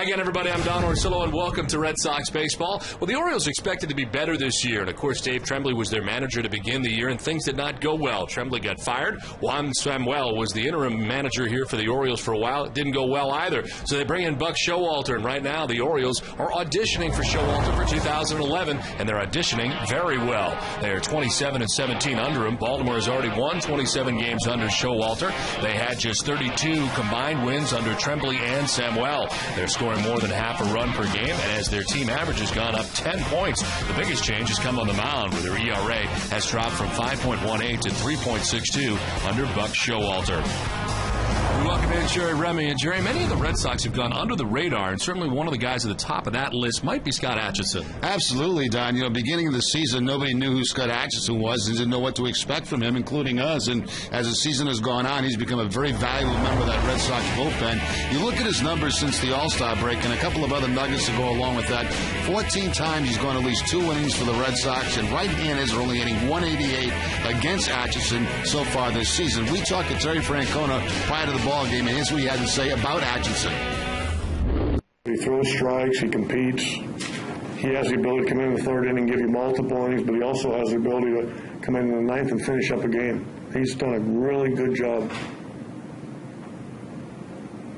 Hi again, everybody. I'm Don Orsillo, and welcome to Red Sox Baseball. Well, the Orioles expected to be better this year, and of course, Dave Tremblay was their manager to begin the year, and things did not go well. Tremblay got fired. Juan Samuel was the interim manager here for the Orioles for a while. It didn't go well either, so they bring in Buck Showalter, and right now the Orioles are auditioning for Showalter for 2011, and they're auditioning very well. They are 27-17 under him. Baltimore has already won 27 games under Showalter. They had just 32 combined wins under Tremblay and Samuel. They're scoring more than half a run per game, and as their team average has gone up 10 points, the biggest change has come on the mound, where their ERA has dropped from 5.18 to 3.62 under Buck Showalter. We welcome in Jerry Remy. And Jerry, many of the Red Sox have gone under the radar, and certainly one of the guys at the top of that list might be Scott Atchison. Absolutely, Don. You know, beginning of the season, nobody knew who Scott Atchison was and didn't know what to expect from him, including us. And as the season has gone on, he's become a very valuable member of that Red Sox bullpen. You look at his numbers since the All-Star break and a couple of other nuggets to go along with that. 14 times he's gone at least 2 innings for the Red Sox, and right-handers are only hitting 188 against Atchison so far this season. We talked to Terry Francona prior to the ball game, and here's what he had to say about Atchison. He throws strikes, he competes. He has the ability to come in the third inning and give you multiple innings, but he also has the ability to come in the ninth and finish up a game. He's done a really good job.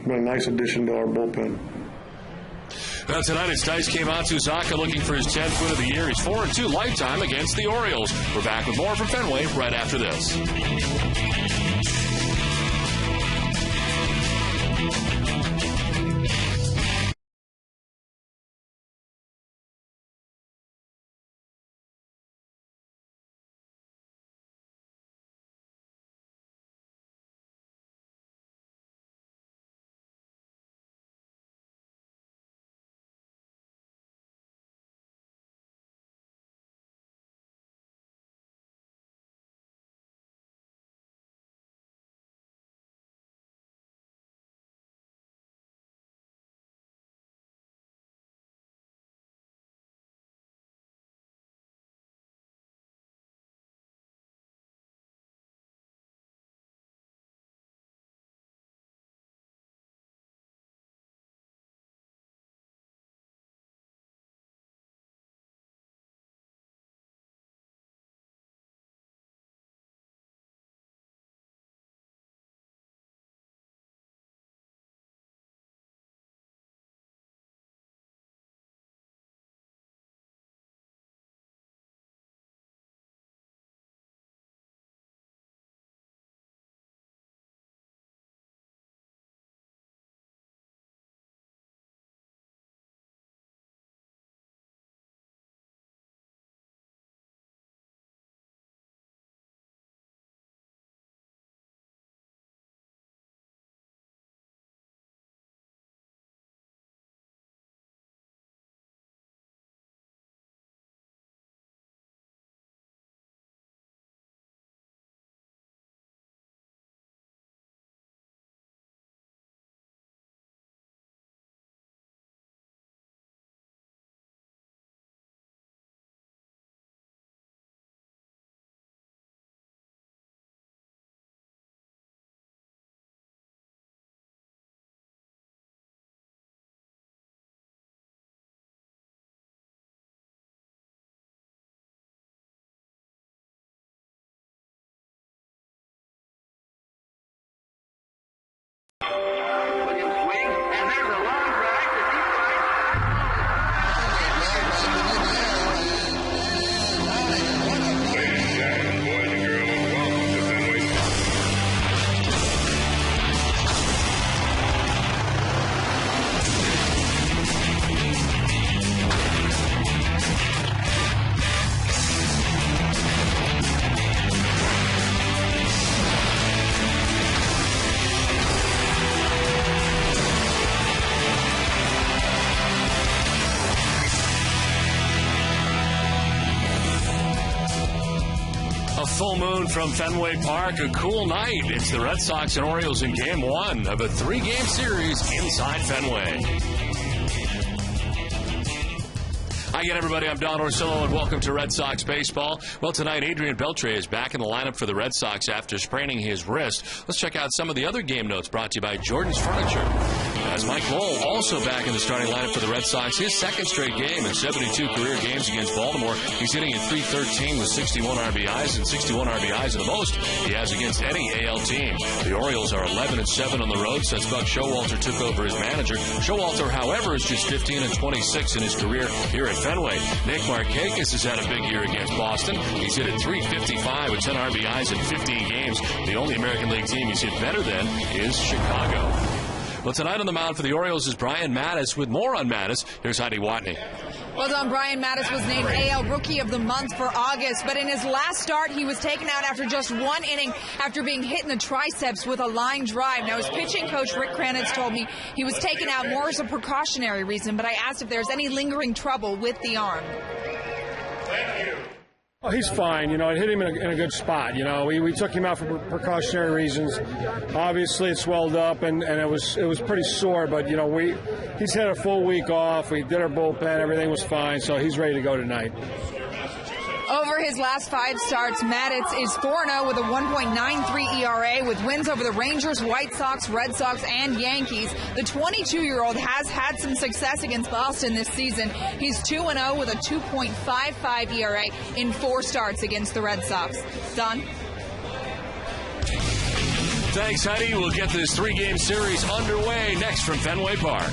Been a nice addition to our bullpen. Well, tonight it's Daisuke Matsuzaka looking for his 10th win of the year. He's 4-2 lifetime against the Orioles. We're back with more from Fenway right after this. Full moon from Fenway Park, a cool night. It's the Red Sox and Orioles in Game 1 of a 3-game series inside Fenway. Hi again, everybody. I'm Don Orsillo, and welcome to Red Sox Baseball. Well, tonight, Adrian Beltre is back in the lineup for the Red Sox after spraining his wrist. Let's check out some of the other game notes brought to you by Jordan's Furniture. As Mike Lowell also back in the starting lineup for the Red Sox, his second straight game in 72 career games against Baltimore. He's hitting at .313 with 61 RBIs, and 61 RBIs are the most he has against any AL team. The Orioles are 11-7 on the road since Buck Showalter took over as manager. Showalter, however, is just 15-26 in his career here at Fenway. Nick Markakis has had a big year against Boston. He's hit at .355 with 10 RBIs in 15 games. The only American League team he's hit better than is Chicago. Well, tonight on the mound for the Orioles is Brian Mattis. With more on Mattis, here's Heidi Watney. Well done. Brian Mattis was named AL Rookie of the Month for August, but in his last start, he was taken out after just one inning after being hit in the triceps with a line drive. Now, his pitching coach, Rick Kranitz, told me he was taken out more as a precautionary reason, but I asked if there's any lingering trouble with the arm. Thank you. Oh, he's fine. It hit him in a good spot. We took him out for precautionary reasons. Obviously, it swelled up, and it was pretty sore. But he's had a full week off. We did our bullpen. Everything was fine, so he's ready to go tonight. Over his last 5 starts, Mattis is 4-0 with a 1.93 ERA with wins over the Rangers, White Sox, Red Sox, and Yankees. The 22-year-old has had some success against Boston this season. He's 2-0 with a 2.55 ERA in 4 starts against the Red Sox. Don? Thanks, Heidi. We'll get this 3-game series underway next from Fenway Park.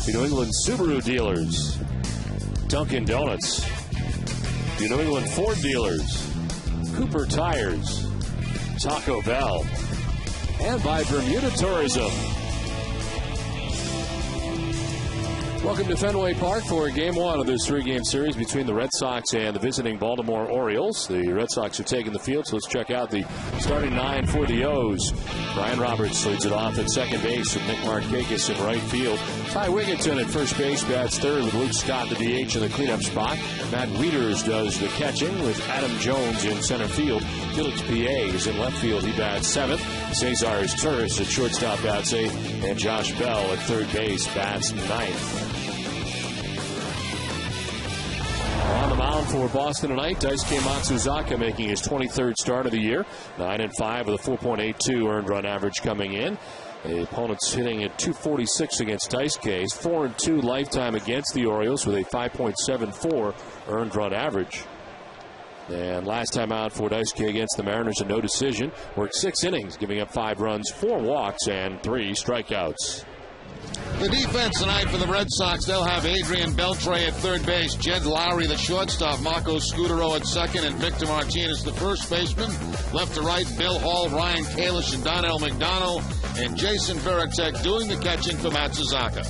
The New England Subaru dealers, Dunkin' Donuts. The New England Ford dealers, Cooper Tires, Taco Bell, and by Bermuda Tourism. Welcome to Fenway Park for Game 1 of this 3-game series between the Red Sox and the visiting Baltimore Orioles. The Red Sox are taking the field, so let's check out the starting 9 for the O's. Brian Roberts leads it off at second base with Nick Markakis in right field. Ty Wigginton at first base bats third with Luke Scott, the DH, in the cleanup spot. Matt Wieters does the catching with Adam Jones in center field. Felix P.A. is in left field. He bats seventh. Cesar Turris at shortstop bats eighth. And Josh Bell at third base bats ninth. On the mound for Boston tonight, Daisuke Matsuzaka making his 23rd start of the year. 9-5 with a 4.82 earned run average coming in. The opponent's hitting at .246 against Daisuke. 4-2 lifetime against the Orioles with a 5.74 earned run average. And last time out for Daisuke against the Mariners, a no decision. Worked 6 innings, giving up 5 runs, 4 walks, and 3 strikeouts. The defense tonight for the Red Sox, they'll have Adrian Beltre at third base, Jed Lowry the shortstop, Marco Scudero at second, and Victor Martinez the first baseman. Left to right, Bill Hall, Ryan Kalish, and Donnell McDonald, and Jason Veritek doing the catching for Matsuzaka.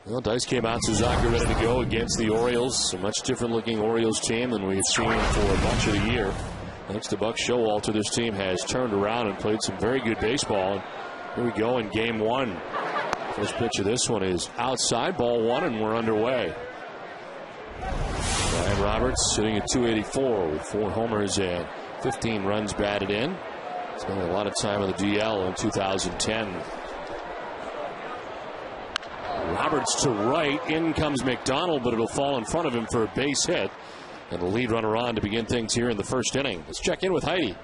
Well, Daisuke Matsuzaka ready to go against the Orioles. A much different looking Orioles team than we've seen for much of the year. Thanks to Buck Showalter, this team has turned around and played some very good baseball. And here we go in game 1. First pitch of this one is outside, ball 1, and we're underway. Ryan Roberts sitting at .284 with 4 homers and 15 runs batted in. Spent a lot of time on the DL in 2010. Roberts to right. In comes McDonald, but it'll fall in front of him for a base hit. And the lead runner on to begin things here in the first inning. Let's check in with Heidi.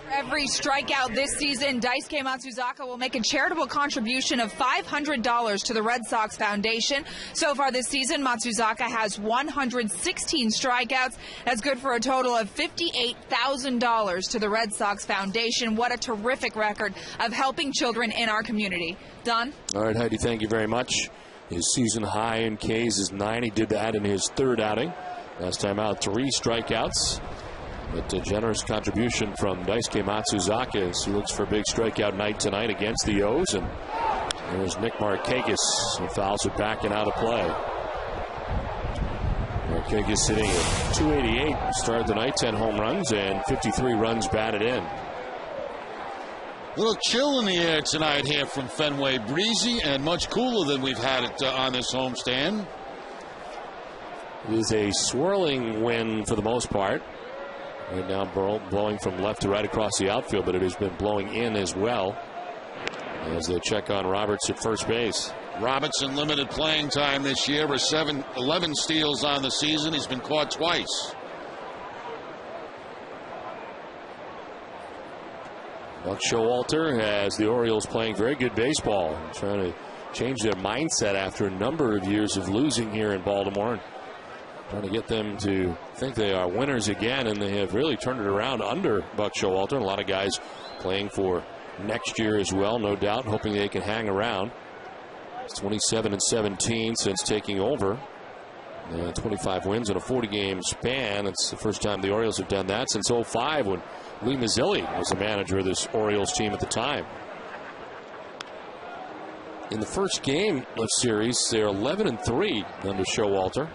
For every strikeout this season, Daisuke Matsuzaka will make a charitable contribution of $500 to the Red Sox Foundation. So far this season, Matsuzaka has 116 strikeouts. That's good for a total of $58,000 to the Red Sox Foundation. What a terrific record of helping children in our community. Don? All right, Heidi, thank you very much. His season high in Ks is 9. He did that in his 3rd outing. Last time out, 3 strikeouts. But a generous contribution from Daisuke Matsuzaka as he looks for a big strikeout night tonight against the O's. And there's Nick Markakis, who fouls it back and out of play. Markakis sitting at .288. Started the night, 10 home runs and 53 runs batted in. A little chill in the air tonight here from Fenway. Breezy and much cooler than we've had it on this homestand. It is a swirling wind for the most part. Right now blowing from left to right across the outfield, but it has been blowing in as well as they check on Roberts at first base. Roberts in limited playing time this year with 11 steals on the season. He's been caught twice. Buck Showalter has the Orioles playing very good baseball, trying to change their mindset after a number of years of losing here in Baltimore. Trying to get them to think they are winners again, and they have really turned it around under Buck Showalter. And a lot of guys playing for next year as well, no doubt, hoping they can hang around. It's 27-17 since taking over. 25 wins in a 40-game span. It's the first time the Orioles have done that since 2005 when Lee Mazzilli was the manager of this Orioles team at the time. In the first game of series, they're 11-3 under Showalter.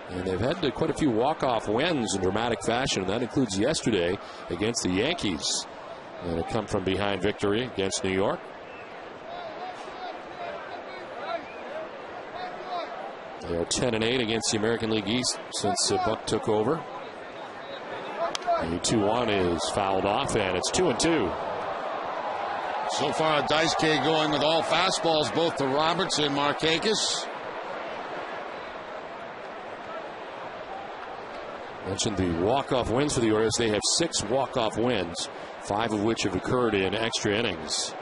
And they've had quite a few walk-off wins in dramatic fashion, and that includes yesterday against the Yankees. And a come-from-behind victory against New York. They are 10-8 against the American League East since Buck took over. The 2-1 is fouled off, and it's 2-2. So far, Daisuke going with all fastballs, both to Roberts and Markakis. Mentioned the walk-off wins for the Orioles. They have 6 walk-off wins, 5 of which have occurred in extra innings.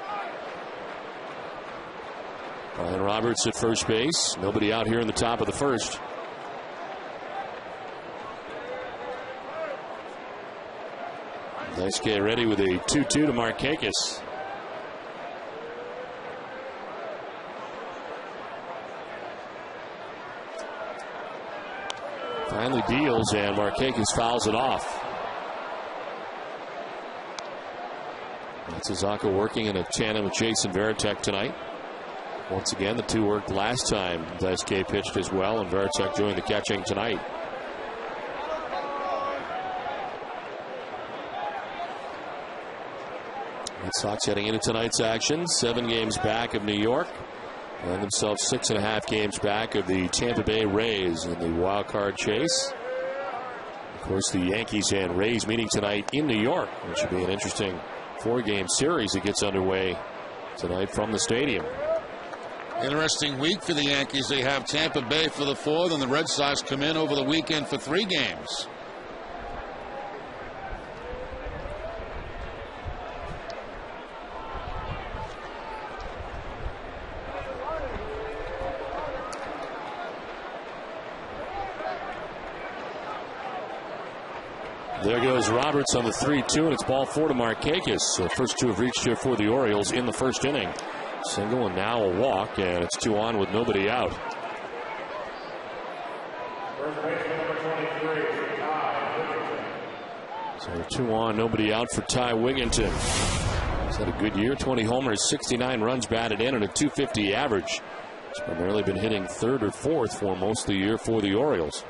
Ryan Roberts at first base. Nobody out here in the top of the first. Daisuke ready with a 2-2 to Markakis. Finally deals, and Markakis fouls it off. Matsuzaka working in a tandem with Jason Veritek tonight. Once again, the two worked last time Daisuke pitched as well, and Veritek doing the catching tonight. Red Sox heading into tonight's action, 7 games back of New York, and themselves 6.5 games back of the Tampa Bay Rays in the wild card chase. Of course, the Yankees and Rays meeting tonight in New York, which should be an interesting 4-game series that gets underway tonight from the stadium. Interesting week for the Yankees. They have Tampa Bay for the 4th, and the Red Sox come in over the weekend for 3 games. There goes Roberts on the 3-2, and it's ball 4 to Markakis. So the first two have reached here for the Orioles in the first inning. Single and now a walk, and it's 2 on with nobody out. So 2 on, nobody out for Ty Wigginton. He's had a good year, 20 homers, 69 runs batted in, and a .250 average. He's primarily been hitting third or fourth for most of the year for the Orioles.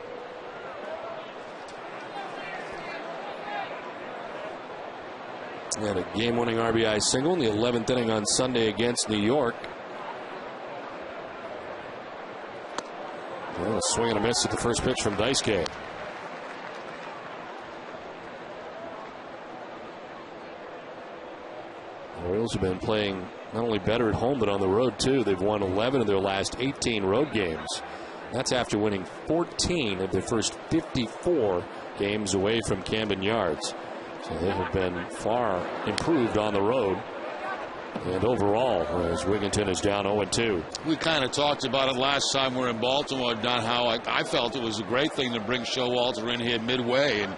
He had a game-winning RBI single in the 11th inning on Sunday against New York. Well, a swing and a miss at the first pitch from Daisuke. The Orioles have been playing not only better at home but on the road too. They've won 11 of their last 18 road games. That's after winning 14 of their first 54 games away from Camden Yards. So they have been far improved on the road. And overall, as Wigginton is down 0-2. We kind of talked about it last time we were in Baltimore, Don, how I felt it was a great thing to bring Showalter in here midway and,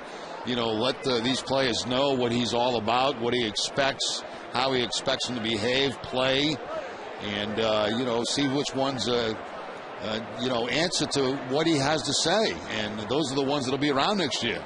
you know, let these players know what he's all about, what he expects, how he expects them to behave, play, and, you know, see which ones, you know, answer to what he has to say. And those are the ones that will be around next year.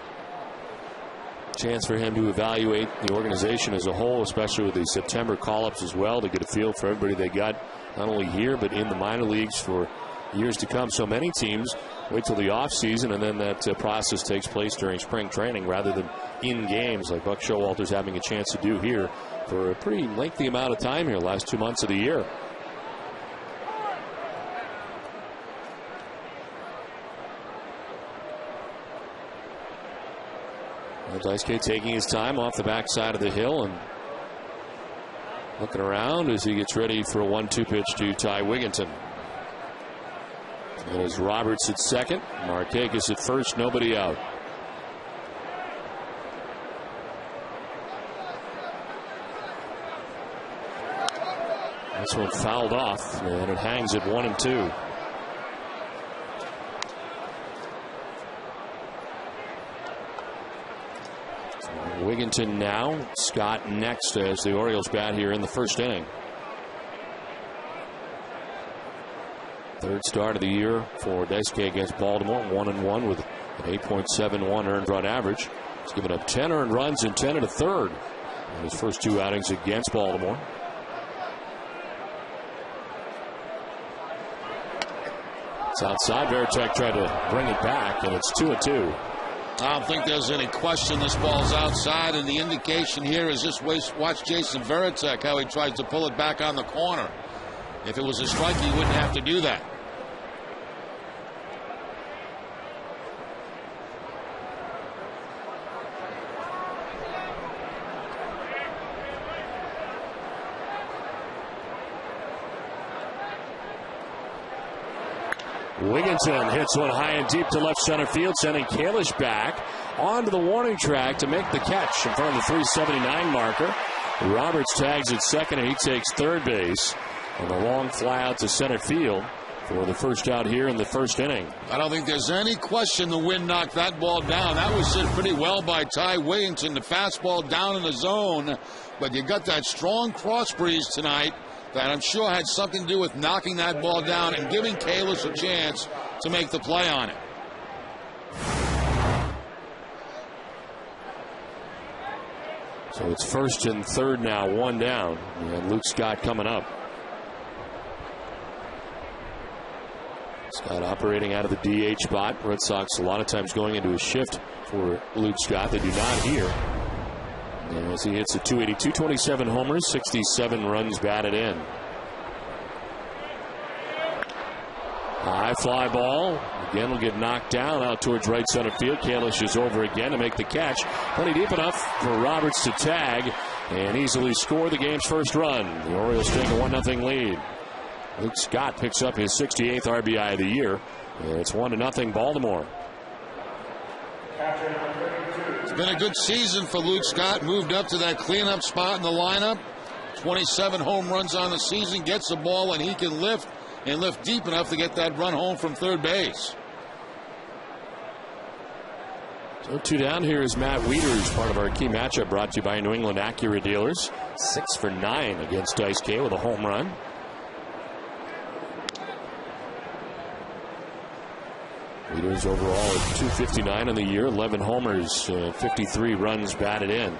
Chance for him to evaluate the organization as a whole, especially with the September call-ups as well, to get a feel for everybody they got, not only here but in the minor leagues for years to come. So many teams wait till the offseason, and then that process takes place during spring training rather than in games like Buck Showalter's having a chance to do here for a pretty lengthy amount of time here, last 2 months of the year. Daisuke taking his time off the backside of the hill and looking around as he gets ready for a 1-2 pitch to Ty Wigginton. And as Roberts at second, Markakis at first, nobody out. This one fouled off, and it hangs at 1-2. Wigginton now, Scott next as the Orioles bat here in the first inning. Third start of the year for Daisuke against Baltimore, 1-1 with an 8.71 earned run average. He's given up 10 earned runs in 10 1/3 in his first 2 outings against Baltimore. It's outside. Veritek tried to bring it back, and it's 2-2. I don't think there's any question this ball's outside, and the indication here is just watch Jason Veritek, how he tries to pull it back on the corner. If it was a strike, he wouldn't have to do that. Wigginton hits one high and deep to left center field, sending Kalish back onto the warning track to make the catch in front of the 379 marker. Roberts tags at second, and he takes third base on the long fly out to center field for the first out here in the first inning. I don't think there's any question the wind knocked that ball down. That was hit pretty well by Ty Wigginton. The fastball down in the zone, but you got that strong cross breeze tonight that I'm sure had something to do with knocking that ball down and giving Kalish a chance to make the play on it. So it's first and third now, 1 down, and Luke Scott coming up. Scott operating out of the DH spot. Red Sox a lot of times going into a shift for Luke Scott. They do not here. As he hits a .282, 27 homers, 67 runs batted in. High fly ball. Again, will get knocked down out towards right center field. Kalish is over again to make the catch. Plenty deep enough for Roberts to tag and easily score the game's first run. The Orioles take a 1-0 lead. Luke Scott picks up his 68th RBI of the year. It's 1-0 Baltimore. It's been a good season for Luke Scott. Moved up to that cleanup spot in the lineup. 27 home runs on the season. Gets the ball and he can lift and lift deep enough to get that run home from third base. So 2 down. Here is Matt Wieters, part of our key matchup brought to you by New England Acura dealers. 6 for 9 against Dice K with a home run. Wieters overall at 259 in the year, 11 homers, 53 runs batted in.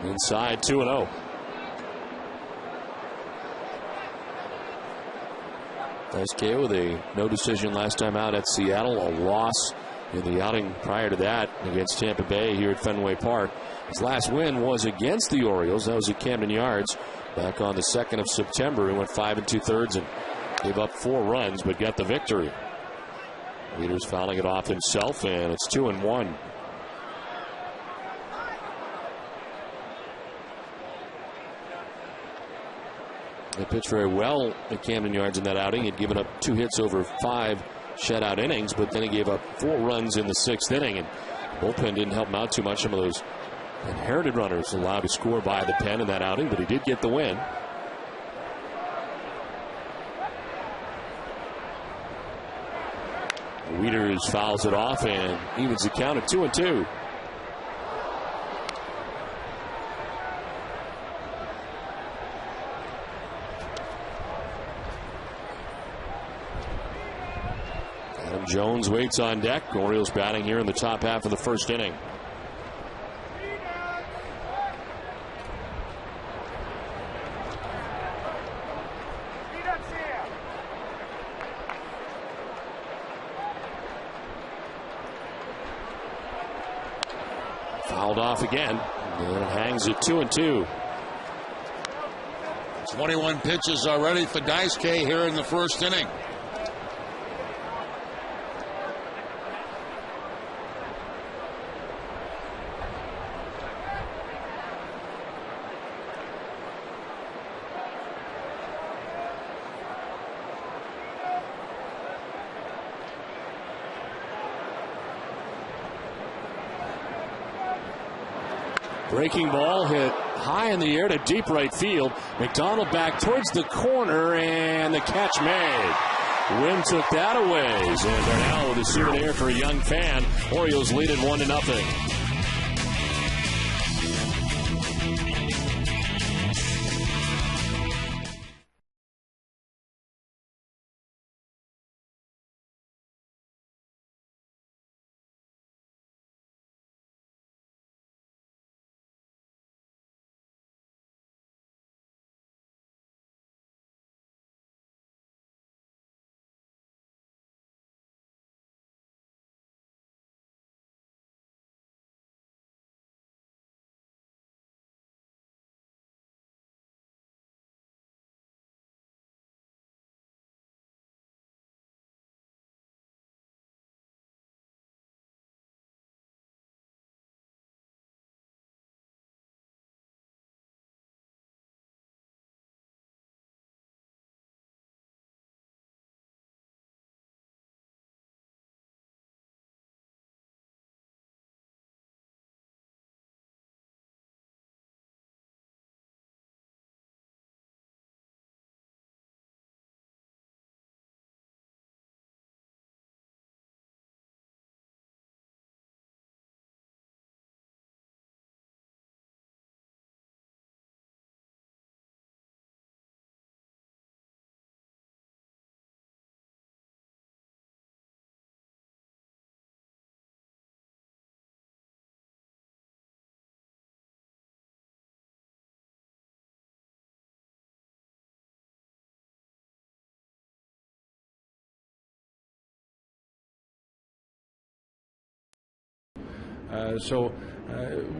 Inside 2-0. Dice K with a no decision last time out at Seattle, a loss in the outing prior to that against Tampa Bay here at Fenway Park. His last win was against the Orioles. That was at Camden Yards back on the 2nd of September. He went 5 2/3 and gave up 4 runs, but got the victory. Wieters fouling it off himself, and it's 2-1. He pitched very well at Camden Yards in that outing. He'd given up 2 hits over 5 shutout innings, but then he gave up 4 runs in the 6th inning, and the bullpen didn't help him out too much. Some of those inherited runners allowed to score by the pen in that outing, but he did get the win. Wieters fouls it off and evens the count at 2-2. Adam Jones waits on deck. Orioles batting here in the top half of the 1st inning. Fouled off again, and it hangs at 2-2. 21 pitches already for Dice K here in the 1st inning. Breaking ball hit high in the air to deep right field. McDonald back towards the corner, and the catch made. Wynn took that away. Zandernell with a souvenir for a young fan. Orioles lead it 1-0.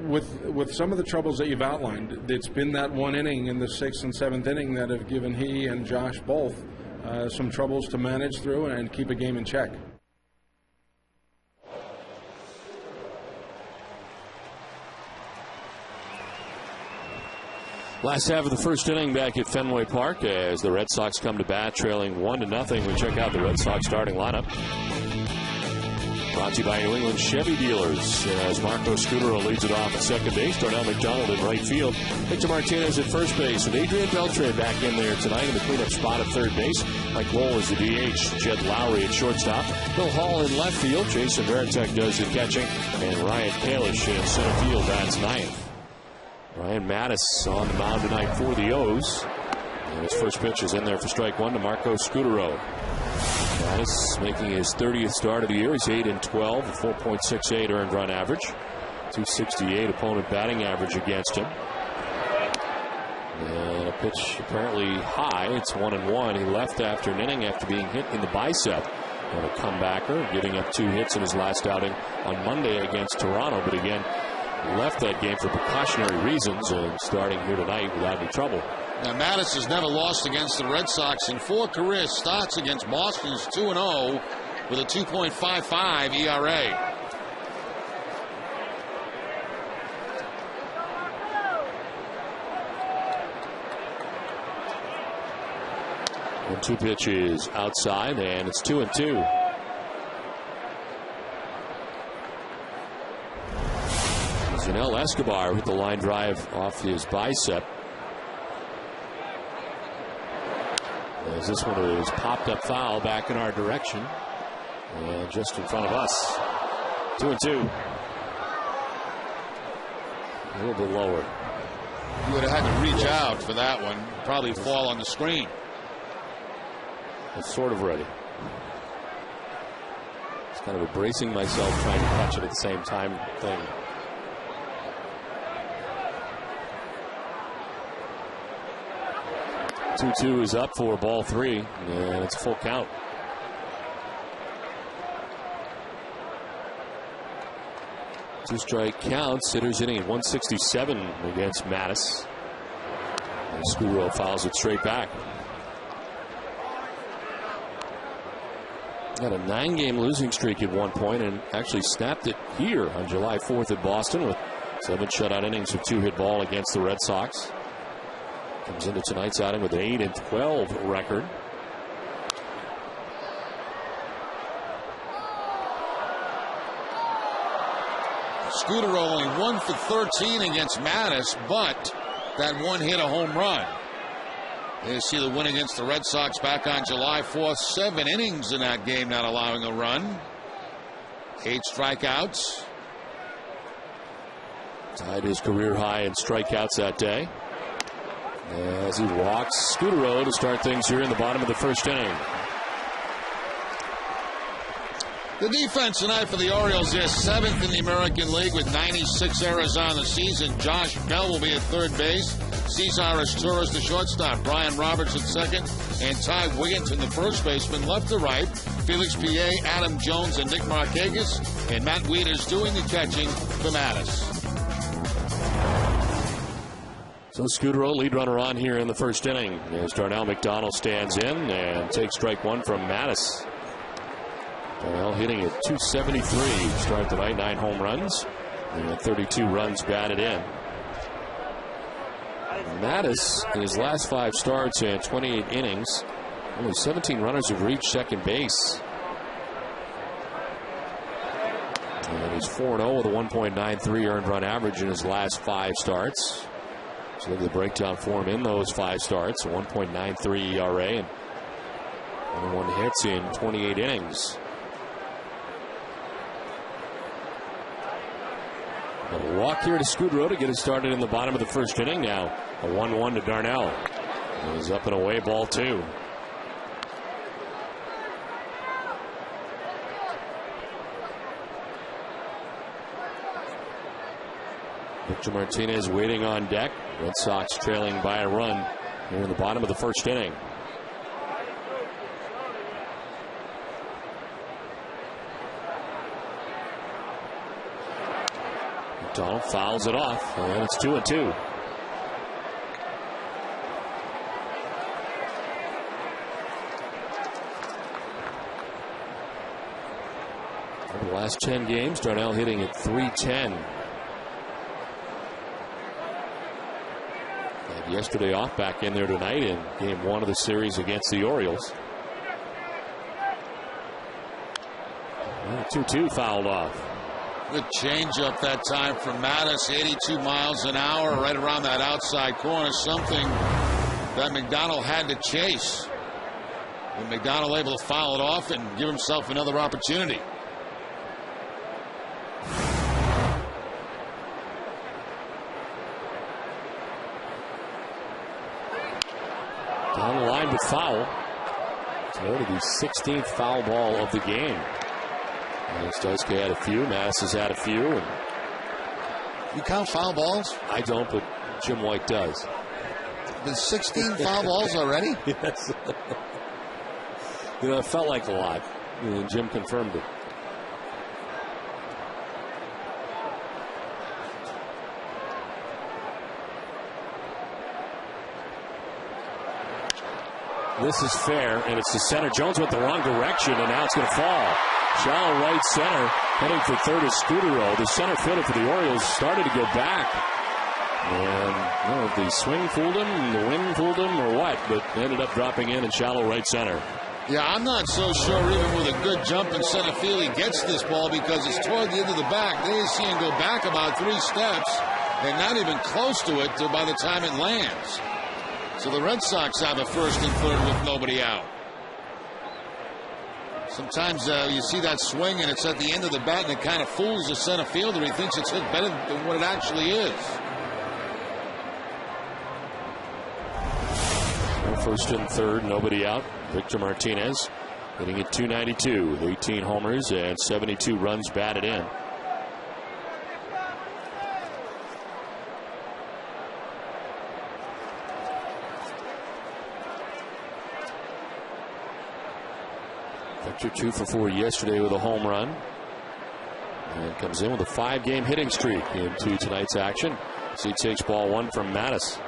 With some of the troubles that you've outlined, it's been that one inning in the 6th and 7th inning that have given he and Josh both some troubles to manage through and keep a game in check. Last half of the 1st inning back at Fenway Park as the Red Sox come to bat trailing 1-0. We check out the Red Sox starting lineup. Brought to you by New England Chevy Dealers. As Marco Scudero leads it off at second base, Darnell McDonald in right field, Victor Martinez at first base, with Adrian Beltre back in there tonight in the cleanup spot at third base. Mike Lowell is the DH, Jed Lowry at shortstop, Bill Hall in left field, Jason Varitek does the catching, and Ryan Kalish in center field bats ninth. Ryan Mattis on the mound tonight for the O's. And his first pitch is in there for strike one to Marco Scudero. Mattis making his 30th start of the year. He's 8-12, a 4.68 earned run average, 268 opponent batting average against him. And a pitch apparently high. It's 1-1. He left after an inning after being hit in the bicep on a comebacker, giving up 2 hits in his last outing on Monday against Toronto. But again, left that game for precautionary reasons and starting here tonight without any trouble. Now, Mattis has never lost against the Red Sox in 4 career starts against Boston's 2-0 with a 2.55 ERA. And 2 pitches outside, and it's 2-2. Zanel Escobar with the line drive off his bicep. As this one is popped up foul back in our direction. And just in front of us. 2-2. A little bit lower. You would have had to reach out for that one. Probably fall on the screen. I'm sort of ready. It's kind of a bracing myself trying to catch it at the same time thing. Two is up for ball 3, and it's a full count. Two-strike counts. Hitters hitting at 167 against Mattis. And Scudero fouls it straight back. Got a 9-game losing streak at one point and actually snapped it here on July 4th at Boston with 7 shutout innings of 2-hit ball against the Red Sox. Comes into tonight's outing with an 8-12 record. Scudero only 1 for 13 against Mattis, but that one hit a home run. You see the win against the Red Sox back on July 4th. 7 innings in that game, not allowing a run. 8 strikeouts. Tied his career high in strikeouts that day. As he walks Scudero to start things here in the bottom of the first inning. The defense tonight for the Orioles is 7th in the American League with 96 errors on the season. Josh Bell will be at third base. Cesar Astura's the shortstop. Brian Roberts at second. And Ty Wigginton, the first baseman, left to right. Felix P.A., Adam Jones, and Nick Markakis. And Matt Wieters doing the catching for Mattis. So Scudero, lead runner on here in the first inning. As Darnell McDonald stands in and takes strike one from Mattis. Darnell hitting at 273 to start the night, 9 home runs and 32 runs batted in. Mattis, in his last 5 starts and 28 innings, only 17 runners have reached second base. And he's 4-0 with a 1.93 earned run average in his last 5 starts. So look at the breakdown for him in those 5 starts. A 1.93 ERA and 21 hits in 28 innings. A walk here to Scudero to get it started in the bottom of the first inning. Now a 1-1 to Darnell. He's up and away, ball 2. Victor Martinez waiting on deck. Red Sox trailing by a run here in the bottom of the first inning. McDonald fouls it off, and it's 2-2. Over the last 10 games, Darnell hitting at .310. Yesterday off, back in there tonight in game 1 of the series against the Orioles. 2-2 fouled off. Good changeup that time from Mattis, 82 miles an hour, right around that outside corner. Something that McDonald had to chase. And McDonald able to foul it off and give himself another opportunity. Down the line with foul. It's going to be the 16th foul ball of the game. Stoske had a few. Mattis has had a few. And you count foul balls? I don't, but Jim White does. There's 16 foul balls already? Yes. It felt like a lot. And Jim confirmed it. This is fair, and it's the center. Jones went the wrong direction, and now it's going to fall. Shallow right center, heading for third is Scudero. The center fielder for the Orioles started to go back. And I don't know if the swing fooled him, the wind fooled him, or what, but ended up dropping in shallow right center. Yeah, I'm not so sure even with a good jump in center field he gets this ball because it's toward the end of the back. They see him go back about 3 steps and not even close to it by the time it lands. So the Red Sox have a first and third with nobody out. Sometimes you see that swing and it's at the end of the bat and it kind of fools the center fielder. He thinks it's hit better than what it actually is. First and third, nobody out. Victor Martinez hitting at .292 with 18 homers and 72 runs batted in. Victor 2 for 4 yesterday with a home run. And comes in with a 5-game hitting streak into tonight's action. So he takes ball 1 from Mattis.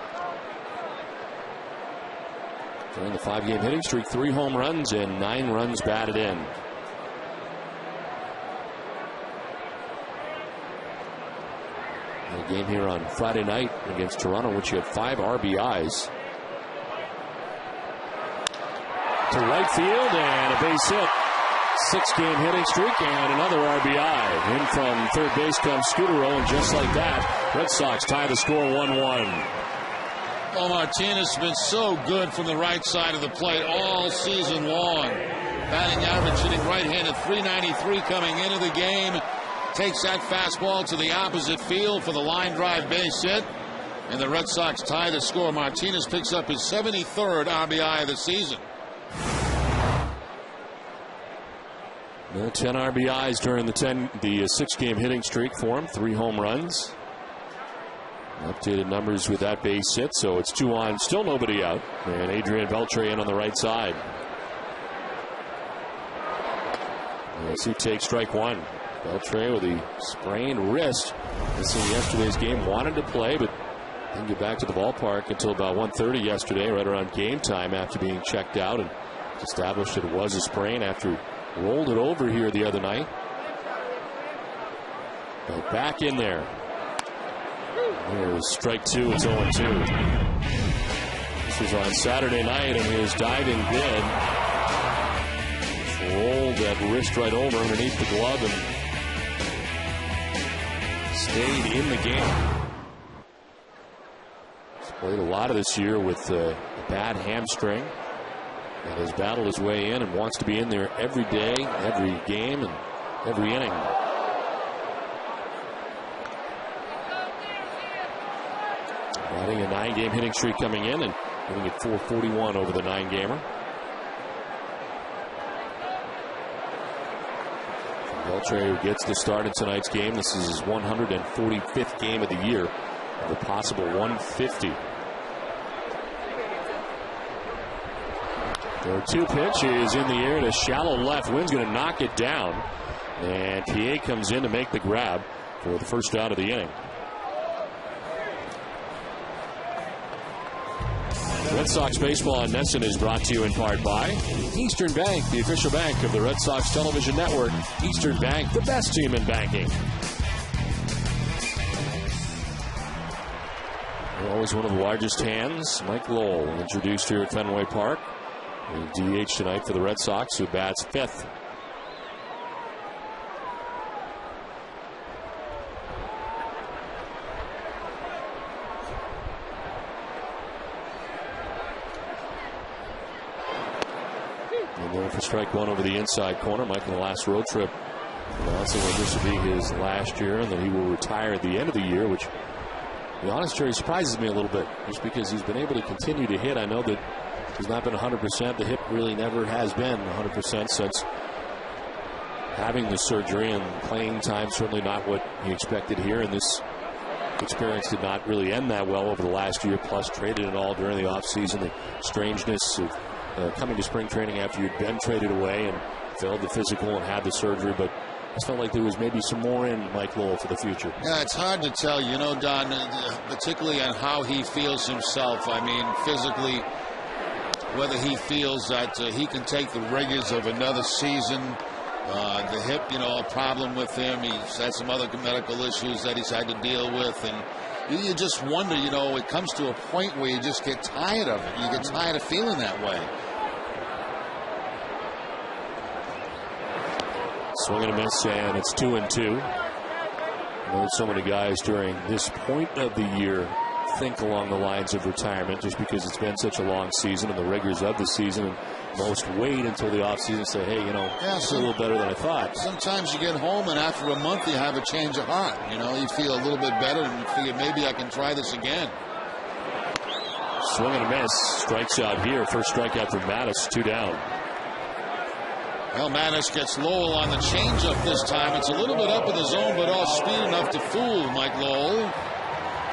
During the 5-game hitting streak, 3 home runs and 9 runs batted in. A game here on Friday night against Toronto, which had 5 RBIs. To right field and a base hit. 6-game hitting streak and another RBI. In from third base comes Scudero, and just like that, Red Sox tie the score 1-1. Oh, Martinez has been so good from the right side of the plate all season long. Batting average hitting right-handed, .393 coming into the game. Takes that fastball to the opposite field for the line drive base hit. And the Red Sox tie the score. Martinez picks up his 73rd RBI of the season. 10 RBIs during the 6-game hitting streak for him. 3 home runs. Updated numbers with that base hit, so it's 2 on, still nobody out. And Adrian Beltre in on the right side. As he takes strike 1. Beltre with a sprained wrist. Missing yesterday's game, wanted to play, but didn't get back to the ballpark until about 1:30 yesterday, right around game time after being checked out, and established that it was a sprain after he rolled it over here the other night. But back in there. There's strike 2. It's 0-2. This was on Saturday night, and his diving bid rolled that wrist right over underneath the glove and stayed in the game. He's played a lot of this year with a bad hamstring, and has battled his way in and wants to be in there every day, every game, and every inning. Adding a 9-game hitting streak coming in and hitting at .441 over the 9-gamer. Beltre gets the start in tonight's game. This is his 145th game of the year, with a possible 150. The 2 pitch is in the air to shallow left. Wynn's going to knock it down, and PA comes in to make the grab for the first out of the inning. Red Sox baseball on NESN is brought to you in part by Eastern Bank, the official bank of the Red Sox television network. Eastern Bank, the best team in banking. Always one of the largest hands. Mike Lowell, introduced here at Fenway Park. DH tonight for the Red Sox, who bats 5th. And then for strike one over the inside corner, Mike in the last road trip announcing that this will be his last year and that he will retire at the end of the year, which, to be honest, Jerry, surprises me a little bit just because he's been able to continue to hit. I know that he's not been 100%. The hip really never has been 100% since having the surgery, and playing time certainly not what he expected here. And this experience did not really end that well over the last year, plus traded it all during the offseason. The strangeness of coming to spring training after you'd been traded away and failed the physical and had the surgery, but it felt like there was maybe some more in Mike Lowell for the future. Yeah, it's hard to tell, you know, Don, particularly on how he feels himself. I mean, physically, whether he feels that he can take the rigors of another season. The hip, you know, a problem with him. He's had some other medical issues that he's had to deal with. And you just wonder, you know, it comes to a point where you just get tired of it. You get tired of feeling that way. Swing and a miss, and it's 2-2. I know so many guys during this point of the year think along the lines of retirement just because it's been such a long season and the rigors of the season, and most wait until the offseason and say, hey, you know, it's a little better than I thought. Sometimes you get home and after a month you have a change of heart. You know, you feel a little bit better and you figure maybe I can try this again. Swing and a miss. Strikes out here. First strikeout for Mattis. 2 down. Well, Mattis gets Lowell on the changeup this time. It's a little bit up in the zone, but off speed enough to fool Mike Lowell.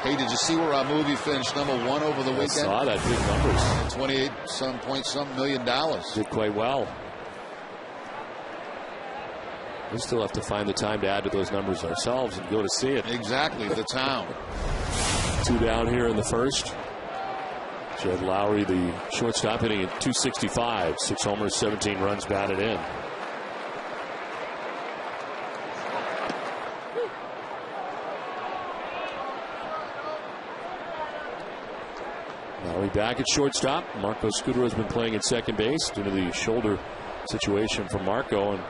Hey, did you see where our movie finished #1 over the weekend? I saw that. Big numbers. 28 million. Did quite well. We still have to find the time to add to those numbers ourselves and go to see it. Exactly, the town. 2 down here in the first. Jed Lowry, the shortstop, hitting at .265. 6 homers, 17 runs batted in. Lowry back at shortstop. Marco Scudero has been playing at second base due to the shoulder situation for Marco, and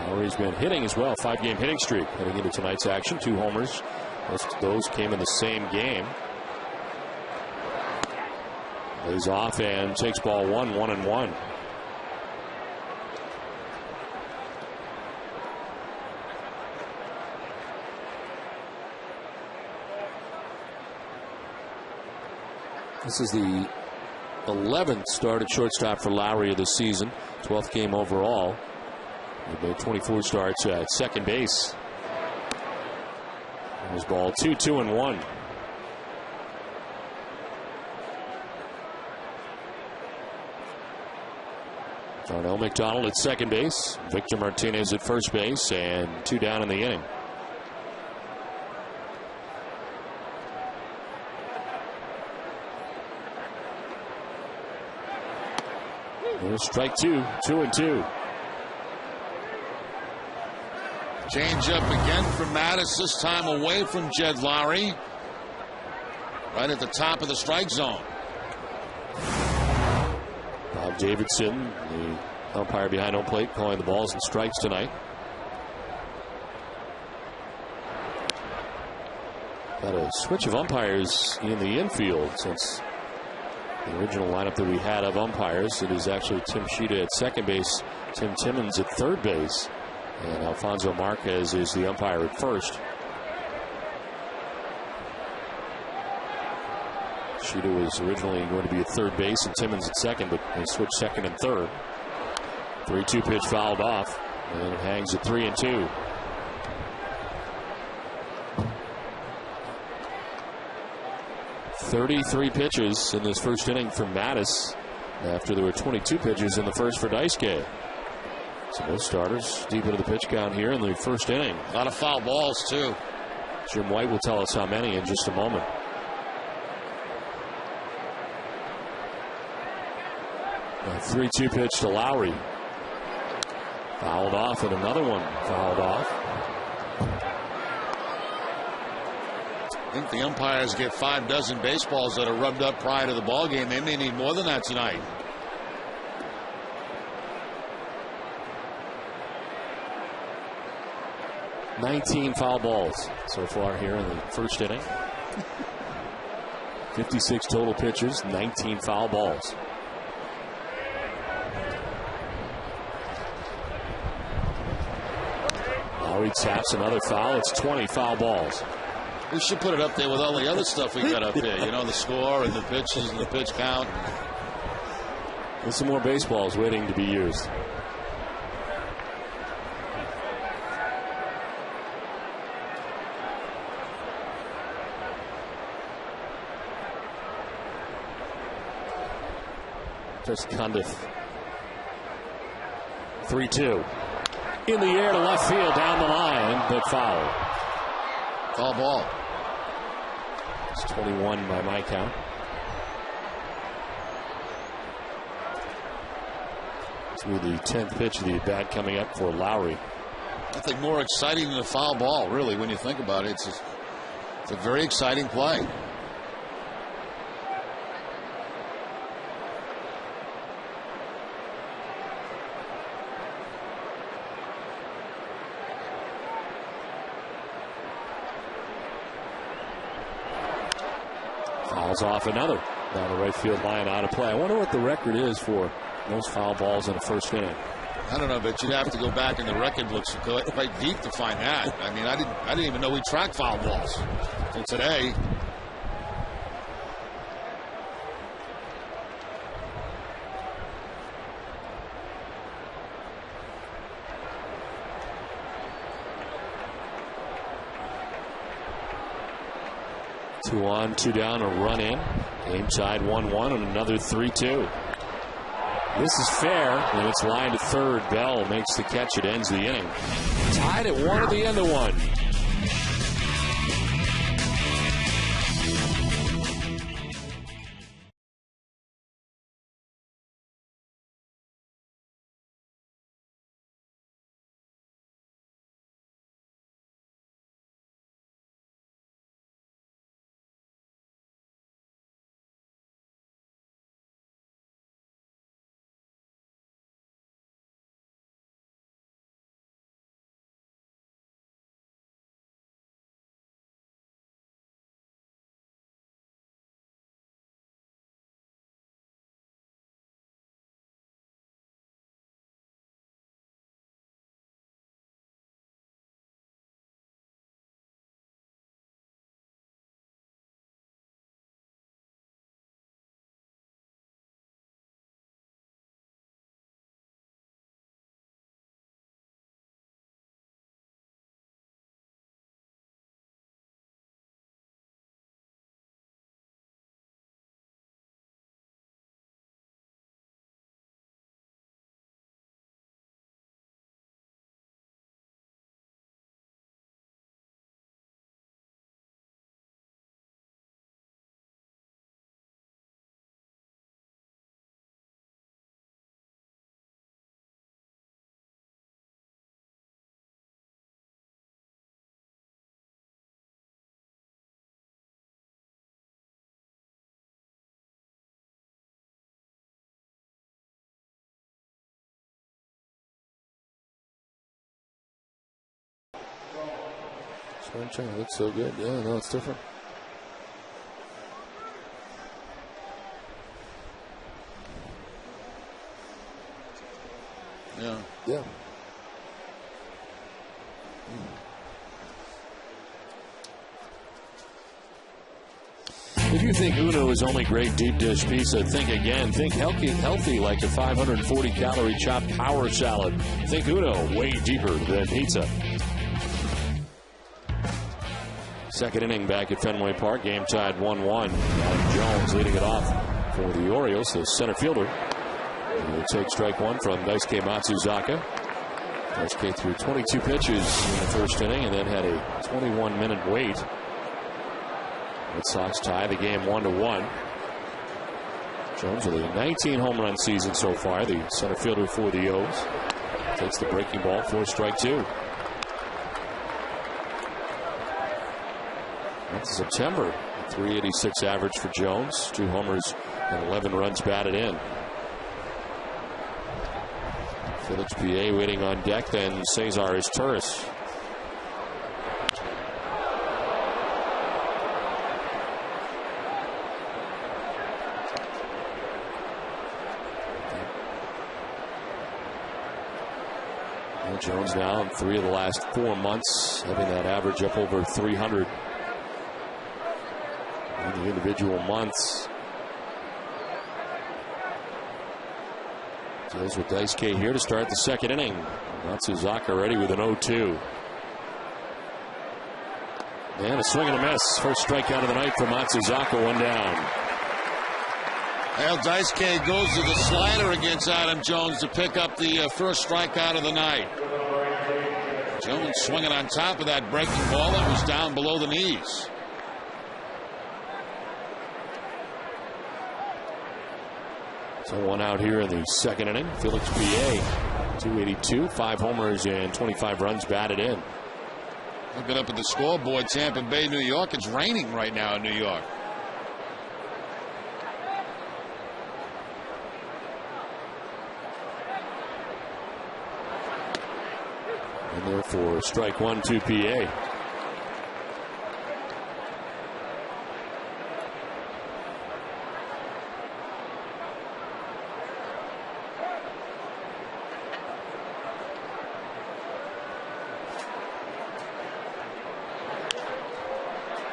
Lowry's been hitting as well. 5-game hitting streak heading into tonight's action. 2 homers. Most of those came in the same game. Lays off and takes ball 1-1-1. This is the 11th start at shortstop for Lowry of the season. 12th game overall. He made 24 starts at second base. There's ball 2-2-1. Darnell McDonald at second base. Victor Martinez at first base, and 2 down in the inning. There's strike 2, 2-2. Change up again for Mattis, this time away from Jed Lowry. Right at the top of the strike zone. Bob Davidson, the umpire behind home plate, calling the balls and strikes tonight. Got a switch of umpires in the infield since the original lineup that we had of umpires. It is actually Tim Sheeta at second base, Tim Timmons at third base, and Alfonso Marquez is the umpire at first. Sheeta was originally going to be at third base and Timmons at second, but they switched second and third. 3-2 pitch fouled off, and it hangs at 3-2. "33 pitches in this first inning for Mattis after there were 22 pitches in the first for Daisuke. So both starters deep into the pitch count here in the first inning. A lot of foul balls, too. Jim White will tell us how many in just a moment. A 3-2 pitch to Lowry. Fouled off, and another one fouled off. I think the umpires get 6 baseballs that are rubbed up prior to the ball game. They may need more than that tonight. "19 foul balls so far here in the first inning. 56 total pitches, 19 foul balls. He taps another foul. It's 20 foul balls. We should put it up there with all the other stuff we got up there. You know, the score and the pitches and the pitch count. There's some more baseballs waiting to be used. Just Cundiff. 3-2. In the air to left field, down the line, but foul. Foul ball. It's 21 by my count. Through the 10th pitch of the at-bat coming up for Lowry. Nothing more exciting than a foul ball, really, when you think about it. It's a very exciting play. Fouls off another. Down the right field line, out of play. I wonder what the record is for most foul balls in a first inning. I don't know, but you'd have to go back in the record books quite deep to find that. I mean, I didn't even know we tracked foul balls until today. Two on, two down, a run in. Game tied 1-1 and another 3-2. This is fair, and it's lined to third. Bell makes the catch. It ends the inning. Tied at 1 at the end of 1. Spring training looks so good. Yeah, no, it's different. Yeah. Yeah. If you think Uno is only great deep dish pizza, think again. Think healthy like a 540-calorie chopped power salad. Think Uno, way deeper than pizza. Second inning back at Fenway Park. Game tied 1-1. Adam Jones leading it off for the Orioles, the center fielder. He will take strike one from Daisuke Matsuzaka. Daisuke threw 22 pitches in the first inning and then had a 21-minute wait. Red Sox tie the game 1-1. Jones with a 19 home run season so far, the center fielder for the O's. Takes the breaking ball for strike two. That's September. 386 average for Jones. 2 homers and 11 runs batted in. Phillips PA waiting on deck. Then Cesar Izturis. And Jones now in 3 of the last 4 months, having that average up over 300 in the individual months. Deals with Daisuke here to start the second inning. Matsuzaka ready with an 0-2. And a swing and a miss. First strikeout of the night for Matsuzaka, 1 down. Well, Daisuke goes to the slider against Adam Jones to pick up the first strikeout of the night. Jones swinging on top of that breaking ball that was down below the knees. So 1 out here in the second inning. Felix BA, 282, 5 homers and 25 runs batted in. Looking up at the scoreboard, Tampa Bay, New York. It's raining right now in New York. And therefore, strike 1 to PA.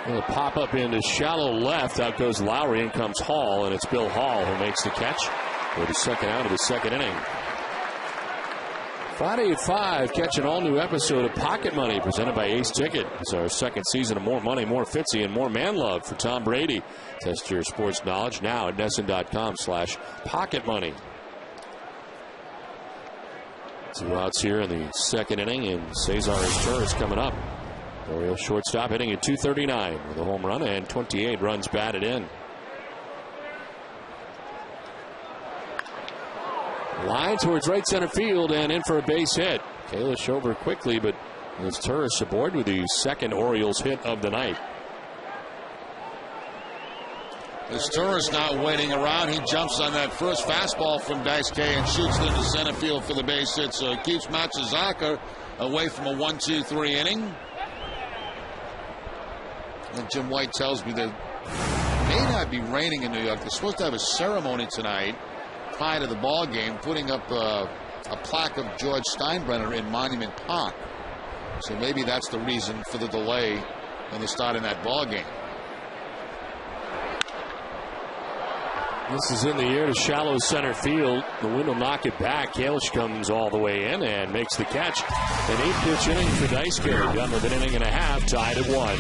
A pop up into shallow left. Out goes Lowry. In comes Hall, and it's Bill Hall who makes the catch for the second out of the second inning. Friday at 5, catch an all-new episode of Pocket Money presented by Ace Ticket. It's our second season of more money, more Fitzy, and more man love for Tom Brady. Test your sports knowledge now at NESN.com/pocketmoney. 2 outs here in the second inning, and Cesar's turn is coming up. Orioles shortstop hitting at 239 with a home run and 28 runs batted in. Line towards right center field and in for a base hit. Kalish over quickly, but it's Turris aboard with the second Orioles hit of the night. As Turris not waiting around, he jumps on that first fastball from Daisuke and shoots it into center field for the base hit. So it keeps Matsuzaka away from a 1-2-3 inning. And Jim White tells me that it may not be raining in New York. They're supposed to have a ceremony tonight prior to the ball game, putting up a plaque of George Steinbrenner in Monument Park. So maybe that's the reason for the delay in the start of that ball game. This is in the air to shallow center field. The wind will knock it back. Kalish comes all the way in and makes the catch. An 8-pitch inning for Daisuke. Done with an inning and a half, tied at 1.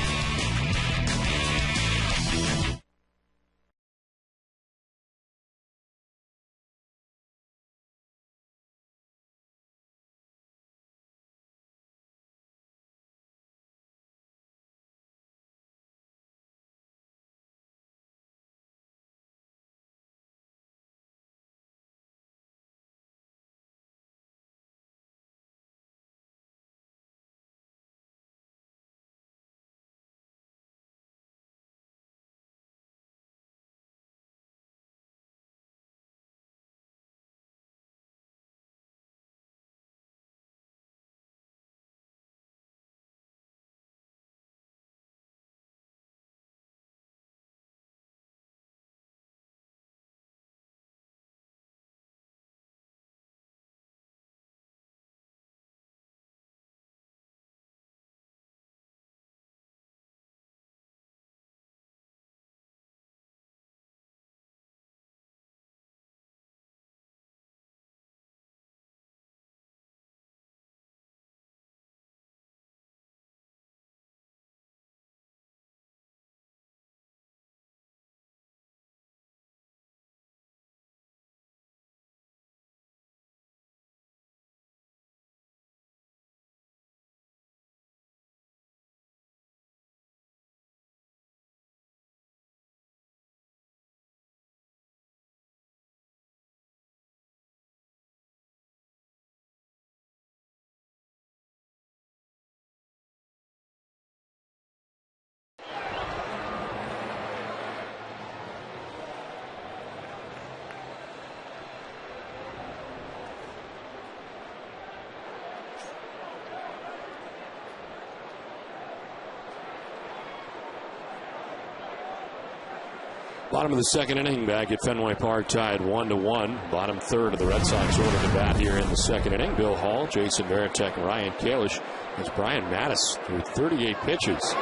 Bottom of the second inning, back at Fenway Park, tied 1-1. Bottom third of the Red Sox order to bat here in the second inning. Bill Hall, Jason Varitek, and Ryan Kalish. As Brian Mattis threw 38 pitches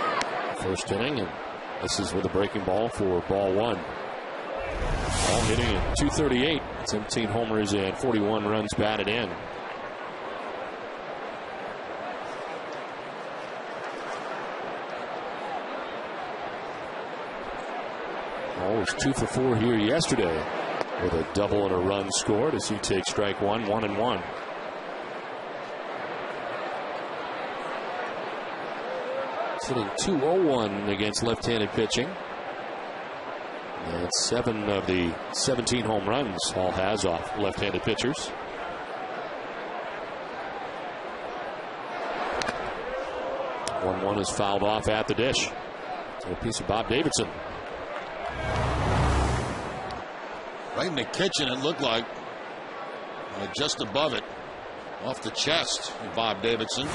first inning, and this is with a breaking ball for ball one. Hall hitting at 238. 17 homers and 41 runs batted in. Hall was 2 for 4 here yesterday with a double and a run scored as he takes strike one, 1-1. Sitting 2-0-1 against left-handed pitching. And 7 of the 17 home runs Hall has off left-handed pitchers. One is fouled off at the dish. So a piece of Bob Davidson. Right in the kitchen, it looked like. Just above it. Off the chest of Bob Davidson.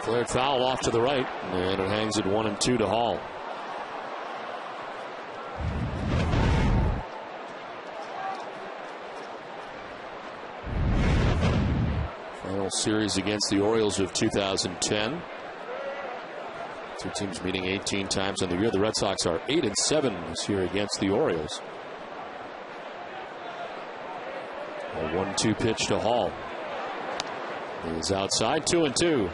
Flared foul off to the right, and it hangs at 1-2 to Hall. Final series against the Orioles of 2010. Two teams meeting 18 times in the year. The Red Sox are 8-7 this year against the Orioles. A 1-2 pitch to Hall. He's outside, 2-2.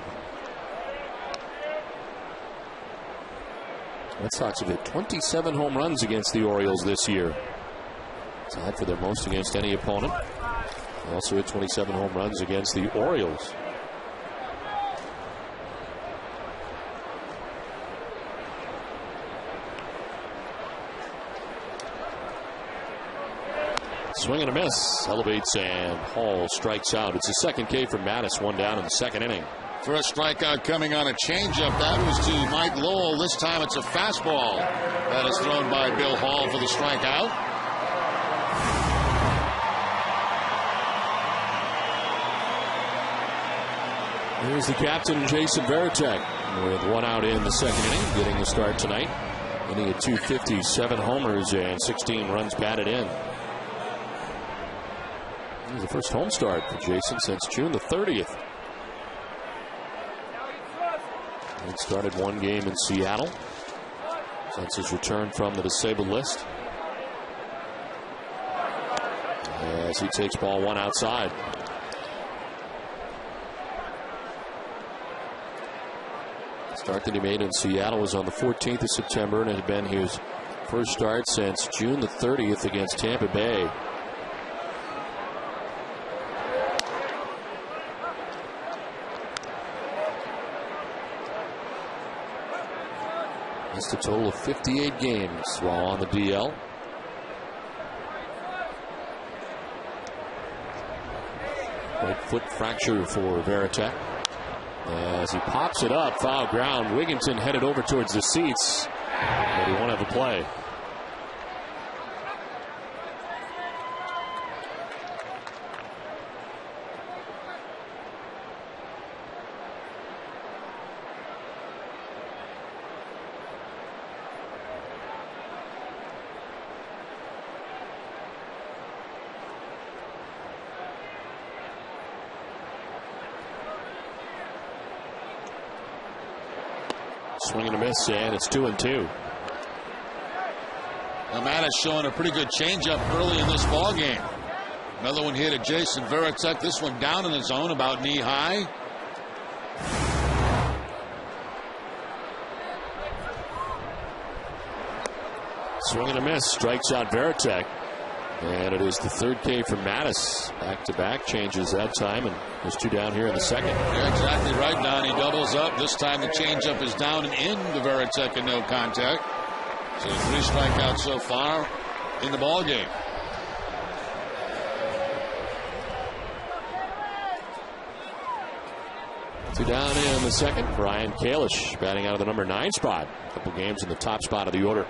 Red Sox have hit 27 home runs against the Orioles this year. Tied for their most against any opponent. They also hit 27 home runs against the Orioles. Swing and a miss. Elevates and Hall strikes out. It's a second K for Mattis. One down in the second inning. First strikeout coming on a changeup. That was to Mike Lowell. This time it's a fastball that is thrown by Bill Hall for the strikeout. Here's the captain, Jason Varitek, with one out in the second inning, getting the start tonight. Inning at 250, 7 homers and 16 runs batted in. This is the first home start for Jason since June the 30th. He started one game in Seattle since his return from the disabled list. As he takes ball one outside. The start that he made in Seattle was on the 14th of September, and it had been his first start since June the 30th against Tampa Bay. Missed a total of 58 games while on the DL. Right foot fracture for Varitek. As he pops it up, foul ground. Wigginton headed over towards the seats, but he won't have a play. Swing and a miss, and it's 2-2. Now Mattis showing a pretty good changeup early in this ball game. Another one here to Jason Varitek. This one down in the zone, about knee high. Swing and a miss, strikes out Varitek. And it is the third K for Mattis. Back-to-back changes that time, and there's 2 down here in the second. You're exactly right, Don. He doubles up. This time the changeup is down and in to Varitek and no contact. So 3 strikeouts so far in the ball game. Two down in the second. Brian Kalish batting out of the number 9 spot. A couple games in the top spot of the order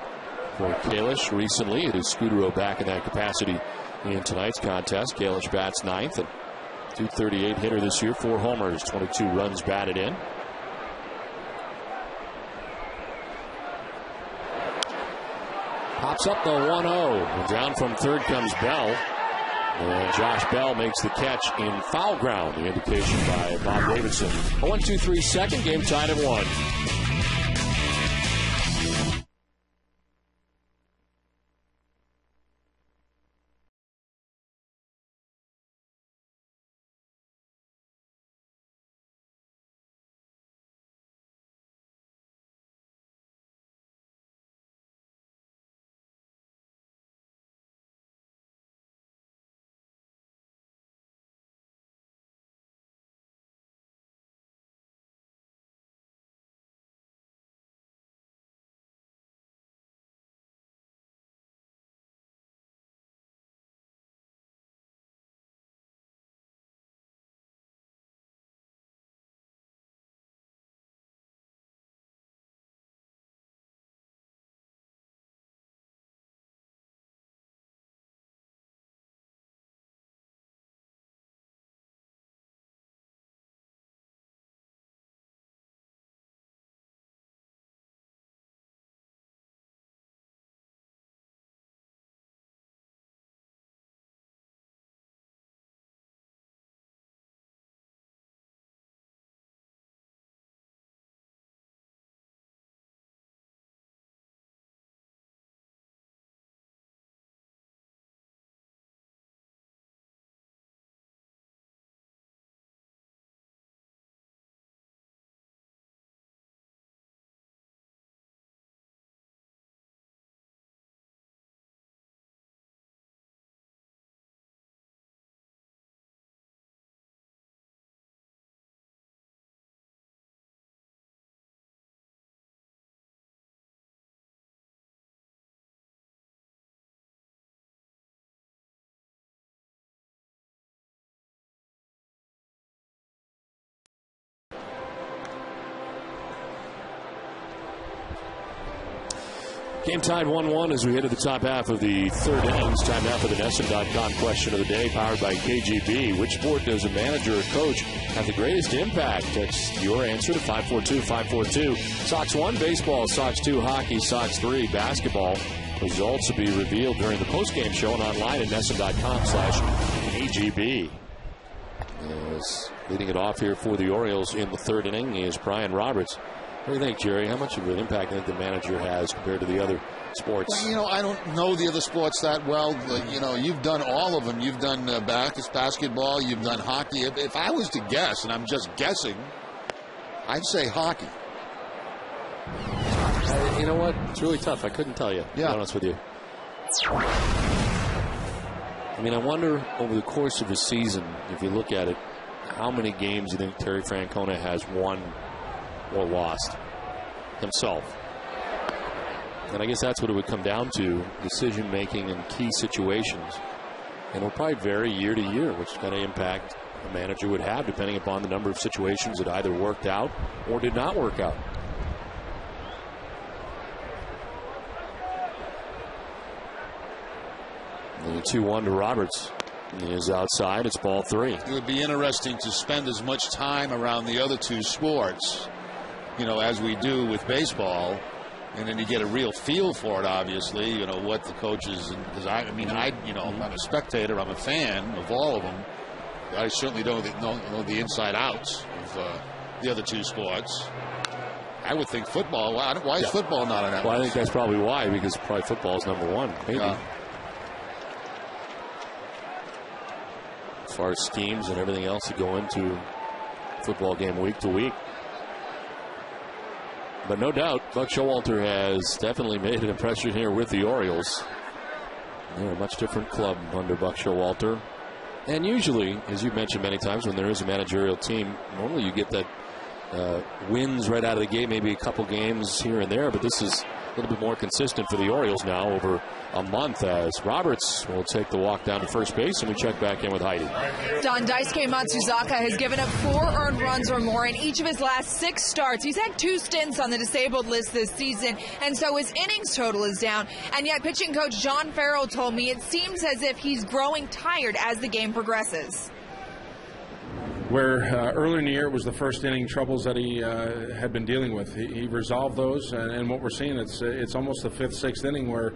for Kalish recently. It is Scudero back in that capacity in tonight's contest. Kalish bats 9th and .238 hitter this year. 4 homers, 22 runs batted in. Pops up the 1-0. And down from third comes Bell. And Josh Bell makes the catch in foul ground. The indication by Bob Davidson. A 1-2-3 second. Game tied at 1. Game tied 1-1 as we head to the top half of the third innings. Time now for the NESN.com question of the day, powered by KGB. Which sport does a manager or coach have the greatest impact? Text your answer to 542-542. Sox 1, baseball. Sox 2, hockey. Sox 3, basketball. Results will be revealed during the postgame show and online at NESN.com/KGB. As leading it off here for the Orioles in the third inning is Brian Roberts. What do you think, Jerry? How much of an impact do you think the manager has compared to the other sports? Well, I don't know the other sports that well. But, you've done all of them. You've done basketball. You've done hockey. If I was to guess, and I'm just guessing, I'd say hockey. You know what? It's really tough. I couldn't tell you, to be honest with you. I mean, I wonder over the course of a season, if you look at it, how many games you think Terry Francona has won or lost himself. And I guess that's what it would come down to, decision making in key situations. And it'll probably vary year to year, which kind of impact a manager would have depending upon the number of situations that either worked out or did not work out. And 2-1 to Roberts. He is outside. It's ball 3. It would be interesting to spend as much time around the other two sports, as we do with baseball, and then you get a real feel for it, obviously, what the coaches, because I'm a spectator, I'm a fan of all of them. I certainly don't know the inside outs of the other two sports. I would think football, why is football not on that Well, list? I think that's probably why, because probably football is number 1, maybe. Yeah. As far as schemes and everything else that go into football game week to week. But no doubt, Buck Showalter has definitely made an impression here with the Orioles. They're a much different club under Buck Showalter. And usually, as you've mentioned many times, when there is a managerial team, normally you get that wins right out of the gate, maybe a couple games here and there. But this little bit more consistent for the Orioles now over a month, as Roberts will take the walk down to first base, and we check back in with Heidi. Don, Daisuke Matsuzaka has given up 4 earned runs or more in each of his last 6 starts. He's had 2 stints on the disabled list this season, and so his innings total is down. And yet pitching coach John Farrell told me it seems as if he's growing tired as the game progresses. Where earlier in the year it was the first inning troubles that he had been dealing with. He resolved those, and what we're seeing, it's almost the 5th, 6th inning where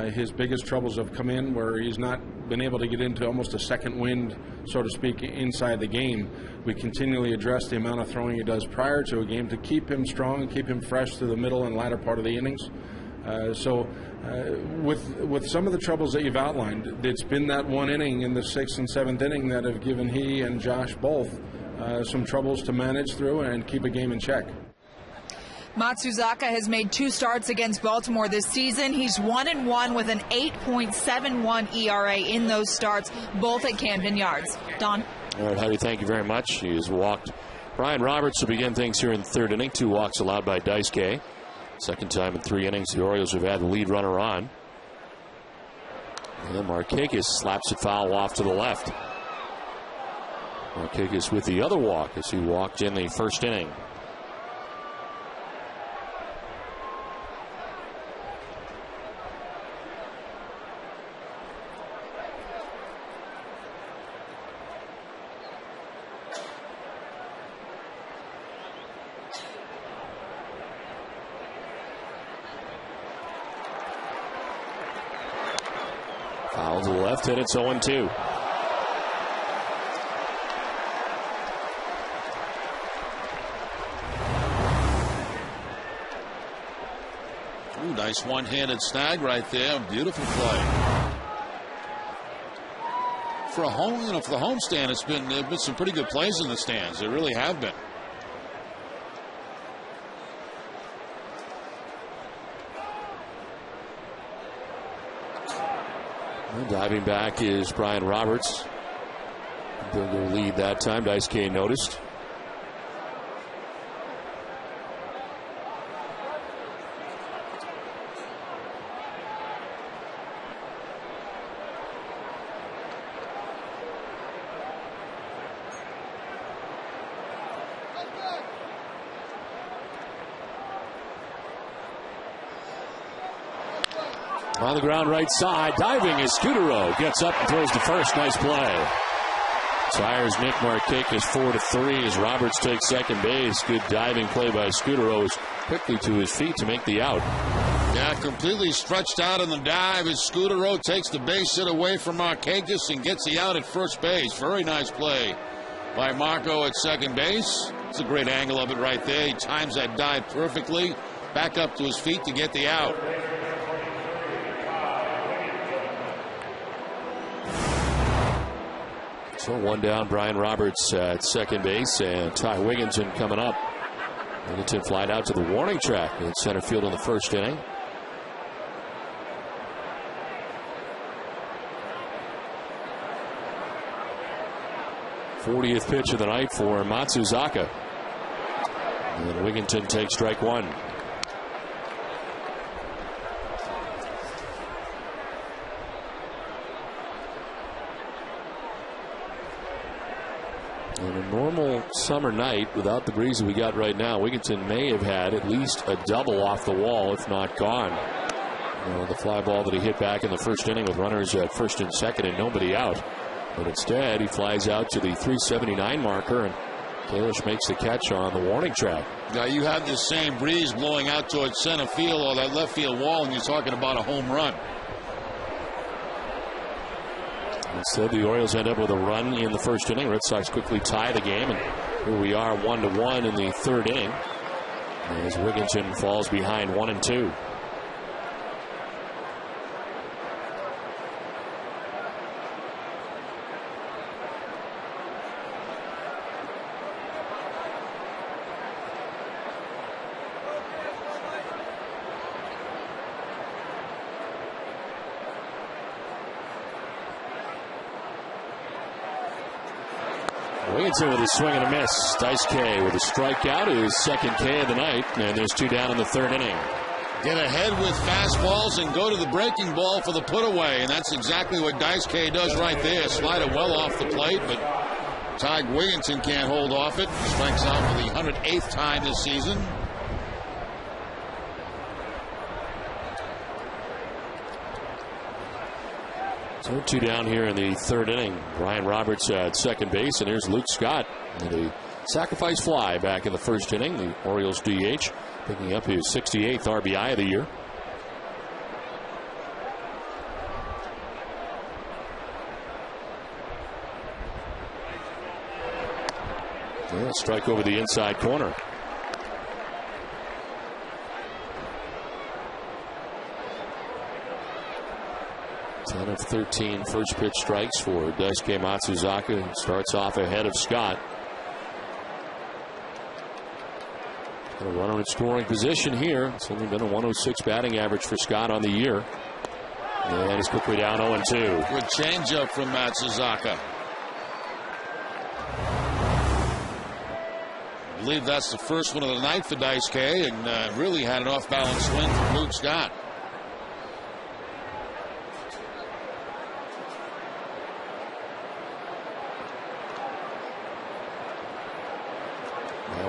his biggest troubles have come in, where he's not been able to get into almost a second wind, so to speak, inside the game. We continually address the amount of throwing he does prior to a game to keep him strong and keep him fresh through the middle and latter part of the innings. With some of the troubles that you've outlined, it's been that one inning in the 6th and 7th inning that have given he and Josh both some troubles to manage through and keep a game in check. Matsuzaka has made 2 starts against Baltimore this season. He's 1-1 with an 8.71 ERA in those starts, both at Camden Yards. Don? All right, Heidi, thank you very much. He has walked Brian Roberts to begin things here in the 3rd inning. 2 walks allowed by Daisuke. Second time in 3 innings the Orioles have had the lead runner on. And Markakis slaps it foul off to the left. Markakis with the other walk as he walked in the 1st inning. Foul to the left, and it's 0-2. Ooh, nice one-handed snag right there. Beautiful play. For a home, for the homestand, there've been some pretty good plays in the stands. There really have been. Diving back is Brian Roberts. Bigger lead that time. Daisuke noticed. On the ground right side, diving is Scudero. Gets up and throws to first. Nice play. Tires Nick Markakis 4-3 as Roberts takes second base. Good diving play by Scudero. Quickly to his feet to make the out. Yeah, completely stretched out on the dive as Scudero takes the base hit away from Markakis and gets the out at first base. Very nice play by Marco at second base. It's a great angle of it right there. He times that dive perfectly. Back up to his feet to get the out. So 1 down, Brian Roberts at second base, and Ty Wigginton coming up. Wigginton flied out to the warning track in center field in the 1st inning. '40th pitch of the night for Matsuzaka. And Wigginton takes strike 1. On a normal summer night, without the breeze that we got right now, Wigginton may have had at least a double off the wall, if not gone. The fly ball that he hit back in the 1st inning with runners at 1st and 2nd and nobody out. But instead, he flies out to the 379 marker, and Kalish makes the catch on the warning track. Now, you have this same breeze blowing out towards center field or that left field wall, and you're talking about a home run. Instead, the Orioles end up with a run in the 1st inning. Red Sox quickly tie the game, and here we are 1-1 in the 3rd inning as Wigginton falls behind 1-2. Wigginton with a swing and a miss. Daisuke with a strikeout, his 2nd K of the night, and there's 2 down in the 3rd inning. Get ahead with fastballs and go to the breaking ball for the put away. And that's exactly what Dice K does right there. Slide it well off the plate, but Ty Wigginton can't hold off it. Strikes out for the 108th time this season. So 2 down here in the third inning. Brian Roberts at second base, and here's Luke Scott. And a sacrifice fly back in the first inning. The Orioles DH picking up his 68th RBI of the year. Yeah, strike over the inside corner. Ten of 13 first pitch strikes for Daisuke Matsuzaka, who starts off ahead of Scott. Got a runner in scoring position here. It's only been a 106 batting average for Scott on the year. And he's quickly down 0-2. Good changeup from Matsuzaka. I believe that's the first one of the night for Daisuke, and really had an off-balance swing from Luke Scott.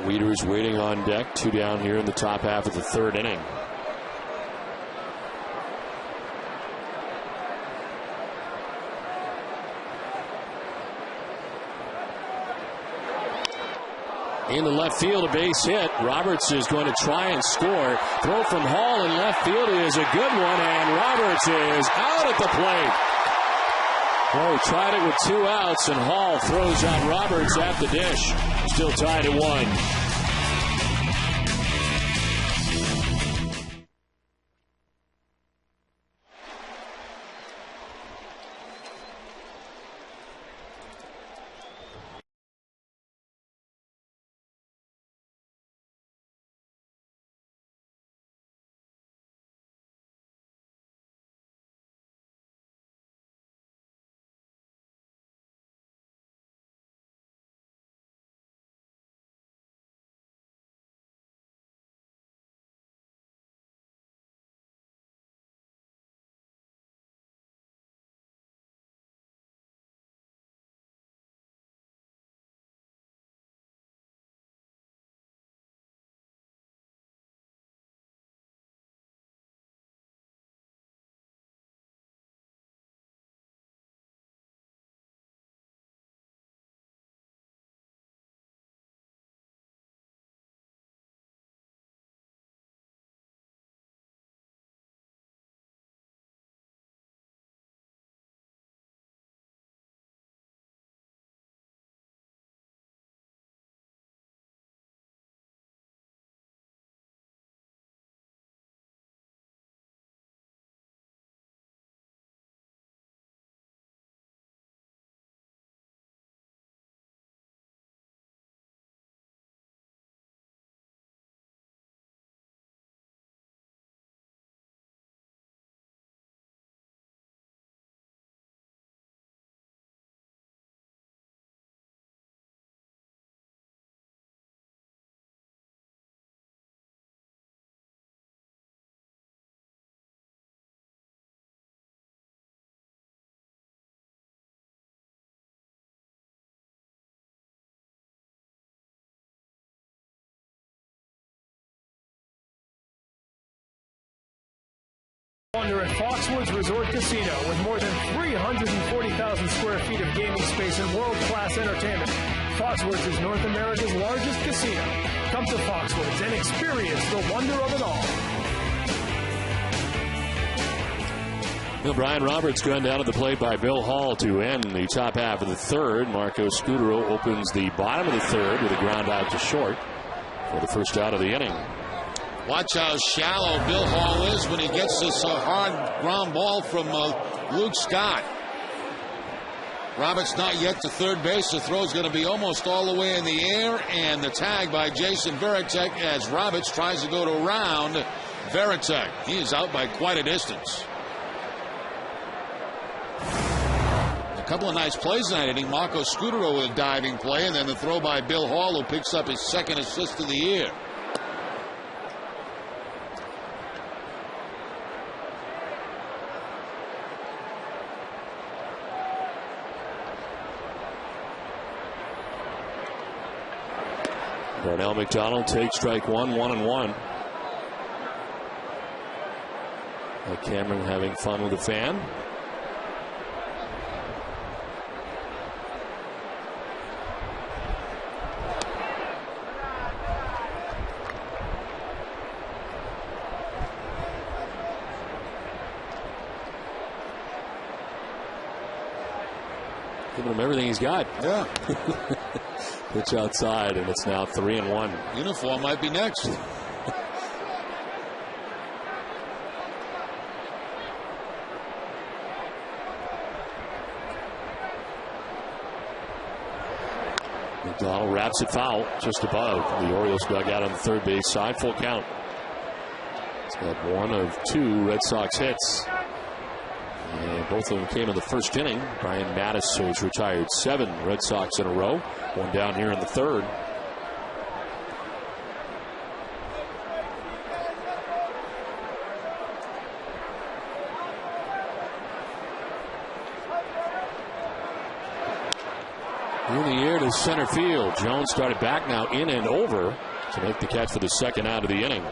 Weeders waiting on deck. 2 down here in the top half of the third inning. In the left field, a base hit. Roberts is going to try and score. Throw from Hall in left field is a good one, and Roberts is out at the plate. Well, he tried it with 2 outs, and Hall throws out Roberts at the dish. Still tied at 1. Wonder at Foxwoods Resort Casino with more than 340,000 square feet of gaming space and world-class entertainment. Foxwoods is North America's largest casino. Come to Foxwoods and experience the wonder of it all. Well, Brian Roberts gone down to the plate by Bill Hall to end the top half of the third. Marco Scudero opens the bottom of the third with a ground out to short for the first out of the inning. Watch how shallow Bill Hall is when he gets this hard ground ball from Luke Scott. Roberts not yet to third base. The throw is going to be almost all the way in the air, and the tag by Jason Varitek as Roberts tries to go to round Varitek. He is out by quite a distance. A couple of nice plays in that inning. Marco Scudero with a diving play, and then the throw by Bill Hall, who picks up his second assist of the year. Darnell McDonald takes strike one, 1-1. Cameron having fun with the fan. Giving him everything he's got. Yeah. Pitch outside, and it's now 3-1. Uniform might be next. McDonald wraps it foul just above the Orioles dugout on the third base side. Full count. He's got one of two Red Sox hits. And both of them came in the first inning. Brian Mattis has retired 7 Red Sox in a row. One down here in the third. In the air to center field. Jones started back now in and over to make the catch for the second out of the inning.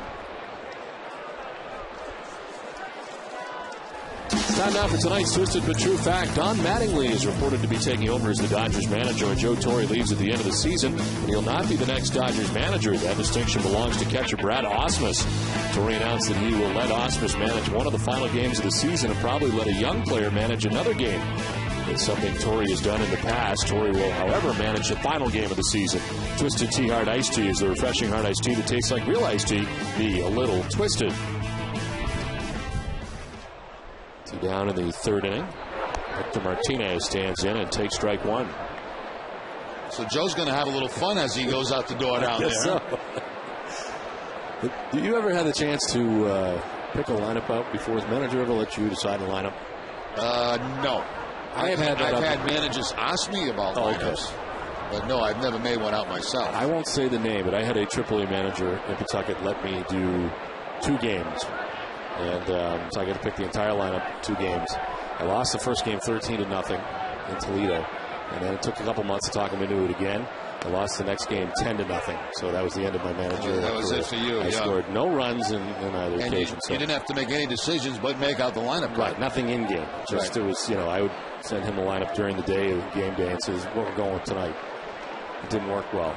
Time now for tonight's Twisted but True Fact. Don Mattingly is reported to be taking over as the Dodgers manager when Joe Torre leaves at the end of the season. He'll not be the next Dodgers manager. That distinction belongs to catcher Brad Ausmus. Torre announced that he will let Ausmus manage one of the final games of the season and probably let a young player manage another game. It's something Torre has done in the past. Torre will, however, manage the final game of the season. Twisted Tea Hard Iced Tea is the refreshing hard iced tea that tastes like real iced tea. Be a little twisted. Down in the third inning. Victor Martinez stands in and takes strike one. So Joe's going to have a little fun as he goes out the door down there. So. Do you ever have the chance to pick a lineup out before his manager ever let you decide a lineup? No. I've had managers ask me about lineups. Okay. But no, I've never made one out myself. I won't say the name, but I had a AAA manager in Pawtucket let me do 2 games. And so I got to pick the entire lineup, 2 games. I lost the first game 13-0 in Toledo. And then it took a couple months to talk him into it again. I lost the next game 10-0. So that was the end of my managerial That was it for you. I scored no runs in either occasion. You didn't have to make any decisions but make out the lineup. Right, nothing in game. Just it was, I would send him a lineup during the day, game day, and says, what we're going with tonight. It didn't work well.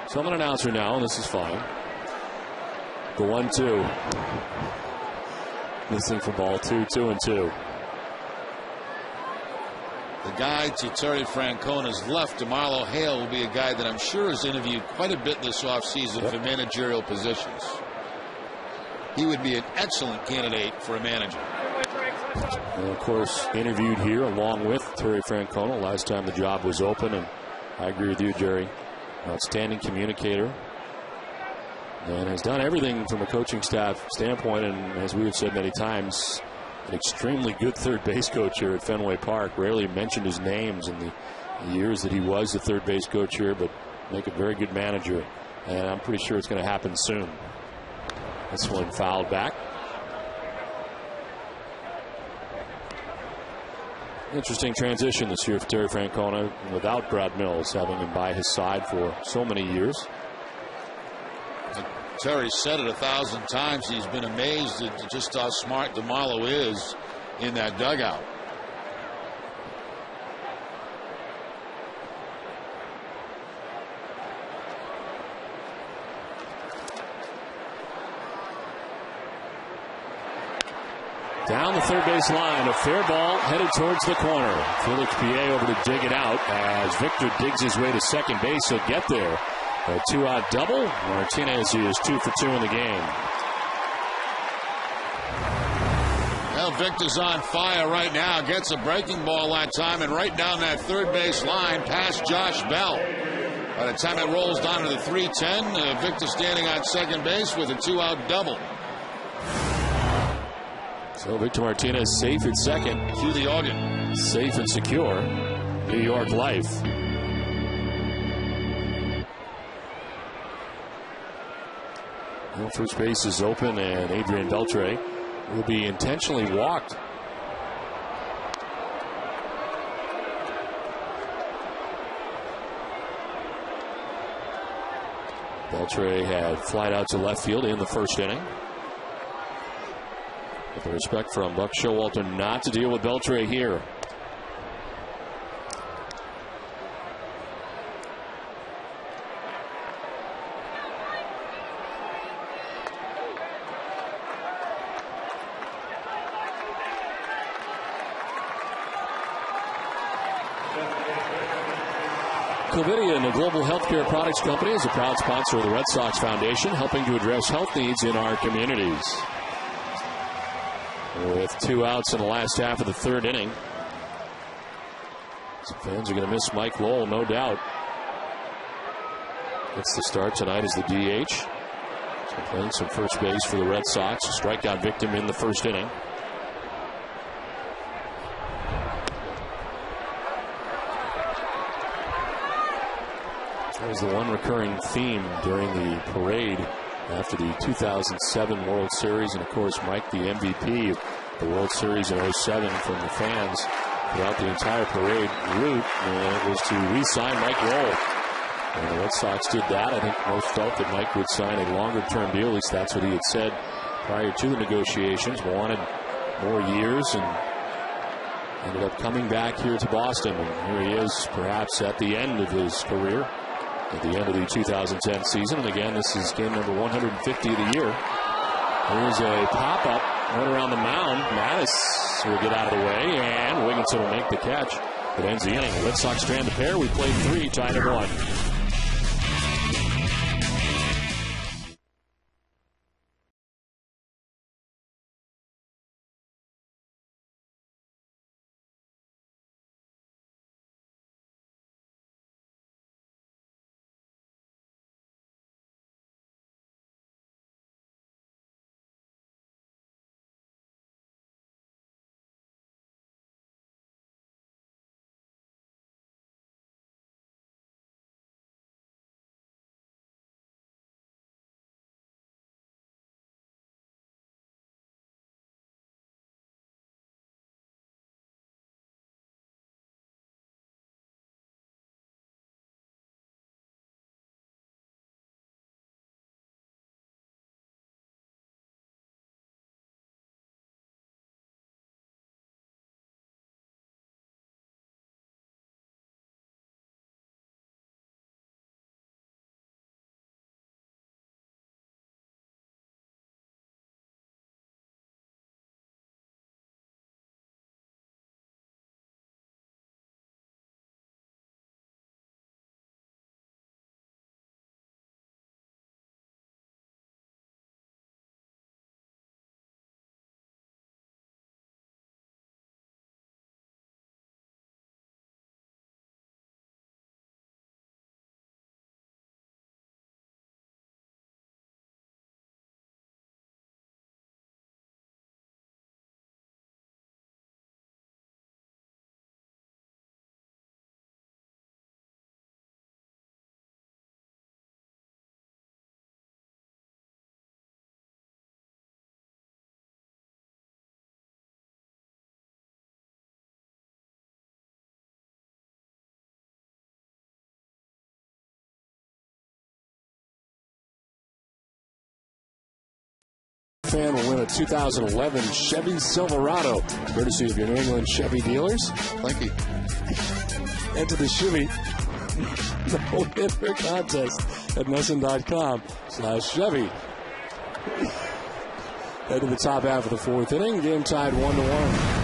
So I'm an announcer now, and this is fine. The 1-2. Listening for ball 2, 2-2. The guy to Terry Francona's left, DeMarlo Hale, will be a guy that I'm sure has interviewed quite a bit this offseason for managerial positions. He would be an excellent candidate for a manager. And of course, interviewed here along with Terry Francona last time the job was open. And I agree with you, Jerry. Outstanding communicator. And has done everything from a coaching staff standpoint, and as we have said many times, an extremely good third base coach here at Fenway Park. Rarely mentioned his names in the years that he was the third base coach here, but make a very good manager. And I'm pretty sure it's going to happen soon. This one fouled back. Interesting transition this year for Terry Francona without Brad Mills, having him by his side for so many years. Terry said it 1,000 times. He's been amazed at just how smart DeMarlo is in that dugout. Down the third base line, a fair ball headed towards the corner. Felix Piet over to dig it out as Victor digs his way to second base. He'll get there. A 2-out double. Martinez is 2 for 2 in the game. Well, Victor's on fire right now. Gets a breaking ball that time and right down that third base line past Josh Bell. By the time it rolls down to the 310, Victor standing on second base with a 2-out double. So Victor Martinez safe at second. Through the organ. Safe and secure. New York life. Well, first base is open, and Adrian Beltre will be intentionally walked. Beltre had flied out to left field in the first inning. With the respect from Buck Showalter not to deal with Beltre here. Covidien, a global healthcare products company, is a proud sponsor of the Red Sox Foundation, helping to address health needs in our communities. With 2 outs in the last half of the third inning, some fans are going to miss Mike Lowell, no doubt. Gets the start tonight as the DH. So playing some first base for the Red Sox, a strikeout victim in the first inning. That was the one recurring theme during the parade after the 2007 World Series. And, of course, Mike, the MVP of the World Series in 07 from the fans throughout the entire parade route. And it was to re-sign Mike Lowell. And the Red Sox did that. I think most felt that Mike would sign a longer-term deal. At least that's what he had said prior to the negotiations. Wanted more years and ended up coming back here to Boston. And here he is, perhaps at the end of his career. At the end of the 2010 season. And again, this is game number 150 of the year. Here's a pop-up right around the mound. Mattis will get out of the way, and Wigginton will make the catch. It ends the inning. Red Sox strand the pair. We played 3, tied at 1. Fan will win a 2011 Chevy Silverado, courtesy of your New England Chevy dealers. Thank you. Enter the Chevy no-hitter contest at NESN.com/Chevy. Head to the top half of the fourth inning. Game tied 1-1.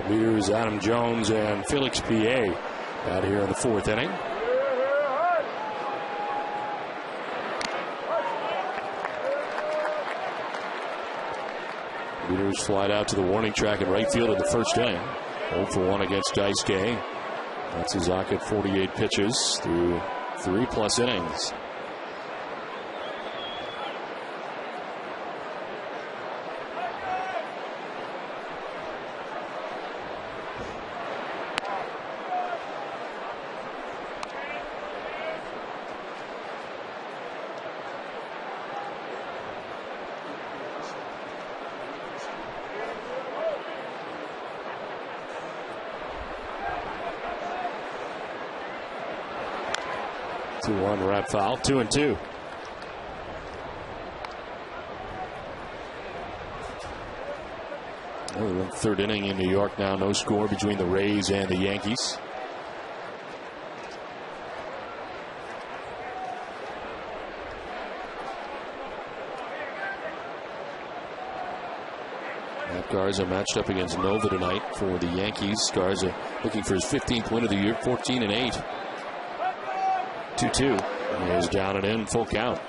Leaders Adam Jones and Felix P.A. out here in the fourth inning. Leaders flied out to the warning track in right field in the first inning. 0-for-1 against Daisuke. Matsuzaka at 48 pitches through 3+ innings. 2-1 rat foul, 2-2. Well, third inning in New York now, no score between the Rays and the Yankees. Garza matched up against Nova tonight for the Yankees. Garza looking for his 15th win of the year, 14-8. 2-2. He is down and in, full count.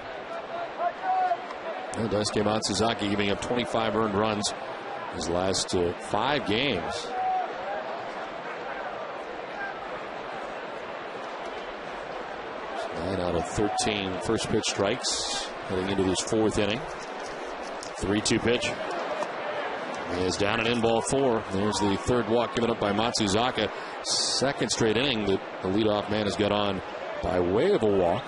And Daisuke Matsuzaki giving up 25 earned runs his last 5 games. So 9 out of 13 first pitch strikes heading into this 4th inning. 3-2 pitch. He is down and in, ball 4. There's the third walk given up by Matsuzaka. Second straight inning that the leadoff man has got on by way of a walk.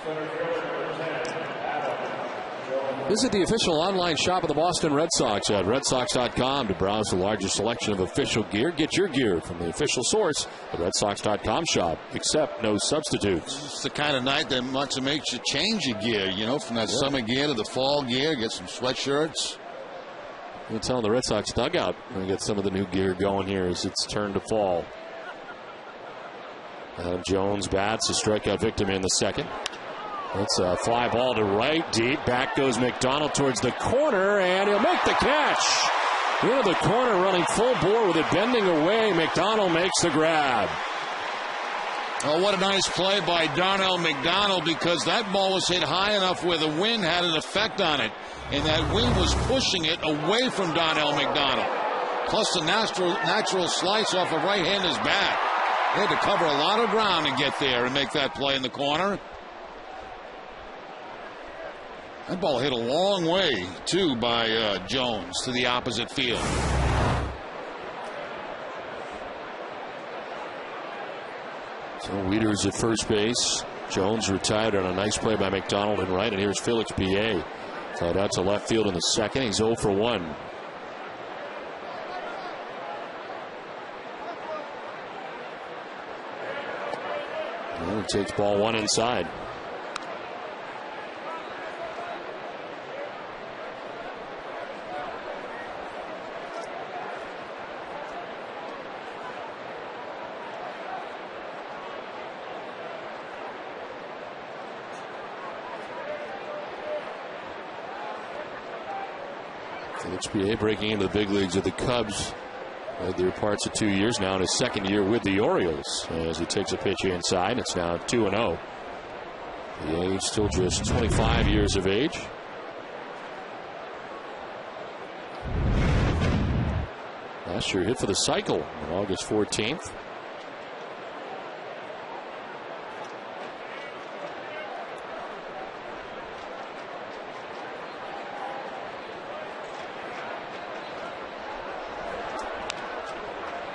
Visit the official online shop of the Boston Red Sox at redsox.com to browse the largest selection of official gear. Get your gear from the official source, the redsox.com shop. Accept no substitutes. It's the kind of night that wants to make you change your gear, you know, from that summer gear to the fall gear. Get some sweatshirts. You're telling the Red Sox dugout we get some of the new gear going here as it's turned to fall. Adam Jones bats a strikeout victim in the second. That's a fly ball to right, deep. Back goes McDonald towards the corner, and he'll make the catch. Into the corner, running full bore with it bending away. McDonald makes the grab. Oh, what a nice play by Darnell McDonald, because that ball was hit high enough where the wind had an effect on it. And that wind was pushing it away from Darnell McDonald. Plus the natural slice off a right-hander's bat. They had to cover a lot of ground to get there and make that play in the corner. That ball hit a long way, too, by Jones to the opposite field. So Wieters at first base. Jones retired on a nice play by McDonald in right. And here's Felix B.A. Tied out to left field in the second. He's 0 for 1. And he takes ball 1 inside. HBA breaking into the big leagues with the Cubs. Played their parts of 2 years now in his second year with the Orioles. As he takes a pitch inside, it's now 2-0. The age still just 25 years of age. Last year hit for the cycle on August 14th.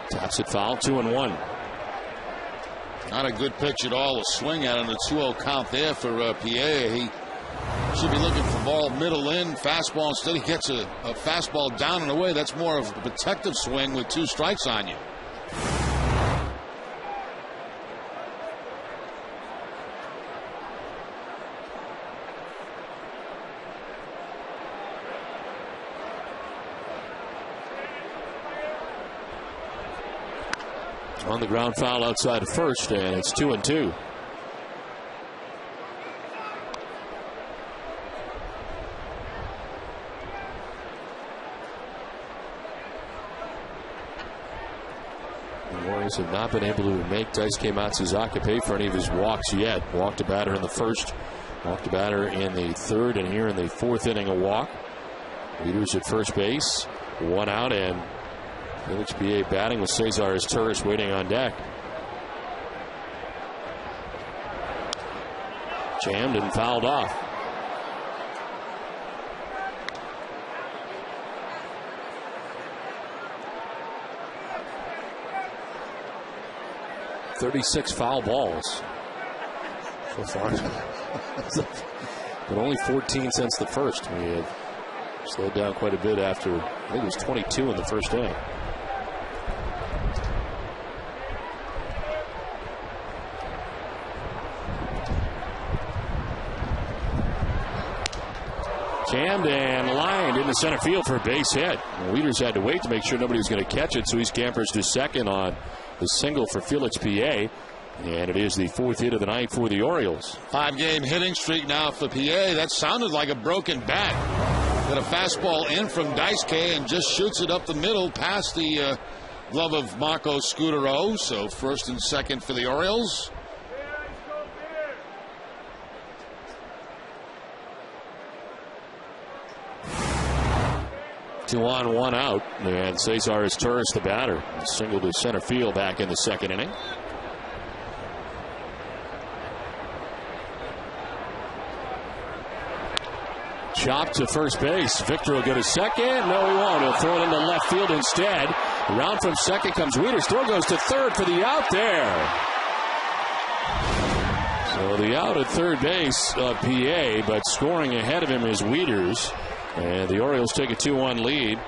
Taps it foul, 2-1. Not a good pitch at all. A swing out on the 2-0 count there for Pierre. He should be looking for ball middle in, fastball. Instead, he gets a fastball down and away. That's more of a protective swing with 2 strikes on you. On the ground foul outside of first, and it's 2-2. The Warriors have not been able to make Daisuke Matsuzaka pay for any of his walks yet. Walked a batter in the first, walked a batter in the third, and here in the 4th inning a walk. Leaders at first base, 1 out, and Felix B.A. batting with Cesar Izturis waiting on deck. Jammed and fouled off. "36 foul balls so far." But only 14 since the first. We had slowed down quite a bit after, I think it was 22 in the first inning. Jammed and lined into center field for a base hit. The leaders had to wait to make sure nobody was going to catch it, so he scampers to second on the single for Felix P.A. And it is the 4th hit of the night for the Orioles. 5-game hitting streak now for PA. That sounded like a broken bat. Got a fastball in from Daisuke and just shoots it up the middle past the glove of Marco Scudero. So first and second for the Orioles. Two on, one out. And Cesar is Torres, the batter. Single to center field back in the second inning. Chop to first base. Victor will go to second. No, he won't. He'll throw it into left field instead. Around from second comes Wieters. Still goes to third for the out there. So the out at third base of PA, but scoring ahead of him is Wieters. And the Orioles take a 2-1 lead.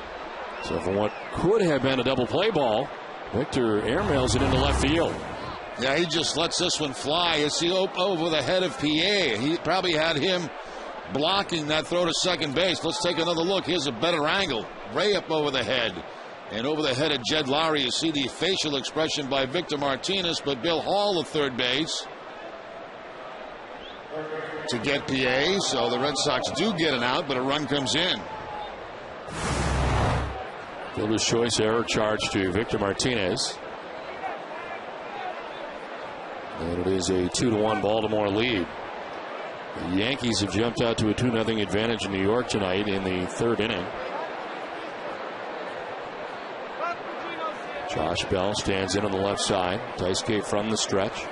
So from what could have been a double play ball, Victor airmails it into left field. Yeah, he just lets this one fly. It's over the head of PA. He probably had him blocking that throw to second base. Let's take another look. Here's a better angle. Way up over the head. And over the head of Jed Lowry, you see the facial expression by Victor Martinez, but Bill Hall at third base to get PA. So the Red Sox do get an out, but a run comes in. Fielder's choice error charge to Victor Martinez. And it is a 2-1 Baltimore lead. The Yankees have jumped out to a 2-0 advantage in New York tonight in the third inning. Josh Bell stands in on the left side. Daisuke from the stretch.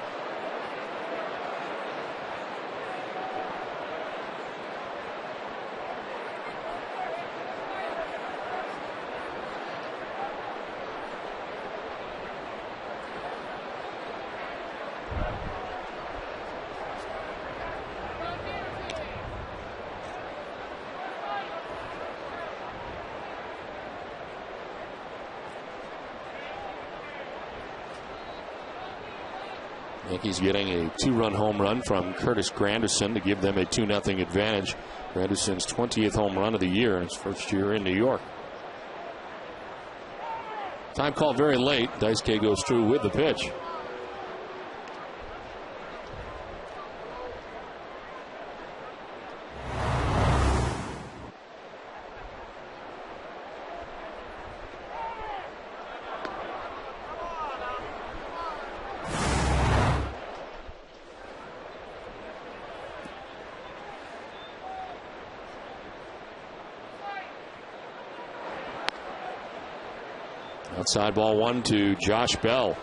Yankees getting a 2-run home run from Curtis Granderson to give them a 2-0 advantage. Granderson's 20th home run of the year in his first year in New York. Time called very late. Daisuke goes through with the pitch. Outside ball one to Josh Bell.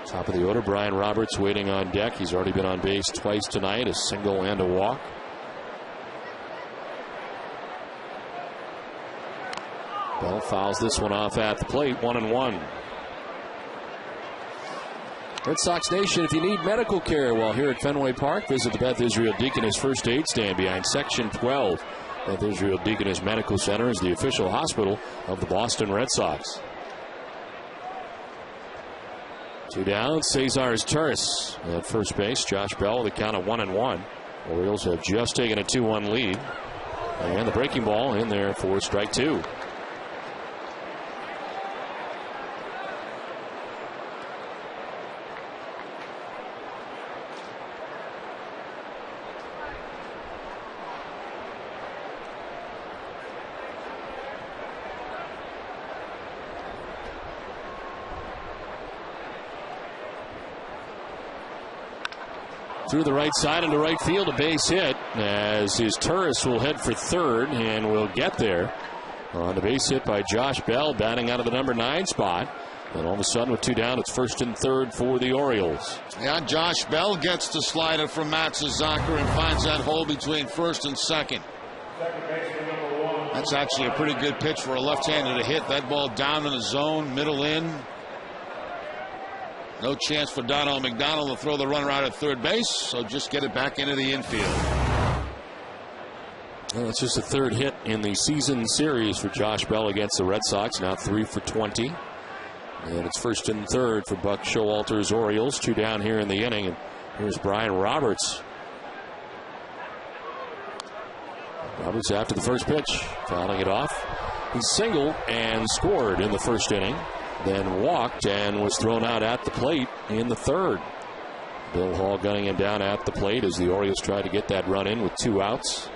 Top of the order, Brian Roberts waiting on deck. He's already been on base twice tonight, a single and a walk. Bell fouls this one off at the plate, 1-1. Red Sox Nation, if you need medical care while here at Fenway Park, visit the Beth Israel Deaconess First Aid Stand behind Section 12. Beth Israel Deaconess Medical Center is the official hospital of the Boston Red Sox. Two down, Cesar Torres at first base. Josh Bell with a count of 1-1. Orioles have just taken a 2-1 lead. And the breaking ball in there for strike two. Through the right side into right field, a base hit as his Turris will head for third and will get there on the base hit by Josh Bell, batting out of the number 9 spot. And all of a sudden with two down, it's first and third for the Orioles. Yeah, Josh Bell gets the slider from Matt Suzuki and finds that hole between first and second. That's actually a pretty good pitch for a left-hander to hit. That ball down in the zone, middle in. No chance for Donald McDonald to throw the runner out at third base, so just get it back into the infield. Well, it's just the third hit in the season series for Josh Bell against the Red Sox, now 3 for 20. And it's first and third for Buck Showalter's Orioles. 2 down here in the inning. And here's Brian Roberts. Roberts after the first pitch, fouling it off. He singled and scored in the first inning, then walked and was thrown out at the plate in the third. Bill Hall gunning him down at the plate as the Orioles try to get that run in with 2 outs.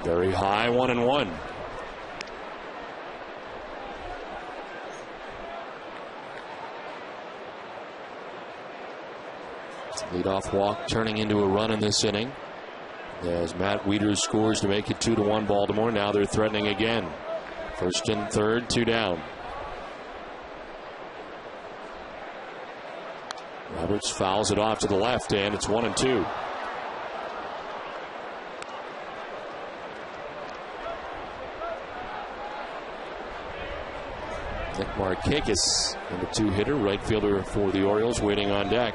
Very high, 1-1. Leadoff walk turning into a run in this inning as Matt Wieters scores to make it 2-1 Baltimore. Now they're threatening again. First and third, 2 down. Roberts fouls it off to the left, and it's 1-2. Nick Markakis, number 2 hitter, right fielder for the Orioles, waiting on deck.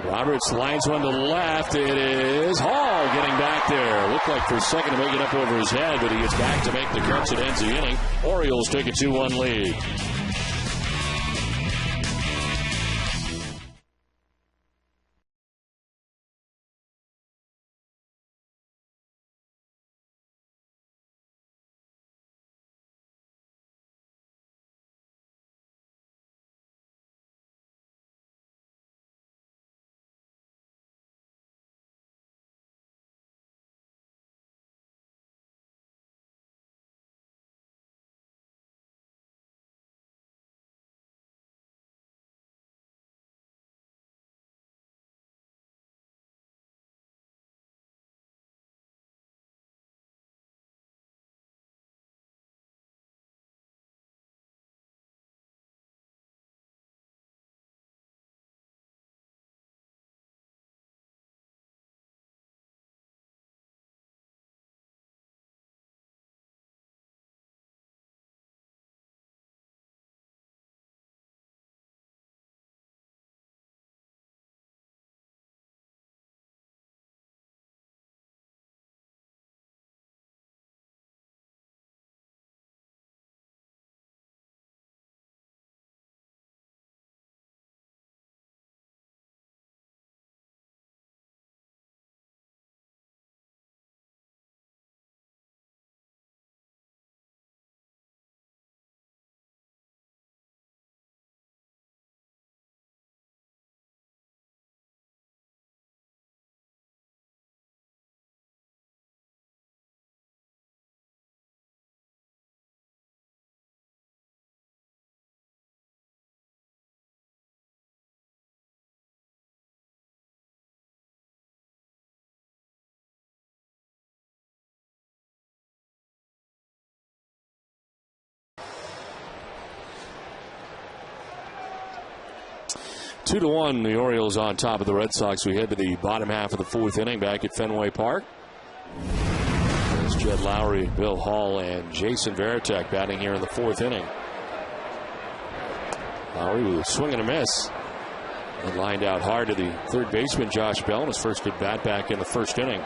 Roberts lines one to the left. It is Hall getting back there. Looked like for a second to make it up over his head, but he gets back to make the catch and ends the inning. Orioles take a 2-1 lead. Two to 1, the Orioles on top of the Red Sox. We head to the bottom half of the 4th inning back at Fenway Park. There's Jed Lowry, Bill Hall, and Jason Varitek batting here in the 4th inning. Lowry with a swing and a miss. And lined out hard to the third baseman, Josh Bell, in his first at bat back in the 1st inning.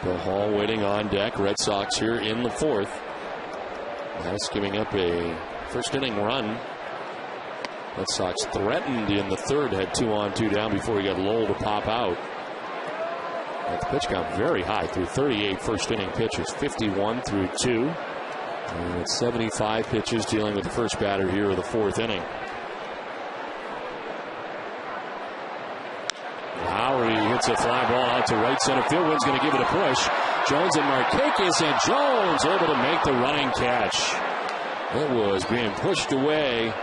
Bill Hall waiting on deck. Red Sox here in the 4th. That's giving up a 1st inning run. Red Sox threatened in the 3rd, had 2 on 2 down before he got Lowell to pop out. And the pitch got very high through 38 1st inning pitches, 51 through 2. And it's 75 pitches dealing with the first batter here of the 4th inning. Lowry hits a fly ball out to right center field. Wynn's going to give it a push. Jones and Markakis, and Jones able to make the running catch. It was being pushed away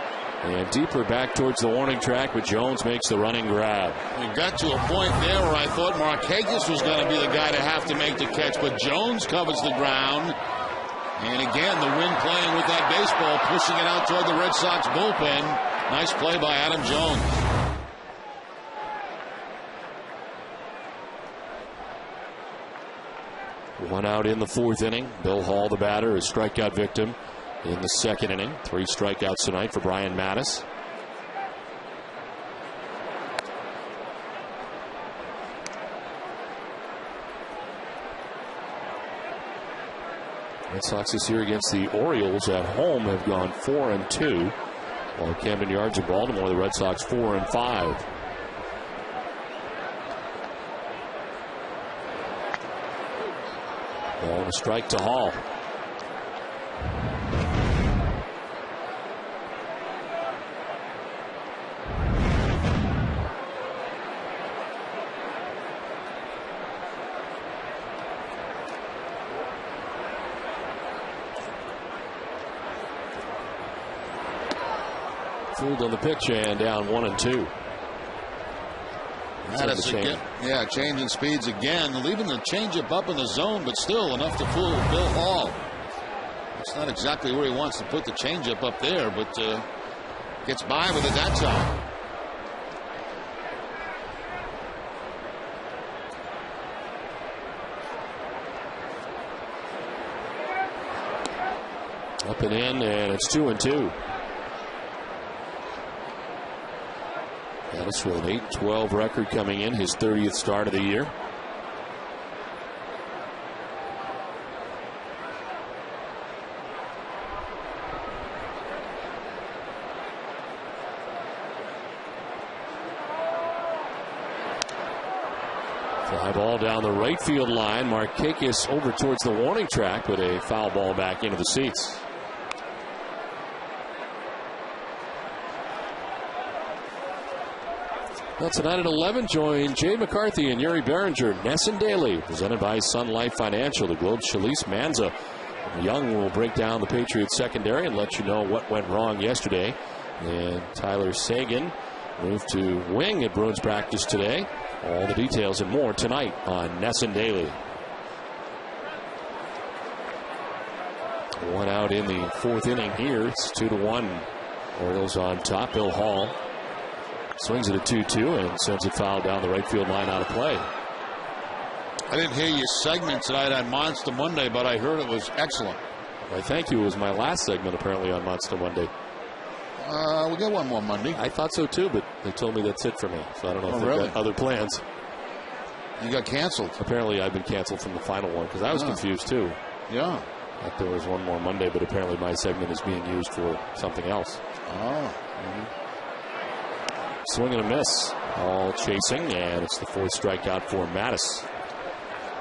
and deeper back towards the warning track, but Jones makes the running grab. It got to a point there where I thought Markakis was going to be the guy to have to make the catch, but Jones covers the ground. And again, the wind playing with that baseball, pushing it out toward the Red Sox bullpen. Nice play by Adam Jones. One out in the fourth inning. Bill Hall, the batter, is strikeout victim in the second inning. 3 strikeouts tonight for Brian Mattis. Red Sox this year against the Orioles at home have gone 4-2. While Camden Yards in Baltimore, the Red Sox 4-5. Ball and a strike to Hall. Fooled on the pitch and down 1-2. Mattis again. Yeah, changing speeds again, leaving the changeup up in the zone, but still enough to fool Bill Hall. It's not exactly where he wants to put the changeup up there, but gets by with it that time. Up and in, and it's 2-2. Mattis with an 8-12 record coming in, his 30th start of the year. Fly ball down the right field line. Markakis over towards the warning track with a foul ball back into the seats. Well, tonight at 11, join Jade McCarthy and Yuri Behringer. Nesson Daily, presented by Sun Life Financial. The Globe's Shalise Manza. Young will break down the Patriots secondary and let you know what went wrong yesterday. And Tyler Sagan moved to wing at Bruins practice today. All the details and more tonight on Nesson Daily. One out in the fourth inning here. It's 2-1. Orioles on top. Bill Hall swings it at 2-2 and sends it foul down the right field line out of play. I didn't hear your segment tonight on Monster Monday, but I heard it was excellent. Why, thank you. It was my last segment apparently on Monster Monday. We'll get one more Monday. I thought so too, but they told me that's it for me. So I don't know if they've got other plans. You got canceled. Apparently I've been canceled from the final one because I was confused too. Yeah. I thought there was one more Monday, but apparently my segment is being used for something else. Oh. Swing and a miss. All chasing, and it's the 4th strikeout for Mattis.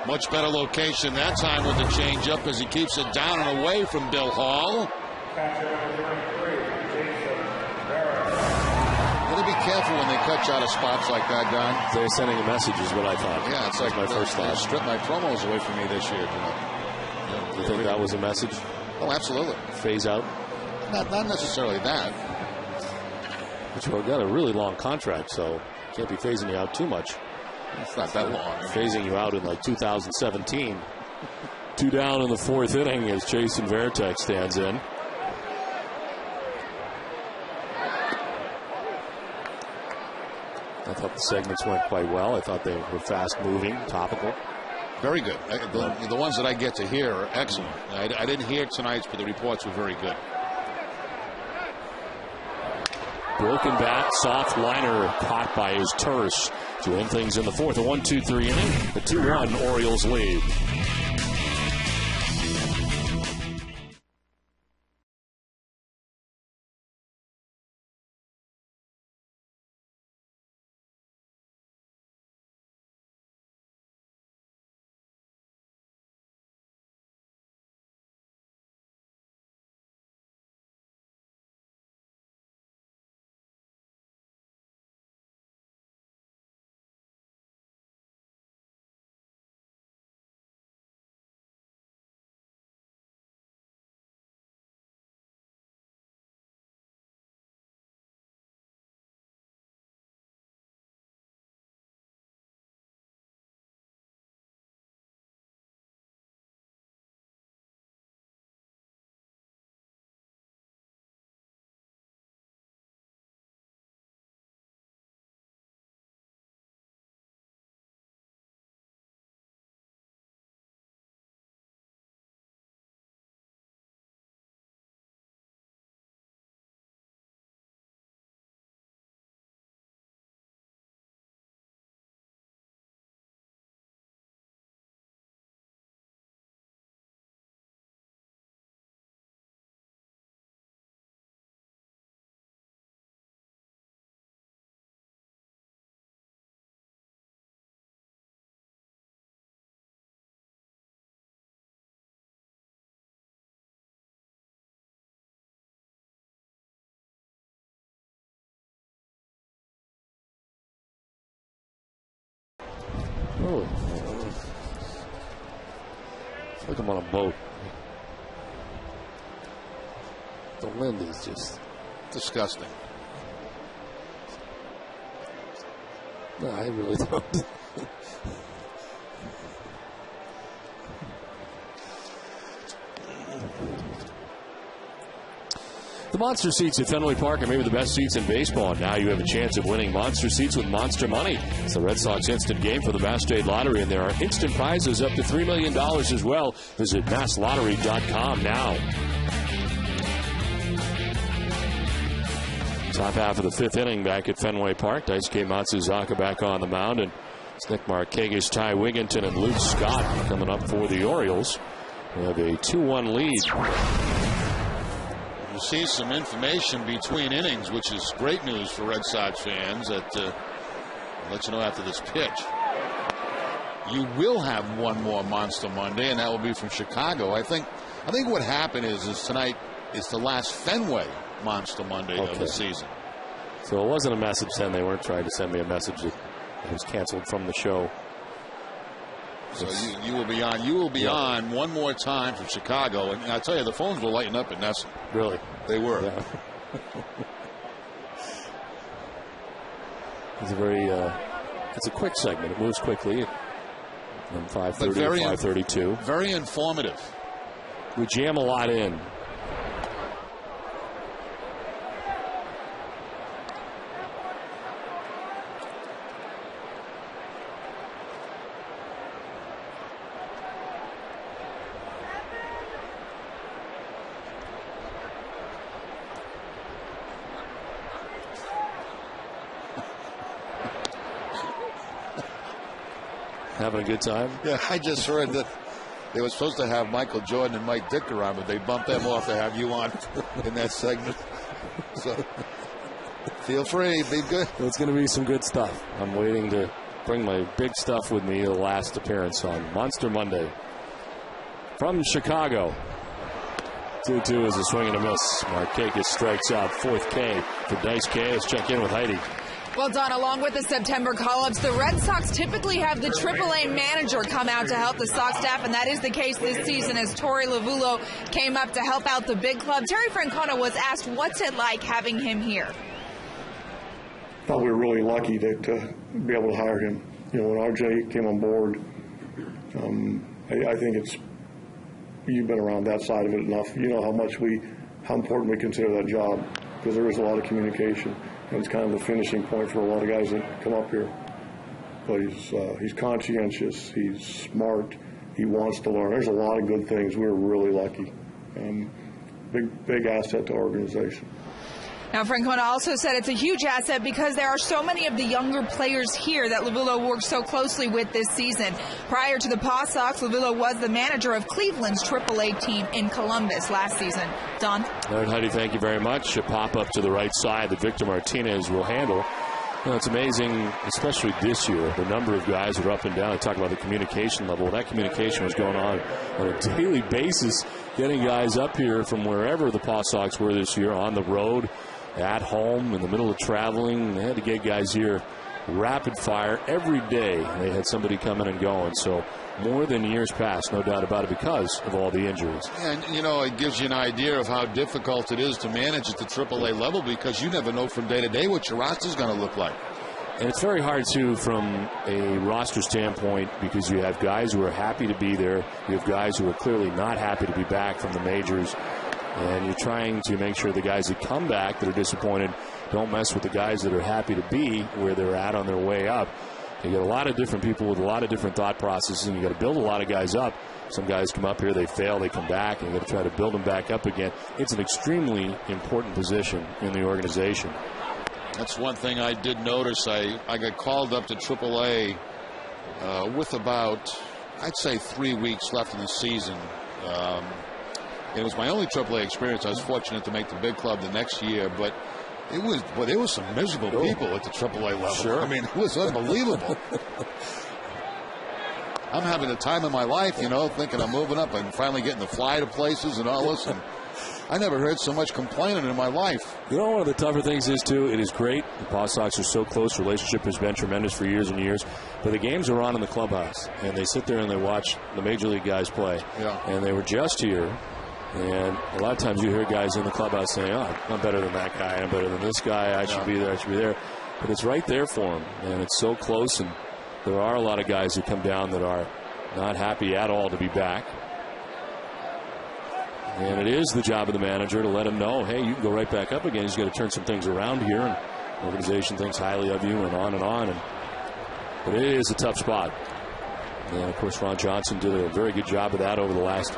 Much better location that time with the changeup as he keeps it down and away from Bill Hall. Gotta be careful when they cut you out of spots like that, Don. They're sending a message is what I thought. Yeah, it's like my first thought. Stripped my promos away from me this year. Yeah, you think that was a message? Oh, absolutely. Phase out? Not necessarily that. But you've got a really long contract, so can't be phasing you out too much. It's not that long. Phasing you out in like 2017. 2 down in the 4th inning as Jason Varitek stands in. I thought the segments went quite well. I thought they were fast moving, topical. Very good. The ones that I get to hear are excellent. I didn't hear tonight's, but the reports were very good. Broken bat, soft liner caught by his terse to end things in the 4th. A 1-2-3 inning. The 2-1 Orioles lead. Oh. It's like I'm on a boat. The wind is just disgusting. No, I really don't. The Monster Seats at Fenway Park are maybe the best seats in baseball. Now you have a chance of winning Monster Seats with Monster Money. It's the Red Sox instant game for the Mass State Lottery, and there are instant prizes up to $3 million as well. Visit masslottery.com now. Top half of the fifth inning back at Fenway Park. Daisuke Matsuzaka back on the mound, and it's Nick Markakis, Ty Wigginton, and Luke Scott coming up for the Orioles. We have a 2-1 lead. You see some information between innings, which is great news for Red Sox fans. That I'll let you know after this pitch. You will have one more Monster Monday, and that will be from Chicago. I think what happened is tonight is the last Fenway Monster Monday of the season. So it wasn't a message then. They weren't trying to send me a message that it was canceled from the show. So you will be on. You will be on one more time from Chicago, and I tell you, the phones will lighten up at Nessa. Really, they were. Yeah. It's a very. It's a quick segment. It moves quickly. From 5:30 to 5:32. Very informative. We jam a lot in. Having a good time? Yeah, I just heard that they were supposed to have Michael Jordan and Mike Dicker on, but they bumped them off to have you on in that segment. So feel free, be good. It's going to be some good stuff. I'm waiting to bring my big stuff with me. The last appearance on Monster Monday from Chicago. 2-2 is a swing and a miss. Markakis strikes out. Fourth K for Daisuke. Let's check in with Heidi. Well, Don, along with the September call-ups, the Red Sox typically have the AAA manager come out to help the Sox staff, and that is the case this season as Torey Lovullo came up to help out the big club. Terry Francona was asked, what's it like having him here? I thought we were really lucky to be able to hire him. You know, when RJ came on board, I think you've been around that side of it enough. You know how important we consider that job, because there is a lot of communication. And it's kind of the finishing point for a lot of guys that come up here. But he's conscientious, he's smart, he wants to learn. There's a lot of good things. We're really lucky. Big asset to our organization. Now, Francona also said it's a huge asset because there are so many of the younger players here that Lovullo worked so closely with this season. Prior to the Paw Sox, Lovullo was the manager of Cleveland's AAA team in Columbus last season. Don? All right, Heidi, thank you very much. A pop-up to the right side that Victor Martinez will handle. You know, it's amazing, especially this year, the number of guys that are up and down. I talk about the communication level. That communication was going on a daily basis, getting guys up here from wherever the Paw Sox were this year, on the road, at home, in the middle of traveling. They had to get guys here rapid fire every day. They had somebody coming and going. So more than years past, no doubt about it, because of all the injuries. And, you know, it gives you an idea of how difficult it is to manage at the AAA level, because you never know from day to day what your roster is going to look like. And it's very hard, too, from a roster standpoint, because you have guys who are happy to be there. You have guys who are clearly not happy to be back from the majors. And you're trying to make sure the guys that come back that are disappointed don't mess with the guys that are happy to be where they're at on their way up. You got a lot of different people with a lot of different thought processes, and you got to build a lot of guys up. Some guys come up here, they fail, they come back, and you got to try to build them back up again. It's an extremely important position in the organization. That's one thing I did notice. I got called up to AAA with about, I'd say, 3 weeks left in the season. It was my only AAA experience. I was fortunate to make the big club the next year, but there was some miserable people at the AAA level. Sure. I mean, it was unbelievable. I'm having the time of my life, you know, thinking I'm moving up and finally getting to fly to places and all this. And I never heard so much complaining in my life. You know, one of the tougher things is, too, it is great. The Paw Sox are so close. The relationship has been tremendous for years and years. But the games are on in the clubhouse, and they sit there and they watch the Major League guys play. Yeah. And they were just here. And a lot of times you hear guys in the clubhouse saying, oh, I'm better than that guy. I'm better than this guy. I should be there. I should be there. But it's right there for them. And it's so close. And there are a lot of guys who come down that are not happy at all to be back. And it is the job of the manager to let him know, hey, you can go right back up again. He's got to turn some things around here. And the organization thinks highly of you and on and on. But it is a tough spot. And, of course, Ron Johnson did a very good job of that over the last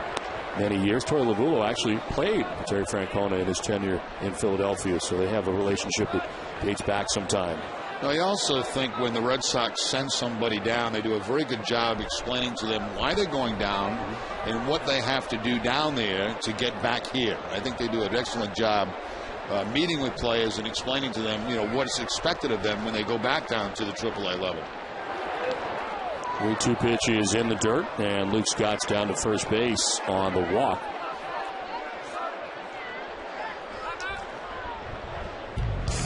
many years. Torey Lovullo actually played with Terry Francona in his tenure in Philadelphia, so they have a relationship that dates back some time. I also think when the Red Sox send somebody down, they do a very good job explaining to them why they're going down and what they have to do down there to get back here. I think they do an excellent job meeting with players and explaining to them, what's expected of them when they go back down to the AAA level. 3-2 pitch is in the dirt, and Luke Scott's down to first base on the walk.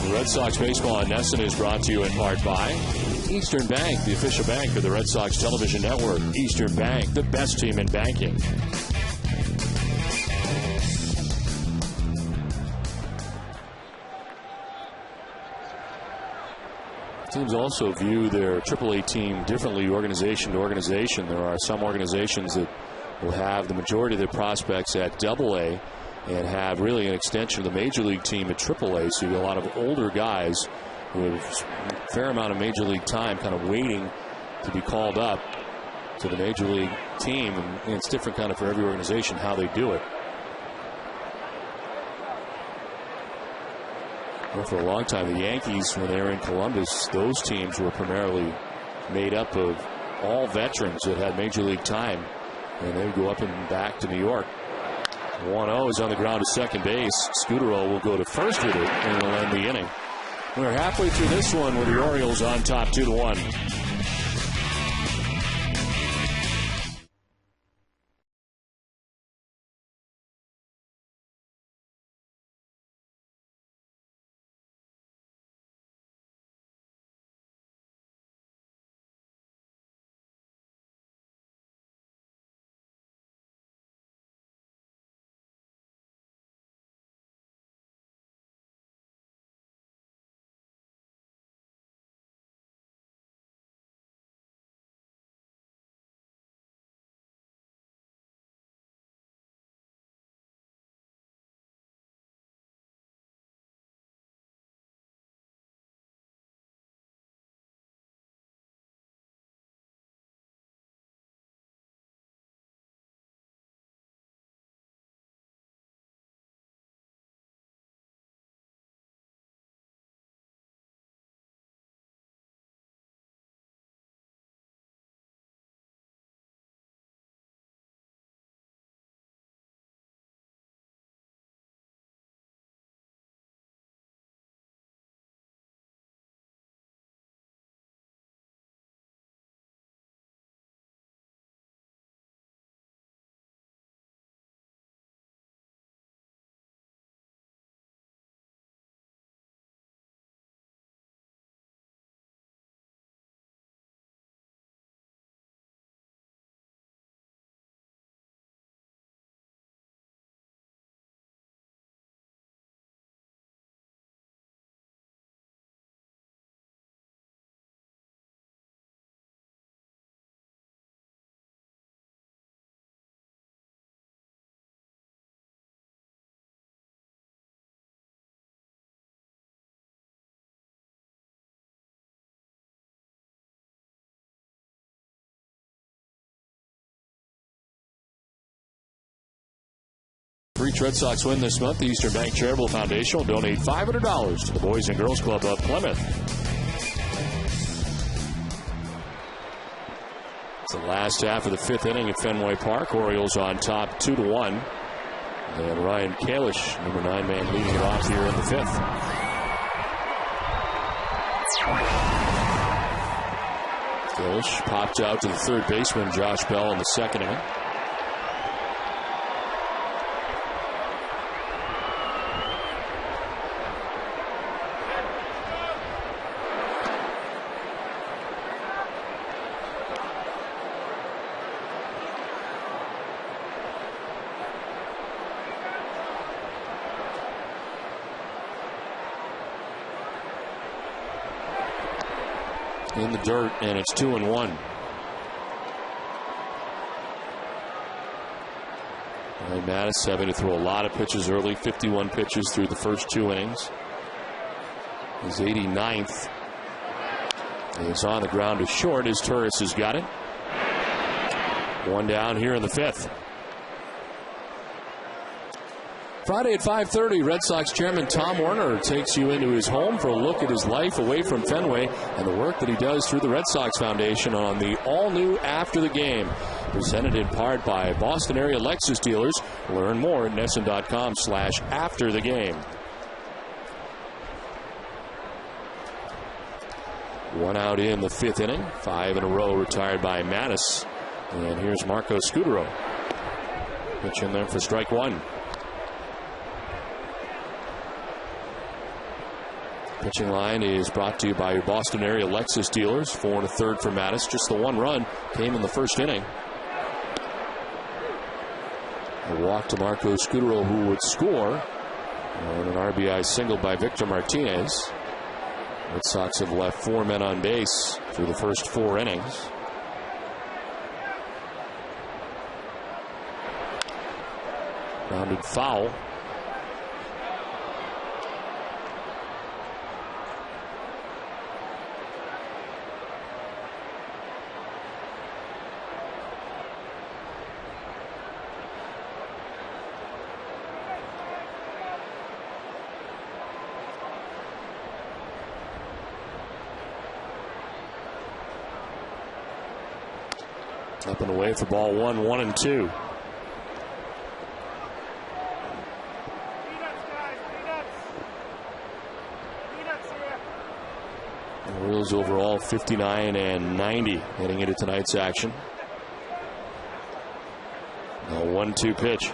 The Red Sox baseball on NESN is brought to you in part by Eastern Bank, the official bank of the Red Sox television network. Eastern Bank, the best team in banking. Teams also view their AAA team differently, organization to organization. There are some organizations that will have the majority of their prospects at AA and have really an extension of the Major League team at AAA. So you get a lot of older guys with a fair amount of Major League time kind of waiting to be called up to the Major League team. And it's different kind of for every organization how they do it. For a long time, the Yankees, when they were in Columbus, those teams were primarily made up of all veterans that had Major League time, and they would go up and back to New York. 1-0 is on the ground to second base. Scudero will go to first with it, and will end the inning. We're halfway through this one with the Orioles on top 2-1. For each Red Sox win this month, the Eastern Bank Charitable Foundation will donate $500 to the Boys and Girls Club of Plymouth. It's the last half of the fifth inning at Fenway Park. Orioles on top 2-1. And Ryan Kalish, number 9 man, leading it off here in the fifth. Kalish popped out to the third baseman, Josh Bell, in the second inning. in the dirt, and it's 2-1. And Mattis having to throw a lot of pitches early, 51 pitches through the first 2 innings. His 89th is on the ground to short as Turris has got it. 1 down here in the 5th. Friday at 5:30, Red Sox chairman Tom Werner takes you into his home for a look at his life away from Fenway and the work that he does through the Red Sox Foundation on the all-new After the Game. Presented in part by Boston area Lexus dealers. Learn more at NESN.com/afterthegame. 1 out in the 5th inning. 5 in a row retired by Mattis. And here's Marco Scutaro. Pitch in there for strike 1. Pitching line is brought to you by your Boston area Lexus dealers. 4 1/3 for Mattis. Just the 1 run came in the first inning. A walk to Marco Scutaro, who would score. And an RBI single by Victor Martinez. Red Sox have left 4 men on base through the first 4 innings. Grounded foul. Up and away for ball 1, 1-2. The Orioles overall 59-90 heading into tonight's action. A 1-2 pitch.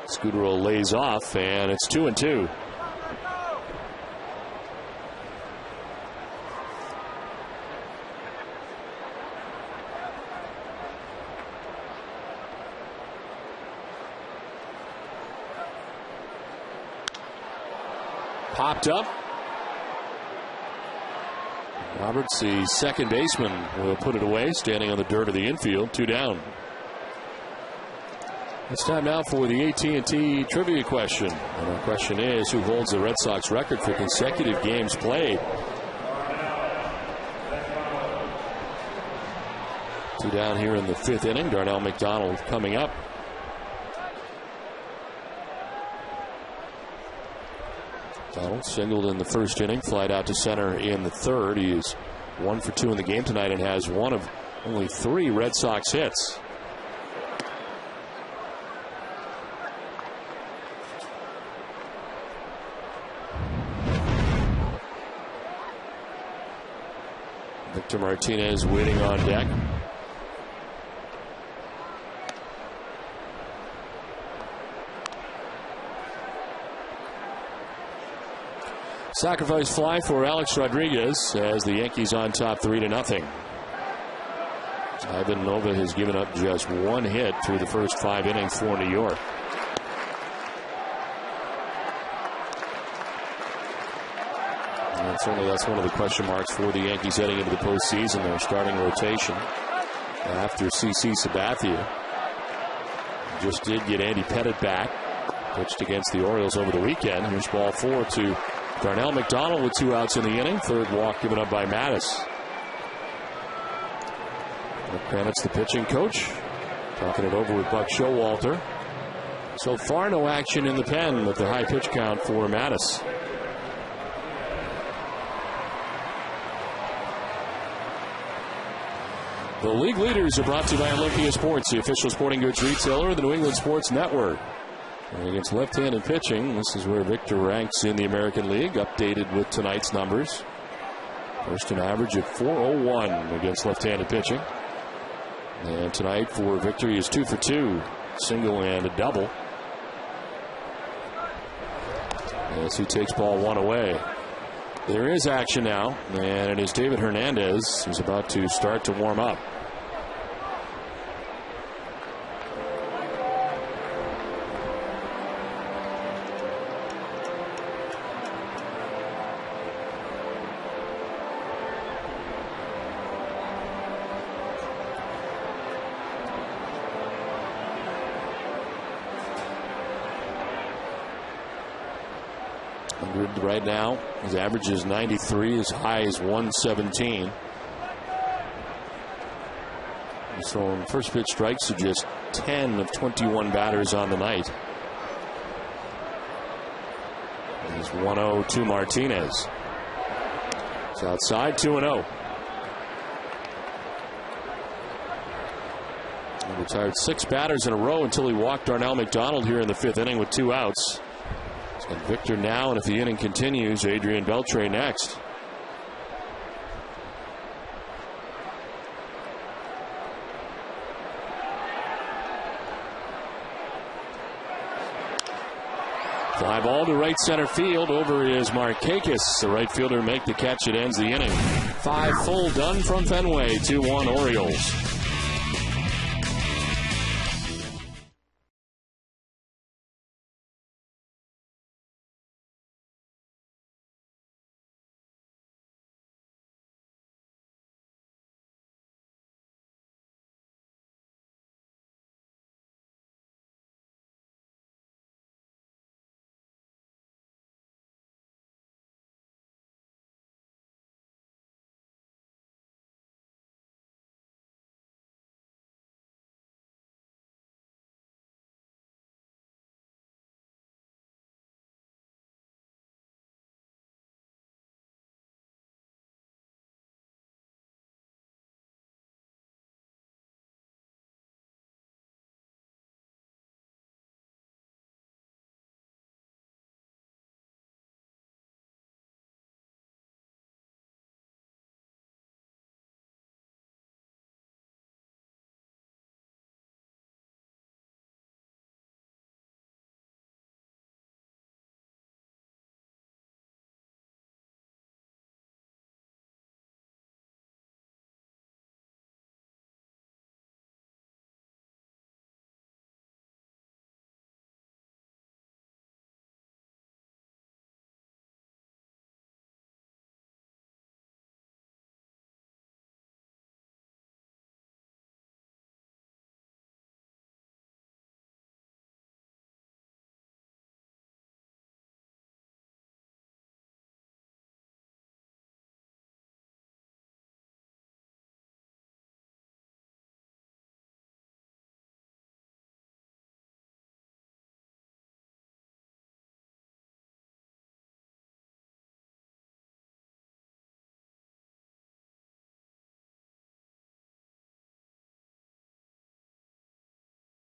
Scutaro lays off, and it's 2-2. Popped up. Roberts, the second baseman, will put it away, standing on the dirt of the infield. 2 down. It's time now for the AT&T trivia question. And our question is, who holds the Red Sox record for consecutive games played? 2 down here in the 5th inning. Darnell McDonald coming up. Donald singled in the first inning, flied out to center in the 3rd. He is 1 for 2 in the game tonight and has one of only 3 Red Sox hits. Victor Martinez waiting on deck. Sacrifice fly for Alex Rodriguez as the Yankees on top 3-0. Ivan Nova has given up just 1 hit through the first 5 innings for New York. And certainly that's one of the question marks for the Yankees heading into the postseason. Their starting rotation after CC Sabathia. Just did get Andy Pettit back. Pitched against the Orioles over the weekend. Here's ball 4 to Darnell McDonald with 2 outs in the inning. 3rd walk given up by Mattis. Bennett's the pitching coach. Talking it over with Buck Showalter. So far, no action in the pen with the high pitch count for Mattis. The league leaders are brought to you by Olympia Sports, the official sporting goods retailer of the New England Sports Network. And against left-handed pitching, this is where Victor ranks in the American League, updated with tonight's numbers. First an average of .401 against left-handed pitching. And tonight for Victor, he is 2 for 2, single and a double. As he takes ball 1 away. There is action now, and it is David Hernandez who's about to start to warm up. 100 right now. His average is 93, as high as 117. He's throwing first pitch strikes to just 10 of 21 batters on the night. He's 1-0 to Martinez. It's outside, 2-0. He retired 6 batters in a row until he walked Darnell McDonald here in the 5th inning with 2 outs. He's got Victor now, and if the inning continues, Adrian Beltre next. Fly ball to right center field. Over is Markakis. The right fielder make the catch. It ends the inning. 5 full done from Fenway. 2-1 Orioles.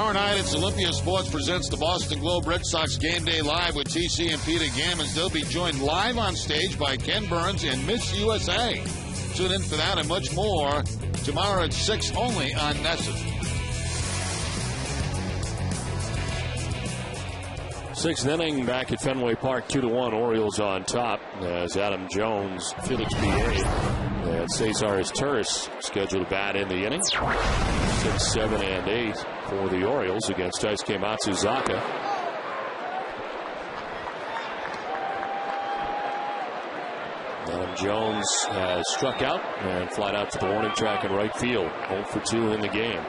Tomorrow night, it's Olympia Sports presents the Boston Globe Red Sox Game Day Live with TC and Peter Gammons. They'll be joined live on stage by Ken Burns and Miss USA. Tune in for that and much more tomorrow at 6 only on NESN. 6th inning back at Fenway Park, 2-1 Orioles on top as Adam Jones, Felix Piet, and Cesar Turris scheduled to bat in the inning. 6, 7, and 8 for the Orioles against Daisuke Matsuzaka. Adam Jones has struck out and flied out to the warning track in right field. 0 for 2 in the game.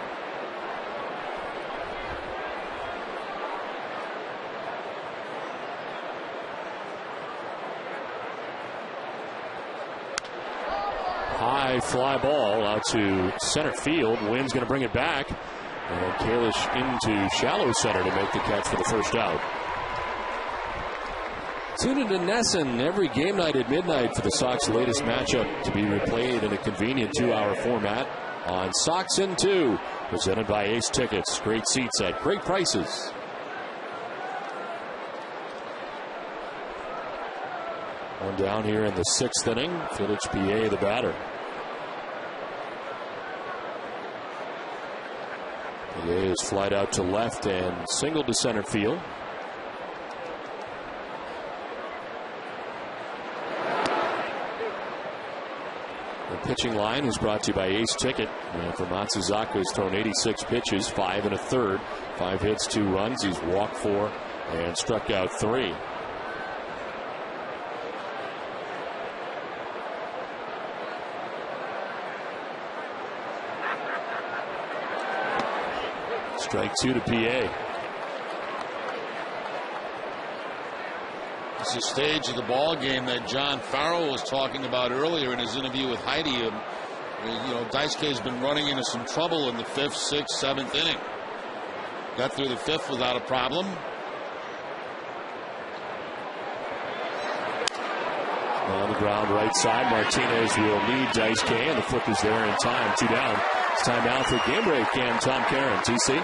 High fly ball out to center field. Wynn's going to bring it back. And Kalish into shallow center to make the catch for the first out. Tune into NESN every game night at midnight for the Sox latest matchup to be replayed in a convenient 2-hour format on Sox in 2, presented by Ace Tickets. Great seats at great prices. One down here in the 6th inning. Felix Piet, the batter. Piet is flied out to left and singled to center field. The pitching line is brought to you by Ace Ticket. And for Matsuzaka, has thrown 86 pitches, 5 1/3, 5 hits, 2 runs. He's walked 4 and struck out 3. Strike 2 to PA. It's a stage of the ball game that John Farrell was talking about earlier in his interview with Heidi. Daisuke has been running into some trouble in the 5th, 6th, 7th inning. Got through the 5th without a problem. On the ground, right side. Martinez will lead Daisuke, and the flip is there in time. 2 down. It's time now for game break. And Tom Caron, TC.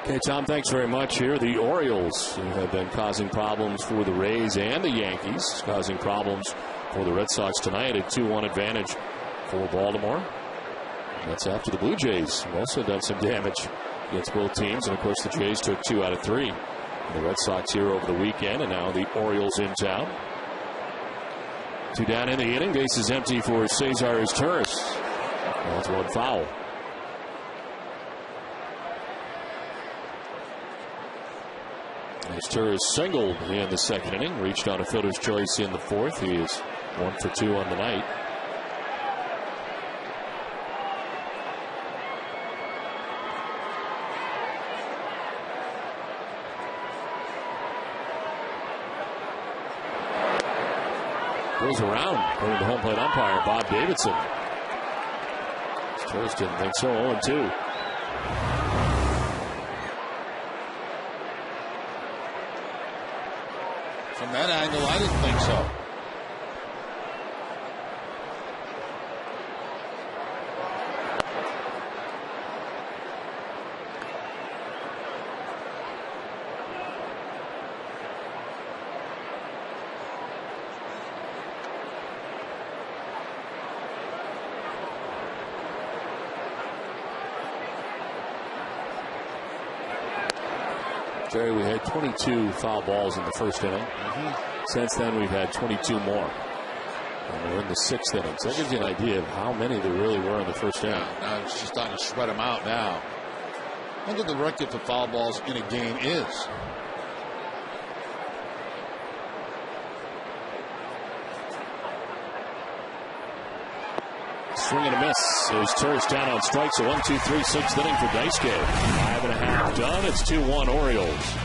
Okay, Tom, thanks very much here. The Orioles have been causing problems for the Rays and the Yankees, causing problems for the Red Sox tonight. A 2-1 advantage for Baltimore. That's after the Blue Jays have also done some damage against both teams. And, of course, the Jays took 2 out of 3. The Red Sox here over the weekend, and now the Orioles in town. 2 down in the inning. Base is empty for Cesar Izturis. That's 1 foul. Izturis singled in the 2nd inning, reached on a fielder's choice in the 4th. He is 1 for 2 on the night. Goes around, according to home plate umpire Bob Davidson. Izturis didn't think so. 0-2. From that angle, I didn't think so. Jerry, we had 22 foul balls in the 1st inning. Since then, we've had 22 more. And we're in the 6th inning. So that gives you an idea of how many there really were in the 1st inning. Now it's just starting to sweat them out now. I wonder what the record for foul balls in a game is. Swing and a miss. Izturis down on strikes. A 1-2-3 6th inning for Daisuke. 5.5 done. It's 2-1 Orioles.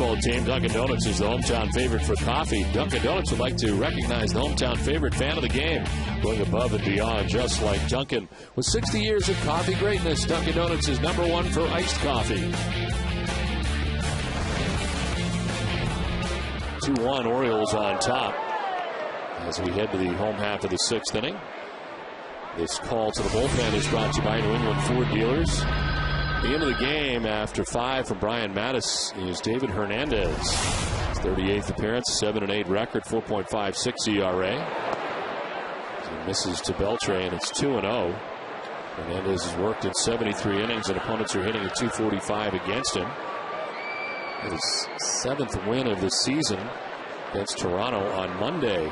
baseball team. Dunkin' Donuts is the hometown favorite for coffee. Dunkin' Donuts would like to recognize the hometown favorite fan of the game, going above and beyond, just like Dunkin'. With 60 years of coffee greatness, Dunkin' Donuts is #1 for iced coffee. 2-1 Orioles on top as we head to the home half of the 6th inning. This call to the bullpen is brought to you by New England Ford Dealers. The end of the game after 5 from Brian Mattis is David Hernandez. His 38th appearance, 7-8 record, 4.56 ERA. He misses to Beltre, and it's 2-0. Hernandez has worked in 73 innings, and opponents are hitting at .245 against him. His 7th win of the season against Toronto on Monday.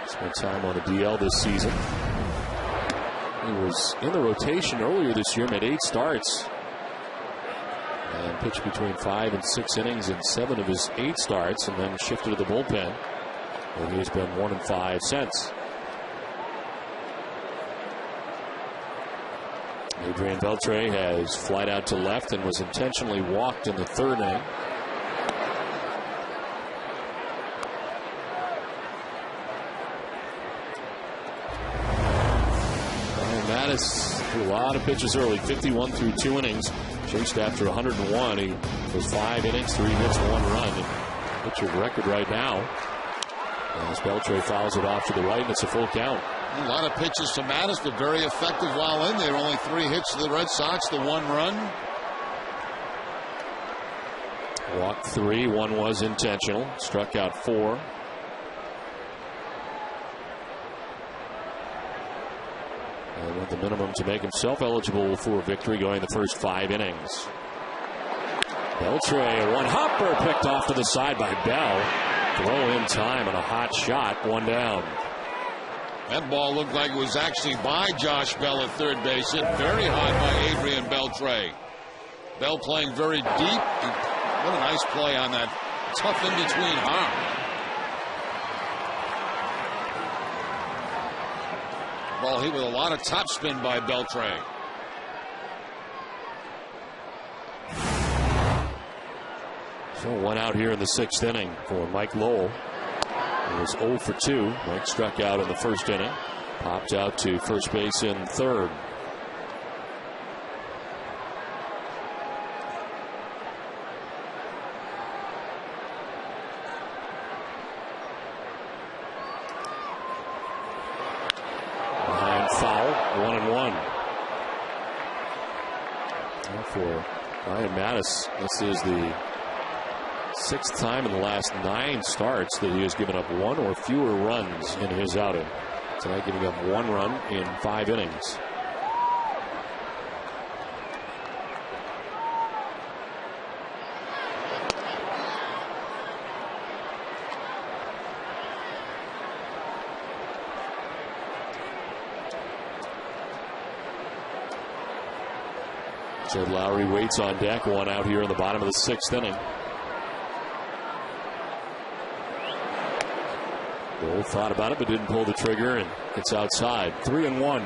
Spent time on the DL this season. He was in the rotation earlier this year, made 8 starts, and pitched between 5 and 6 innings in 7 of his 8 starts, and then shifted to the bullpen, where he's been 1-5 since. Adrian Beltre has flied out to left and was intentionally walked in the 3rd inning. Mattis threw a lot of pitches early, 51 through 2 innings. Chased after 101. He was 5 innings, 3 hits, 1 run. Pitcher record right now. As Beltre fouls it off to the right, and it's a full count. A lot of pitches to Mattis, but very effective while in there. Only 3 hits to the Red Sox, the 1 run. Walked 3, 1 was intentional. Struck out 4. And with the minimum to make himself eligible for a victory, going the first 5 innings. Beltre, 1 hopper picked off to the side by Bell. Throw in time and a hot shot, 1 down. That ball looked like it was actually by Josh Bell at third base. Hit very high by Adrian Beltre. Bell playing very deep. What a nice play on that tough in-between arm. Ball hit with a lot of topspin by Beltre. So 1 out here in the 6th inning for Mike Lowell. It was 0 for 2. Mike struck out in the 1st inning. Popped out to first base in 3rd. Behind foul, 1-1. And for Brian Mattis, this is the 6th time in the last 9 starts that he has given up 1 or fewer runs in his outing. Tonight giving up 1 run in 5 innings. Jed Lowry waits on deck, 1 out here in the bottom of the 6th inning. Lowell thought about it but didn't pull the trigger, and it's outside. 3-1.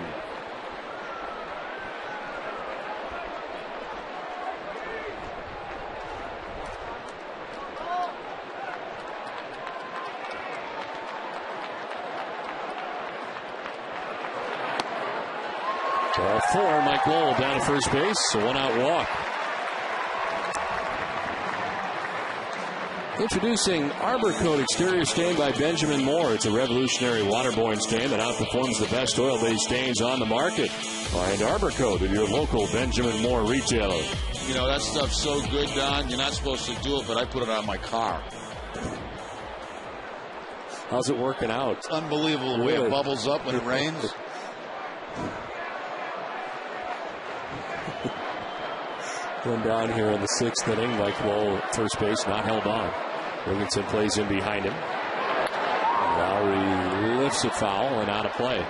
Ball 4, Mike Lowell down to first base, a 1-out walk. Introducing Arbor Coat Exterior Stain by Benjamin Moore. It's a revolutionary waterborne stain that outperforms the best oil-based stains on the market. Find Arbor Coat at your local Benjamin Moore retailer. You know, that stuff's so good, Don. You're not supposed to do it, but I put it on my car. How's it working out? It's unbelievable the way it bubbles up when it rains. One down here in the 6th inning. Mike Lowell, first base, not held on. Williamson plays in behind him. Lowry lifts it foul and out of play.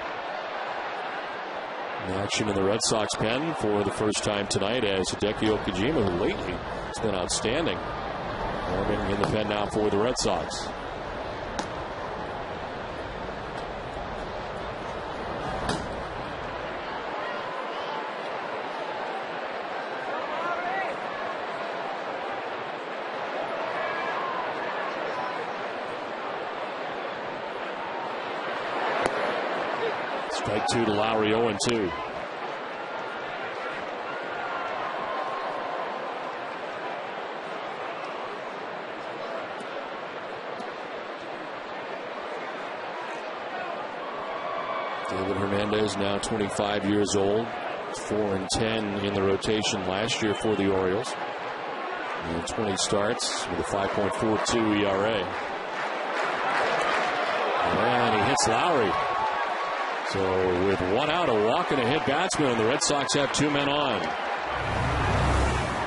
Action in the Red Sox pen for the first time tonight as Hideki Okajima, who lately has been outstanding, warming in the pen now for the Red Sox. Strike two to Lowry, 0-2. David Hernandez, now 25 years old, 4-10 in the rotation last year for the Orioles. And 20 starts with a 5.42 ERA. And he hits Lowry. So with one out, a walk and a hit batsman, and the Red Sox have two men on.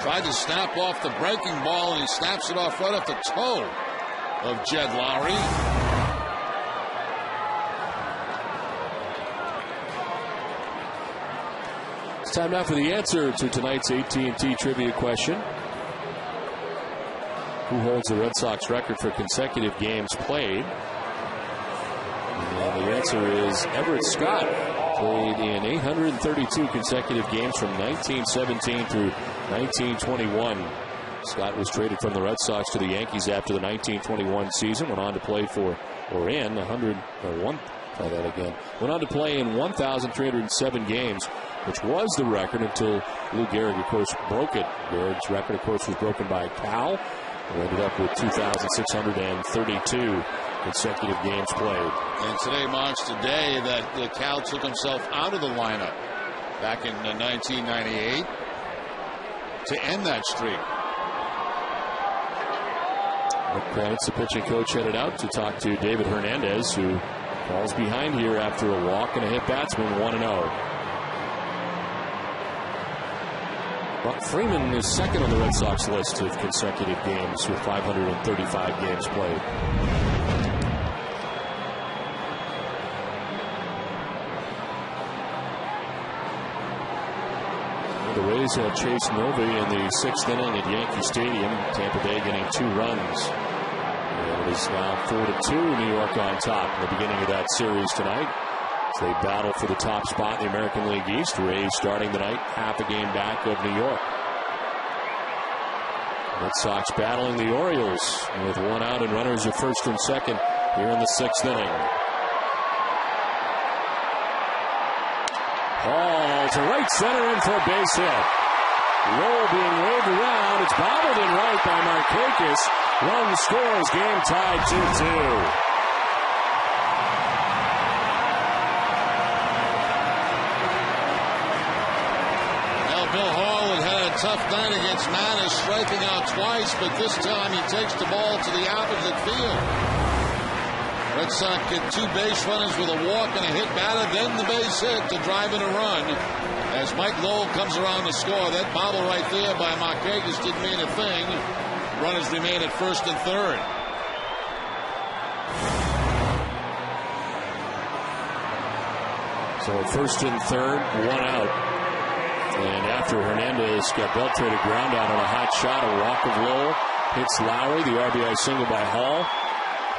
Tried to snap off the breaking ball, and he snaps it off right off the toe of Jed Lowry. It's time now for the answer to tonight's AT&T trivia question. Who holds the Red Sox record for consecutive games played? And the answer is Everett Scott. Played in 832 consecutive games from 1917 through 1921. Scott was traded from the Red Sox to the Yankees after the 1921 season. Went on to play Went on to play in 1,307 games, which was the record until Lou Gehrig, of course, broke it. Gehrig's record, of course, was broken by Cal, who ended up with 2,632 consecutive games played. And today marks the day that Cal took himself out of the lineup back in 1998 to end that streak. Rick Kravitz, the pitching coach, headed out to talk to David Hernandez, who falls behind here after a walk and a hit batsman, 1-0. Buck Freeman is second on the Red Sox list of consecutive games with 535 games played. The Rays have chased Novi in the sixth inning at Yankee Stadium. Tampa Bay getting 2 runs. And it is now 4-2, New York on top in the beginning of that series tonight. As they battle for the top spot in the American League East. Rays starting tonight, half a game back of New York. Red Sox battling the Orioles with one out and runners at first and second here in the sixth inning. Ball to right center in for a base hit. Roll being waved around. It's bobbled in right by Markakis. Run scores. Game tied 2-2. Bill Hall had a tough night against Mattis, striking out twice, but this time he takes the ball to the opposite field. Red Sox get 2 base runners with a walk and a hit batter, then the base hit to drive in a run. As Mike Lowell comes around to score, that bobble right there by Markakis didn't mean a thing. Runners remain at first and third. So at first and third, one out. And after Hernandez got Beltre to ground out on a hot shot, a walk of Lowell hits Lowry, the RBI single by Hall.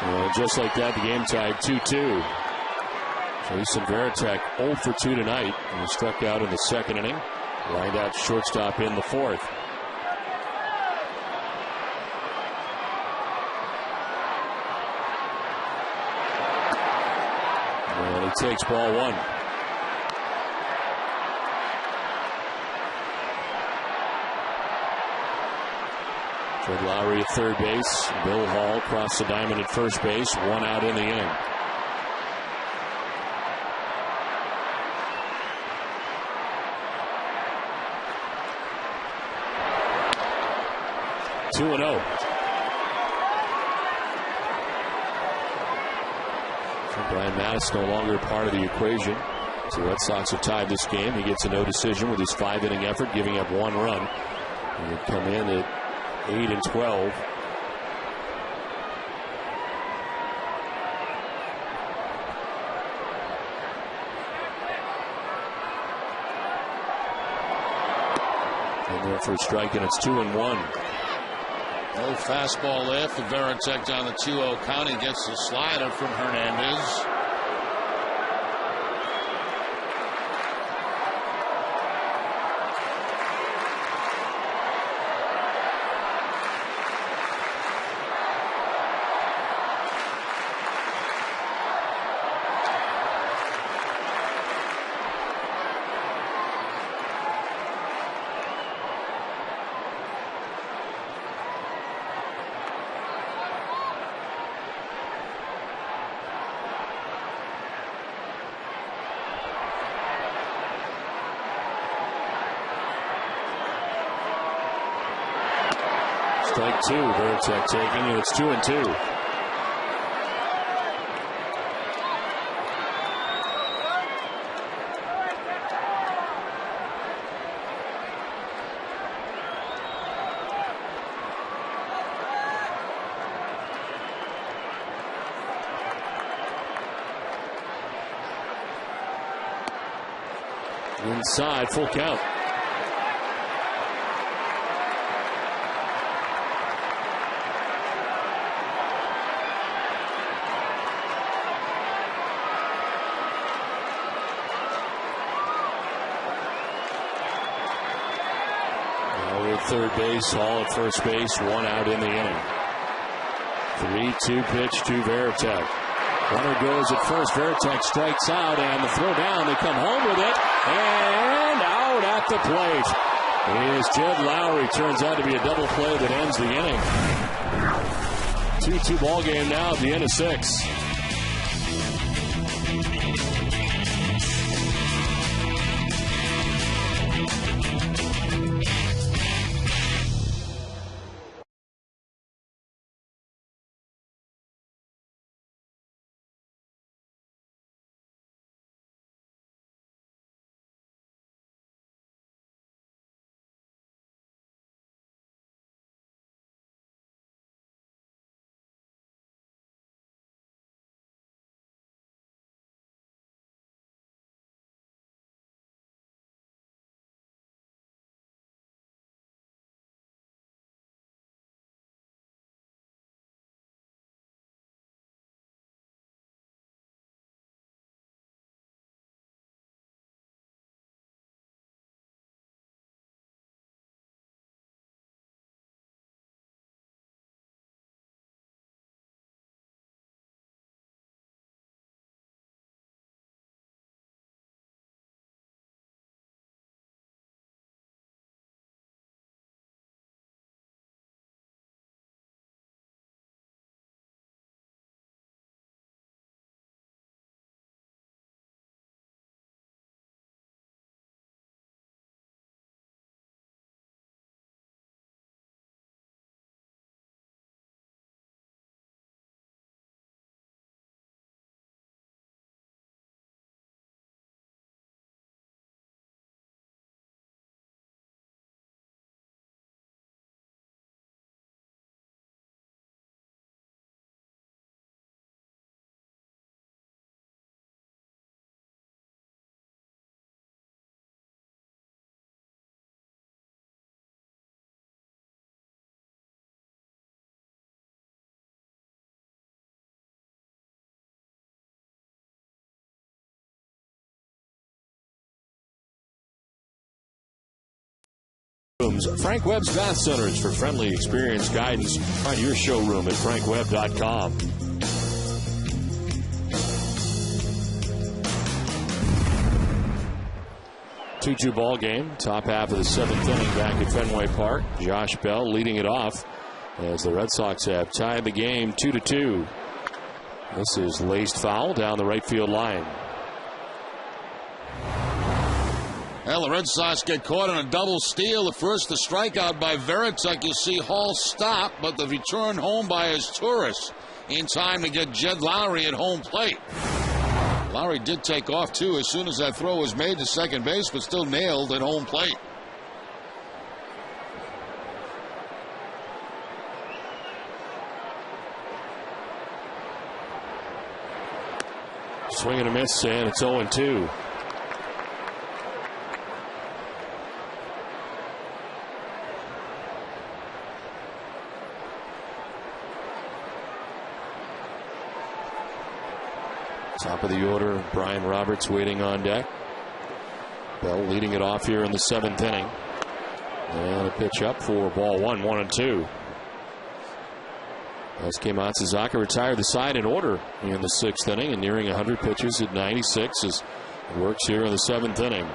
And just like that, the game tied 2-2. Jason Varitek 0 for 2 tonight. And he struck out in the second inning. Lined out shortstop in the fourth. And he takes ball one. Fred Lowry at third base. Bill Hall across the diamond at first base. One out in the inning. Two and 0. Brian Mattis no longer part of the equation. So the Red Sox have tied this game. He gets a no decision with his 5-inning effort, giving up 1 run. He would come in at 8 and 12. And there for a strike, and it's 2-1. No fastball there for Varitek down the 2-0 count. He gets the slider from Hernandez. Strike two. Veritek taking, and it's 2-2. Inside, full count. Now at third base, Hall at first base, one out in the inning. 3-2 pitch to Veritek. Runner goes at first. Veritek strikes out, and the throw down. They come home with it, and out at the plate is Jed Lowry. Turns out to be a double play that ends the inning. 2-2 ball game now at the end of 6. Frank Webb's Bath Centers for friendly experience guidance. Find your showroom at frankwebb.com. 2-2 ball game. Top half of the 7th inning back at Fenway Park. Josh Bell leading it off as the Red Sox have tied the game 2-2. This is laced foul down the right field line. Well, the Red Sox get caught in a double steal. At first, the strikeout by Veritek. You see Hall stop, but the return home by his tourist in time to get Jed Lowry at home plate. Lowry did take off, too, as soon as that throw was made to second base, but still nailed at home plate. Swing and a miss, and it's 0-2. Top of the order, Brian Roberts waiting on deck. Bell leading it off here in the 7th inning. And a pitch up for ball 1, 1-2. Daisuke Matsuzaka retired the side in order in the 6th inning and nearing 100 pitches at 96 as it works here in the 7th inning.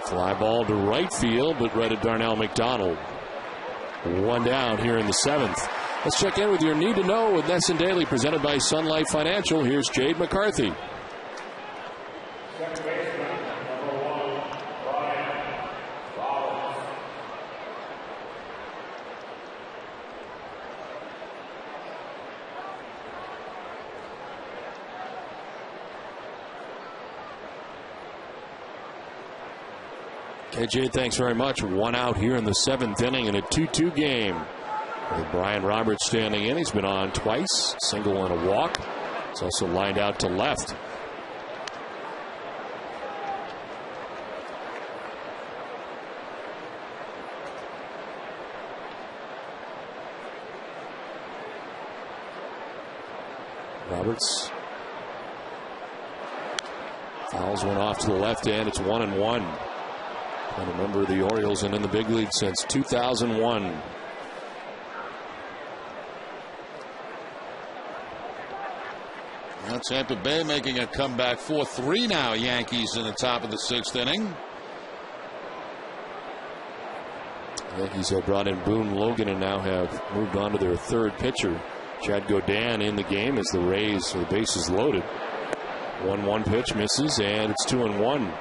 Fly ball to right field, but read at Darnell McDonald. One down here in the 7th. Let's check in with your Need to Know with Nesson Daily, presented by Sun Life Financial. Here's Jade McCarthy. KJ, thanks very much. 1 out here in the 7th inning in a 2-2 game. With Brian Roberts standing in. He's been on twice, single and a walk. He's also lined out to left. Roberts fouls one off to the left end. It's 1-1. And a member of the Orioles and in the big league since 2001. Now Tampa Bay making a comeback. 4-3 now, Yankees in the top of the 6th inning. The Yankees have brought in Boone Logan and now have moved on to their 3rd pitcher. Chad Godin in the game as the Rays are the bases loaded. 1-1 pitch misses, and it's 2-1.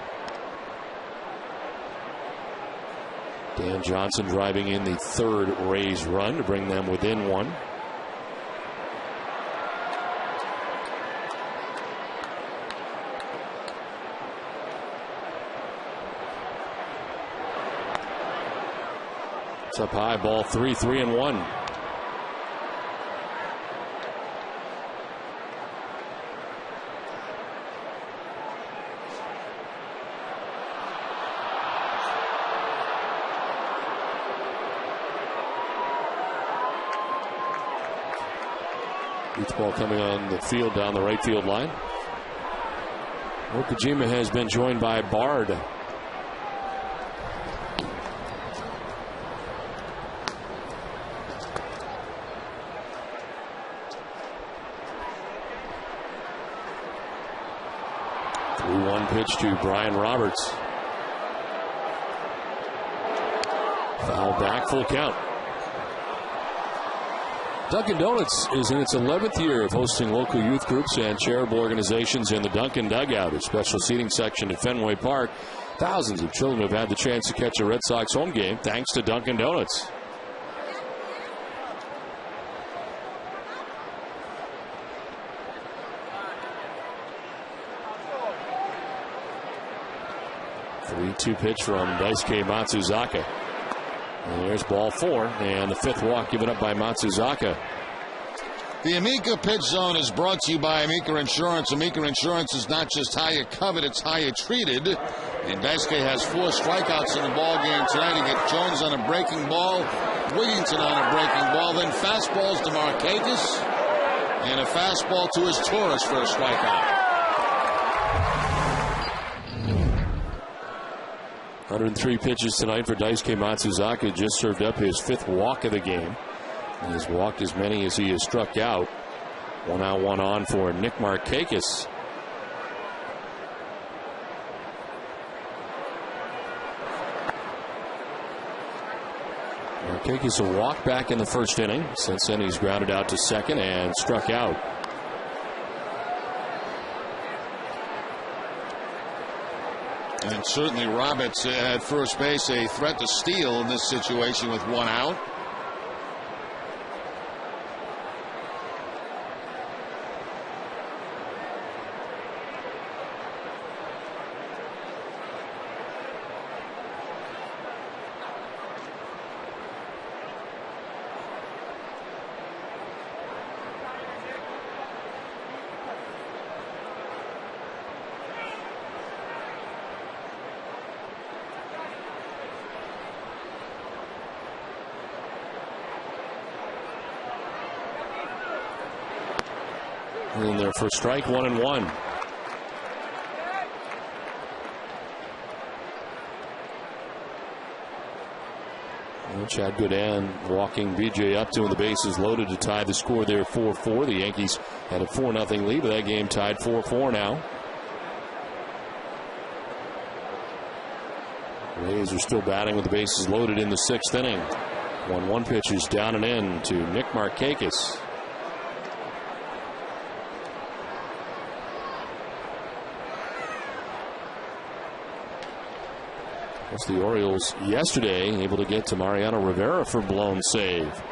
Dan Johnson driving in the 3rd Rays run to bring them within 1. It's up high, ball 3, 3-1. Each ball coming on the field down the right field line. Okajima has been joined by Bard. Pitch to Brian Roberts. Foul back, full count. Dunkin' Donuts is in its 11th year of hosting local youth groups and charitable organizations in the Dunkin' Dugout, a special seating section at Fenway Park. Thousands of children have had the chance to catch a Red Sox home game thanks to Dunkin' Donuts. Two pitch from Daisuke Matsuzaka. And there's ball 4 and the 5th walk given up by Matsuzaka. The Amica Pitch Zone is brought to you by Amica Insurance. Amica Insurance is not just how you covered, it's how you treated. And Daisuke has 4 strikeouts in the ball game tonight. He gets Jones on a breaking ball, Wigginton on a breaking ball, then fastballs to Markakis, and a fastball to his Taurus for a strikeout. 103 pitches tonight for Daisuke Matsuzaka. Just served up his 5th walk of the game. He has walked as many as he has struck out. 1 out, 1 on for Nick Markakis. Markakis a walk back in the 1st inning. Since then he's grounded out to 2nd and struck out. And certainly Roberts at first base, a threat to steal in this situation with 1 out. In there for strike, 1-1. Well, Chad Godin walking BJ Upton with the bases loaded to tie the score there 4-4. The Yankees had a 4-0 lead, but that game tied 4-4 now. Rays are still batting with the bases loaded in the 6th inning. 1-1 pitch is down and in to Nick Markakis. The Orioles yesterday able to get to Mariano Rivera for blown save.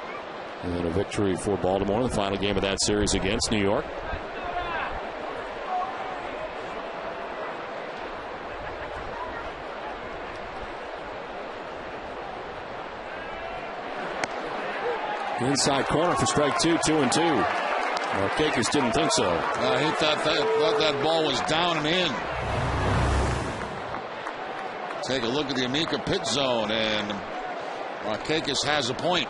And a victory for Baltimore in the final game of that series against New York. Inside corner for strike 2, 2-2. Markakis didn't think so. He thought that ball was down and in. Take a look at the Amica pitch zone, and Markakis has a point.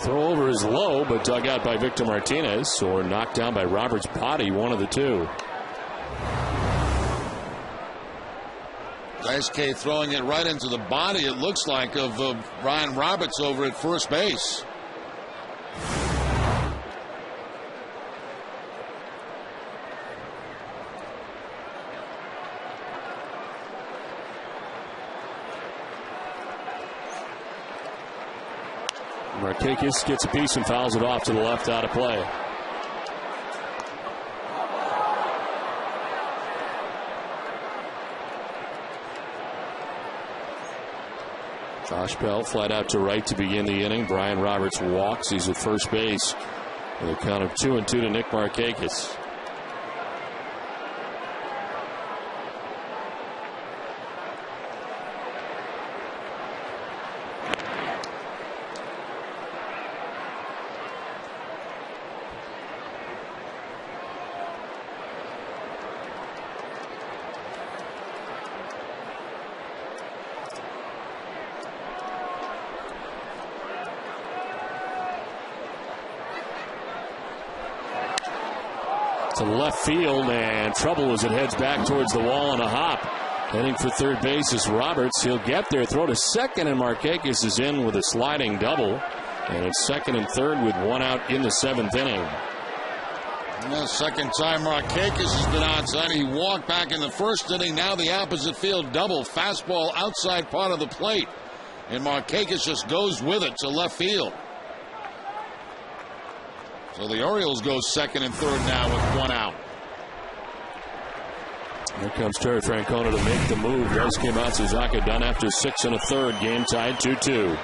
Throw over is low, but dug out by Victor Martinez, or knocked down by Roberts' body, one of the two. SK throwing it right into the body, it looks like, of Ryan Roberts over at first base. Markakis gets a piece and fouls it off to the left, out of play. Josh Bell flat out to right to begin the inning. Brian Roberts walks. He's at first base with a count of 2-2 to Nick Markakis. To left field, and trouble as it heads back towards the wall on a hop. Heading for third base is Roberts. He'll get there, throw to second, and Markakis is in with a sliding double. And it's second and third with one out in the seventh inning. And the second time Markakis has been outside. He walked back in the first inning. Now the opposite field double. Fastball outside part of the plate. And Markakis just goes with it to left field. So the Orioles go second and third now with one out. Here comes Terry Francona to make the move. Yosuke Matsuzaka done after 6 1/3. Game tied 2-2.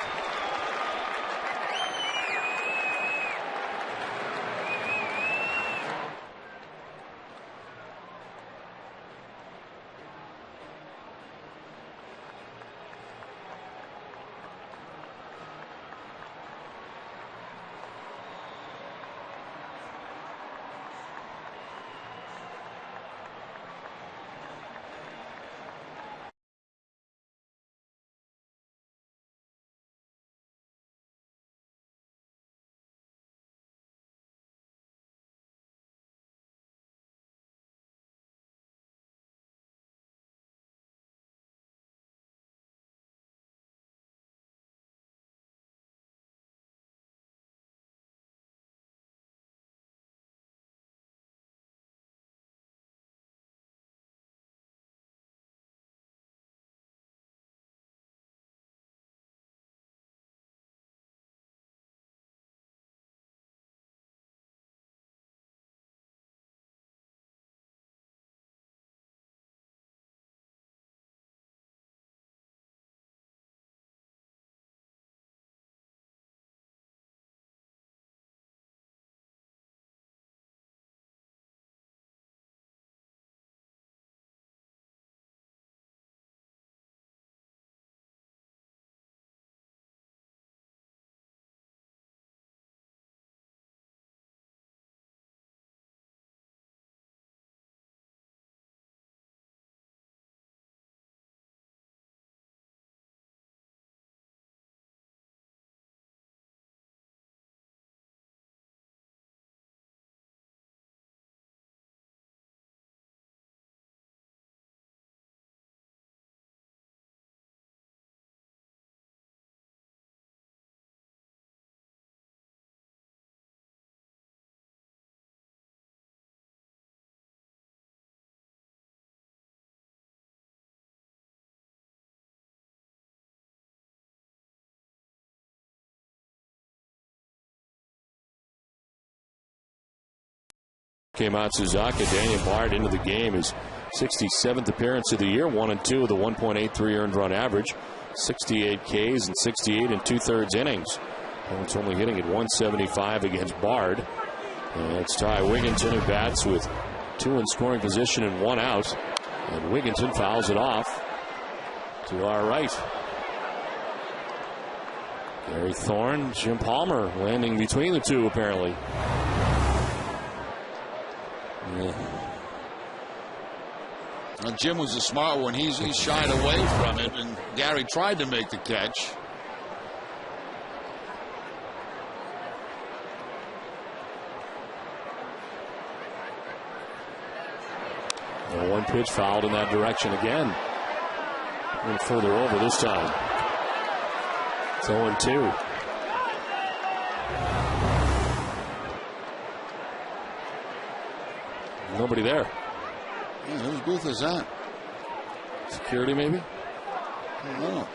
Matsuzaka, Daniel Bard into the game, his 67th appearance of the year, 1-2 with a 1.83 earned run average, 68 Ks and 68 2/3 innings. It's only hitting at 175 against Bard. And it's Ty Wigginton who bats with 2 in scoring position and 1 out. And Wigginton fouls it off to our right. Gary Thorne, Jim Palmer landing between the two apparently. Now, Jim was a smart one. He shied away from it, and Gary tried to make the catch. And 1 pitch fouled in that direction again. And further over this time. It's 0-2. Nobody there. Yeah, whose booth is that? Security, maybe? I don't know.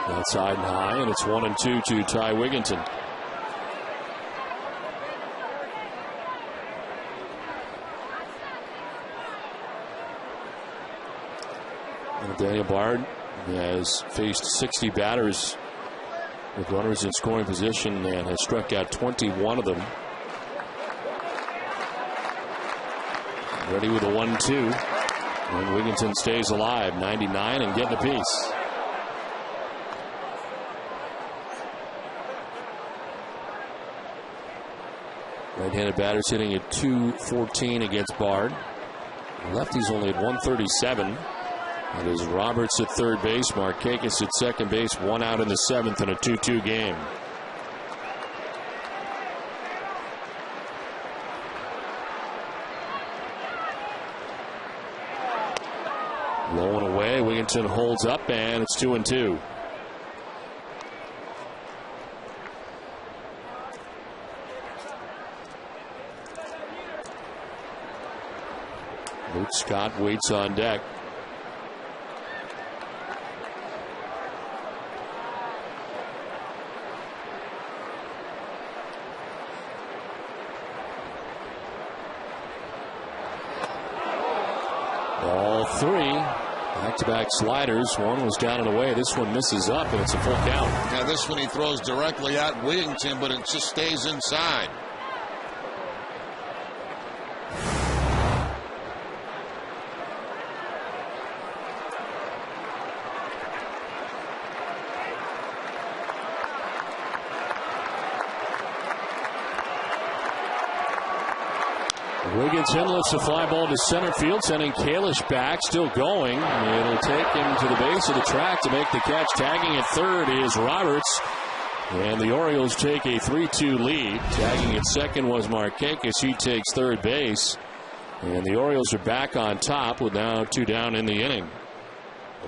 Outside and high, and it's 1-2 to Ty Wigginton. And Daniel Bard has faced 60 batters with runners in scoring position and has struck out 21 of them. Ready with a 1-2. And Wigginton stays alive, 99 and getting a piece. Right-handed batters hitting at .214 against Bard. Lefties only at 137. It is Roberts at third base, Markakis at second base, 1 out in the 7th in a 2-2 game. Low and away, Wigginton holds up, and it's 2-2. Luke Scott waits on deck. All 3 back-to-back sliders. One was down and away. This one misses up, and it's a full count. Now this one he throws directly at Wigginton, but it just stays inside. Wigginton lifts a fly ball to center field, sending Kalish back, still going. It'll take him to the base of the track to make the catch. Tagging at third is Roberts. And the Orioles take a 3-2 lead. Tagging at second was Markakis. He takes third base. And the Orioles are back on top with now 2 down in the inning.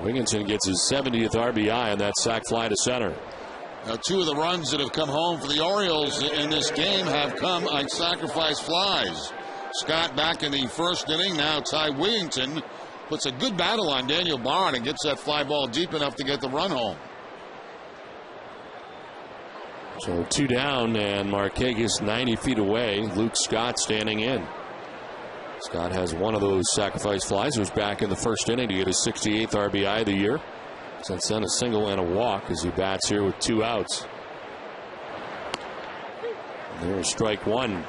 Wigginton gets his 70th RBI on that sac fly to center. Now 2 of the runs that have come home for the Orioles in this game have come on sacrifice flies. Scott back in the first inning. Now Ty Wigginton puts a good battle on Daniel Bard and gets that fly ball deep enough to get the run home. So 2 down, and Markakis 90 feet away. Luke Scott standing in. Scott has one of those sacrifice flies. It was back in the first inning to get his 68th RBI of the year. Since then, a single and a walk as he bats here with 2 outs. And there's strike 1.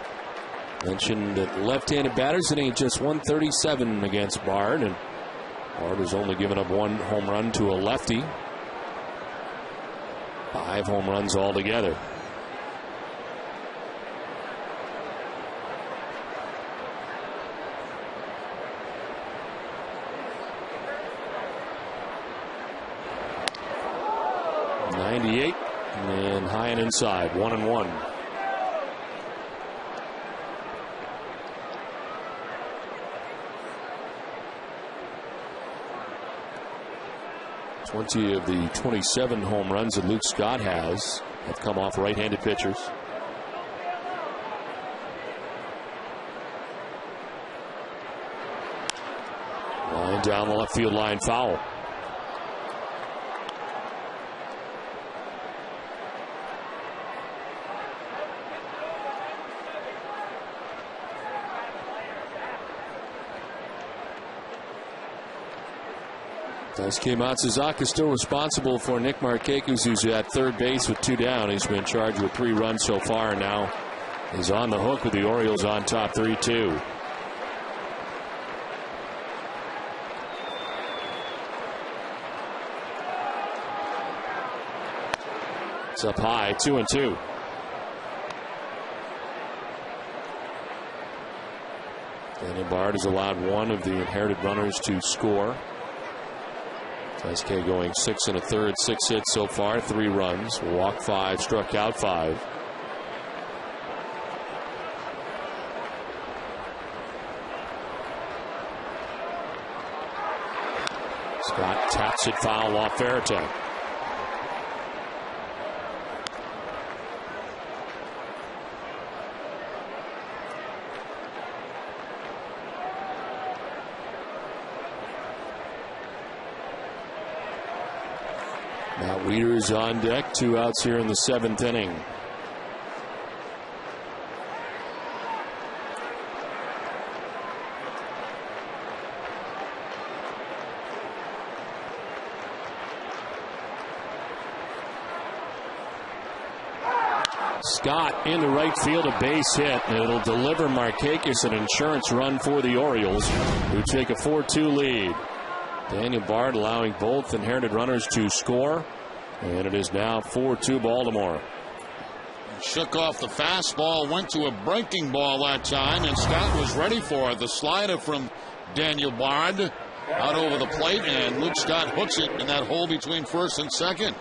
Mentioned that left-handed batters hitting just 137 against Bard, and Bard has only given up 1 home run to a lefty. 5 home runs altogether. .98 and high and inside, 1-1. Twenty of the 27 home runs that Luke Scott has have come off right-handed pitchers. Line down the left field line, foul. Daisuke Matsuzaka is still responsible for Nick Markakis, who's at third base with 2 down. He's been charged with 3 runs so far, and now is on the hook with the Orioles on top 3-2. It's up high, 2-2. Daniel Bard has allowed one of the inherited runners to score. Daisuke going 6 1/3, 6 hits so far, 3 runs, walked 5, struck out 5. Scott taps it foul off Veritek. Matt Weeder is on deck, 2 outs here in the 7th inning. Scott into right field, a base hit, and it'll deliver Markakis an insurance run for the Orioles, who take a 4-2 lead. Daniel Bard allowing both inherited runners to score, and it is now 4-2 Baltimore. Shook off the fastball, went to a breaking ball that time, and Scott was ready for it. The slider from Daniel Bard out over the plate, and Luke Scott hooks it in that hole between first and second.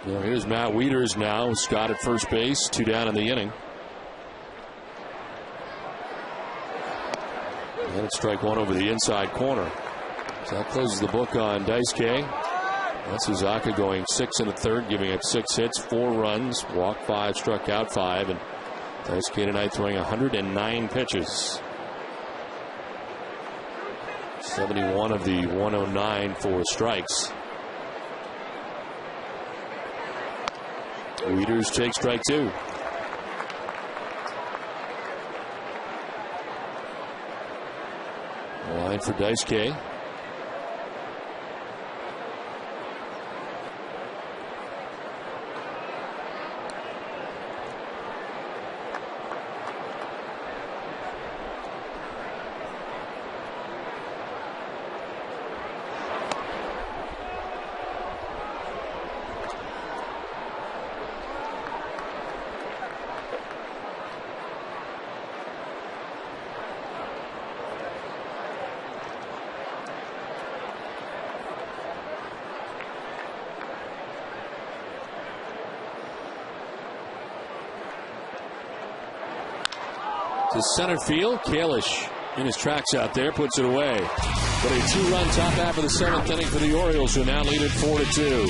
Well, here's Matt Wieters now. Scott at first base, 2 down in the inning. And it's strike 1 over the inside corner. So that closes the book on Daisuke. Matsuzaka going 6 1/3, giving up 6 hits, 4 runs, walked 5, struck out 5, and Daisuke tonight throwing 109 pitches. 71 of the 109 for strikes. Wieters takes strike 2. Line for Daisuke. To center field, Kalish in his tracks out there, puts it away. But a 2-run top half of the 7th inning for the Orioles, who now lead it 4-2.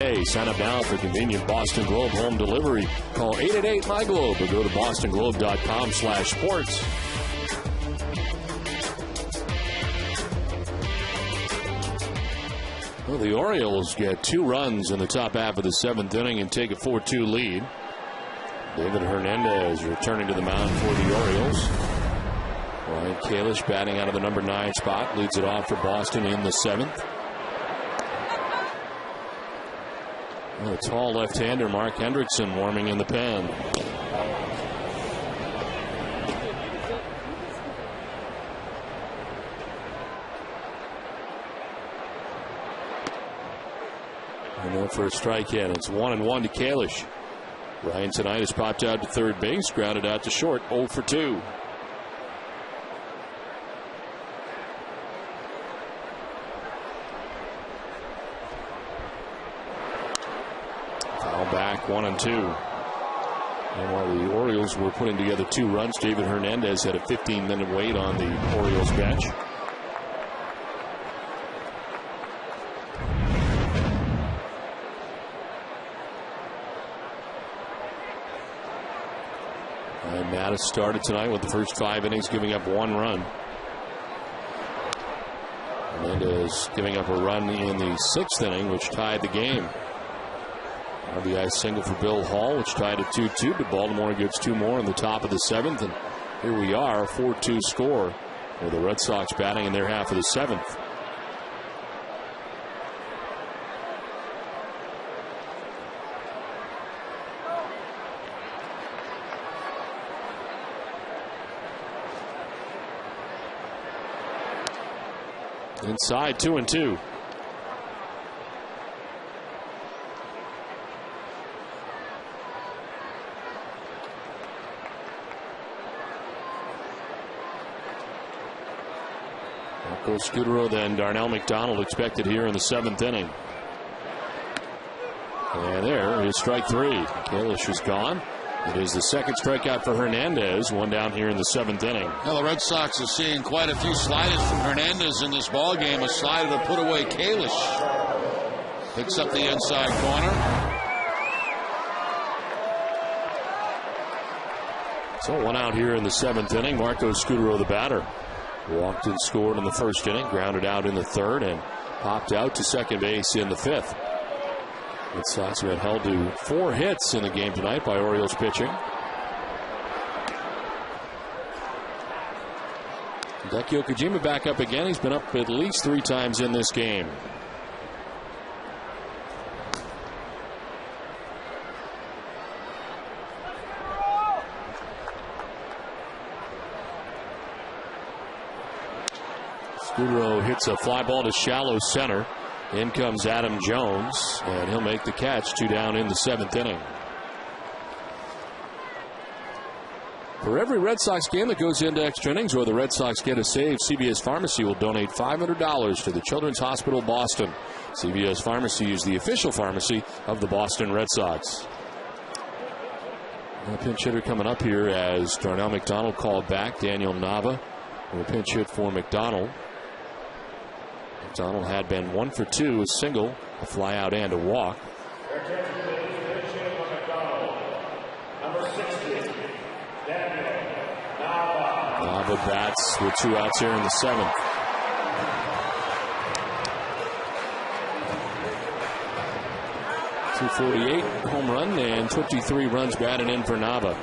Hey, sign up now for convenient Boston Globe home delivery. Call 888-MY-GLOBE or go to bostonglobe.com/sports. Well, the Orioles get 2 runs in the top half of the 7th inning and take a 4-2 lead. David Hernandez returning to the mound for the Orioles. Ryan Kalish batting out of the number 9 spot, leads it off for Boston in the 7th. Well, tall left-hander Mark Hendrickson warming in the pen. And then for a strikeout, it's 1-1 to Kalish. Ryan tonight has popped out to third base, grounded out to short, 0 for 2. Foul back, 1-2. And while the Orioles were putting together 2 runs, David Hernandez had a 15-minute wait on the Orioles bench. Mattis started tonight with the first 5 innings, giving up 1 run. Hernandez giving up a run in the 6th inning, which tied the game. RBI single for Bill Hall, which tied it 2-2, but Baltimore gets 2 more in the top of the 7th. And here we are, a 4-2 score with the Red Sox batting in their half of the 7th. Inside, 2-2. Marco Scudero, then Darnell McDonald expected here in the 7th inning. And there is strike 3. Kalish is gone. It is the 2nd strikeout for Hernandez, 1 down here in the 7th inning. Well, the Red Sox are seeing quite a few sliders from Hernandez in this ball game. A slider to put away Kalish. Picks up the inside corner. So 1 out here in the 7th inning. Marco Scudero, the batter. Walked and scored in the 1st inning, grounded out in the 3rd, and popped out to second base in the 5th. Red Sox have been held to 4 hits in the game tonight by Orioles pitching. Hideki Okajima back up again. He's been up at least 3 times in this game. Scudero hits a fly ball to shallow center. In comes Adam Jones, and he'll make the catch. 2 down in the 7th inning. For every Red Sox game that goes into extra innings or the Red Sox get a save, CVS Pharmacy will donate $500 to the Children's Hospital Boston. CVS Pharmacy is the official pharmacy of the Boston Red Sox. A pinch hitter coming up here as Darnell McDonald called back. Daniel Nava will pinch hit for McDonald. McDonald had been 1 for 2, a single, a fly out, and a walk. Nava bats with 2 outs here in the 7th. .248 home run and 23 runs batted in for Nava.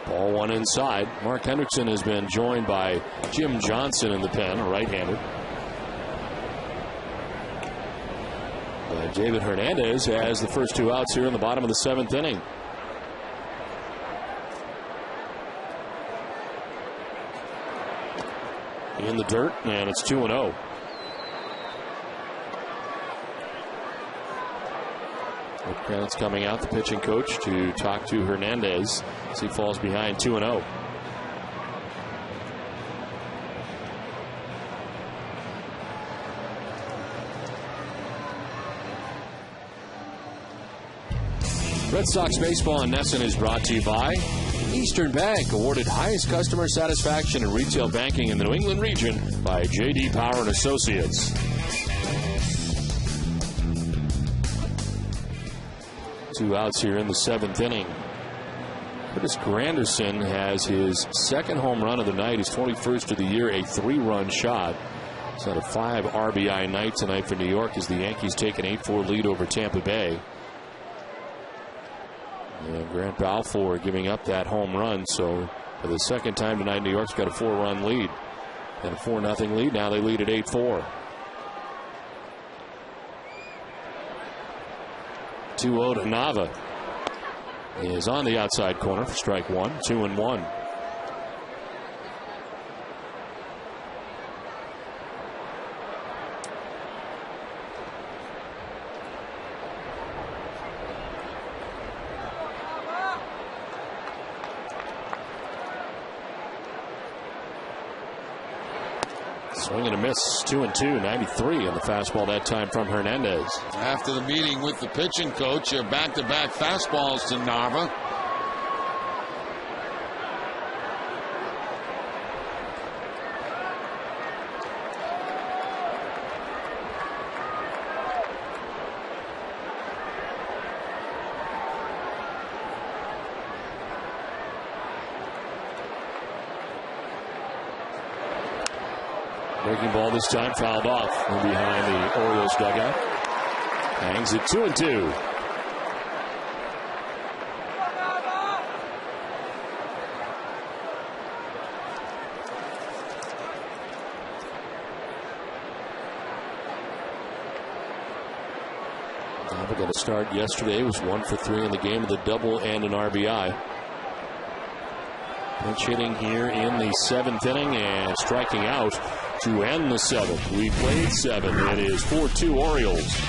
Ball 1 inside. Mark Hendrickson has been joined by Jim Johnson in the pen, a right-hander. David Hernandez has the first 2 outs here in the bottom of the 7th inning. In the dirt, and it's 2-0. That's coming out, the pitching coach, to talk to Hernandez as he falls behind 2-0. Red Sox baseball in Nesson is brought to you by Eastern Bank, awarded highest customer satisfaction in retail banking in the New England region by J.D. Power and Associates. 2 outs here in the 7th inning. Curtis Granderson has his 2nd home run of the night, his 21st of the year, a 3-run shot. He's had a 5 RBI night tonight for New York as the Yankees take an 8-4 lead over Tampa Bay. And Grant Balfour giving up that home run, so for the 2nd time tonight, New York's got a 4-run lead. And a 4-0 lead. Now they lead at 8-4. 2-0 to Nava. Is on the outside corner for strike 1, 2-1. Swing and a miss, 2-2, 93 on the fastball that time from Hernandez. After the meeting with the pitching coach, back-to-back fastballs to Nava. Breaking ball this time, fouled off from behind the Orioles dugout. Hangs at 2-2. Nava got a start yesterday. Was 1 for 3 in the game with a double and an RBI. Pinch hitting here in the 7th inning and striking out to end the 7th. We played 7. It is 4-2 Orioles.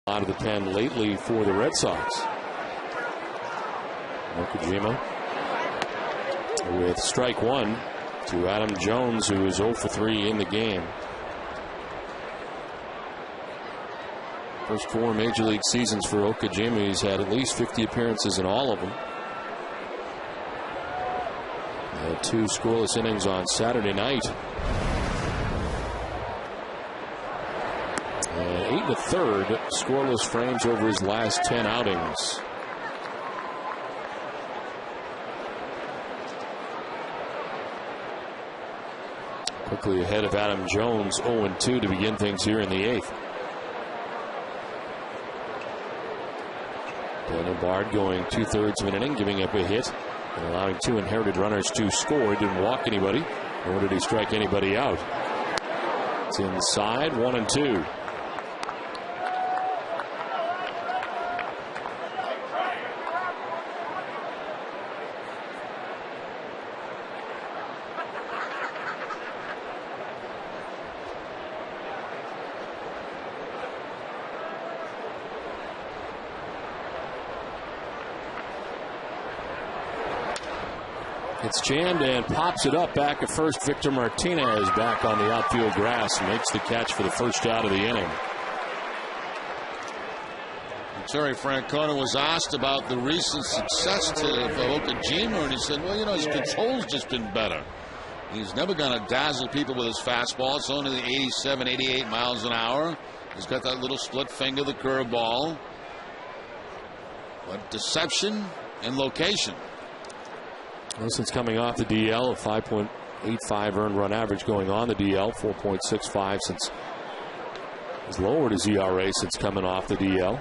out of the pen lately for the Red Sox. Okajima with strike one to Adam Jones, who is 0 for 3 in the game. First 4 major league seasons for Okajima. He's had at least 50 appearances in all of them. Had 2 scoreless innings on Saturday night. And 8 1/3 scoreless frames over his last 10 outings. Quickly ahead of Adam Jones, 0-2 to begin things here in the 8th. Daniel Bard going 2/3 of an inning, giving up a hit and allowing 2 inherited runners to score. Didn't walk anybody, nor did he strike anybody out. It's inside, 1-2. It's jammed and pops it up back at first. Victor Martinez back on the outfield grass, makes the catch for the first out of the inning. Terry Francona was asked about the recent success of Okajima, and he said, well, you know, his control's just been better. He's never going to dazzle people with his fastball. It's only the 87, 88 miles an hour. He's got that little split finger, the curveball. But deception and location. Well, since coming off the DL, a 5.85 earned run average going on the DL, 4.65 since he's lowered his ERA since coming off the DL.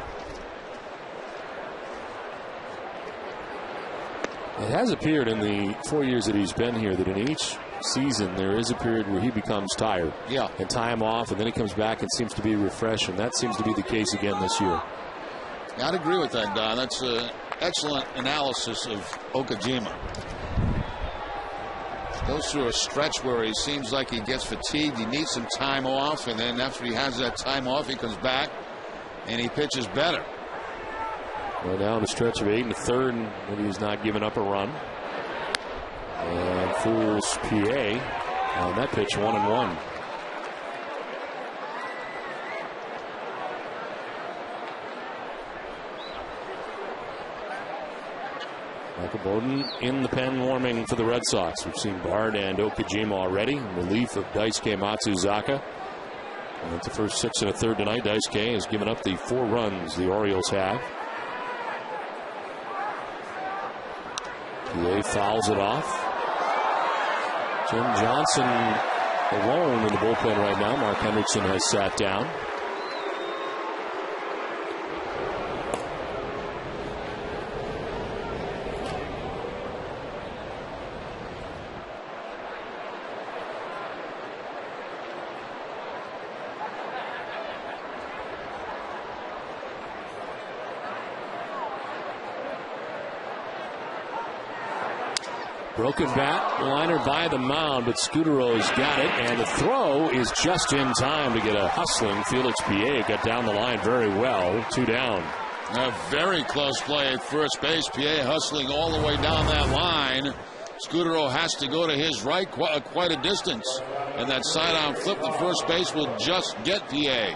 It has appeared in the 4 years that he's been here that in each season there is a period where he becomes tired. Yeah. And time off, and then he comes back and seems to be refreshed, and that seems to be the case again this year. I'd agree with that, Don. That's an excellent analysis of Okajima. Goes through a stretch where he seems like he gets fatigued. He needs some time off, and then after he has that time off, he comes back and he pitches better. Well, now in a stretch of 8 1/3, and he's not giving up a run. And fools PA on that pitch, 1-1. Michael Bowden in the pen warming for the Red Sox. We've seen Bard and Okajima already in relief of Daisuke Matsuzaka. And it's the first 6 1/3 tonight. Daisuke has given up the 4 runs the Orioles have. PA fouls it off. Jim Johnson alone in the bullpen right now. Mark Hendrickson has sat down. Broken bat, liner by the mound, but Scudero's got it, and the throw is just in time to get a hustling Felix Pie. Got down the line very well, 2 down. A very close play at first base. Pie hustling all the way down that line. Scudero has to go to his right quite a distance, and that side-on flip to first base will just get Pie.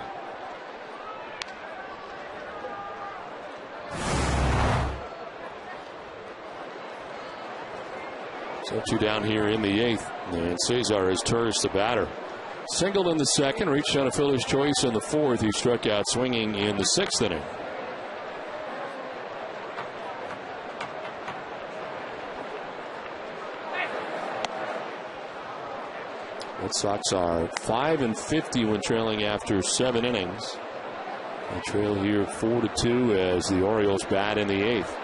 So 2 down here in the 8th, and Cesar has Turris the batter. Singled in the 2nd, reached on a fielder's choice in the 4th. He struck out swinging in the 6th inning. Red Sox are 5-50 when trailing after 7 innings. They trail here 4-2 as the Orioles bat in the 8th.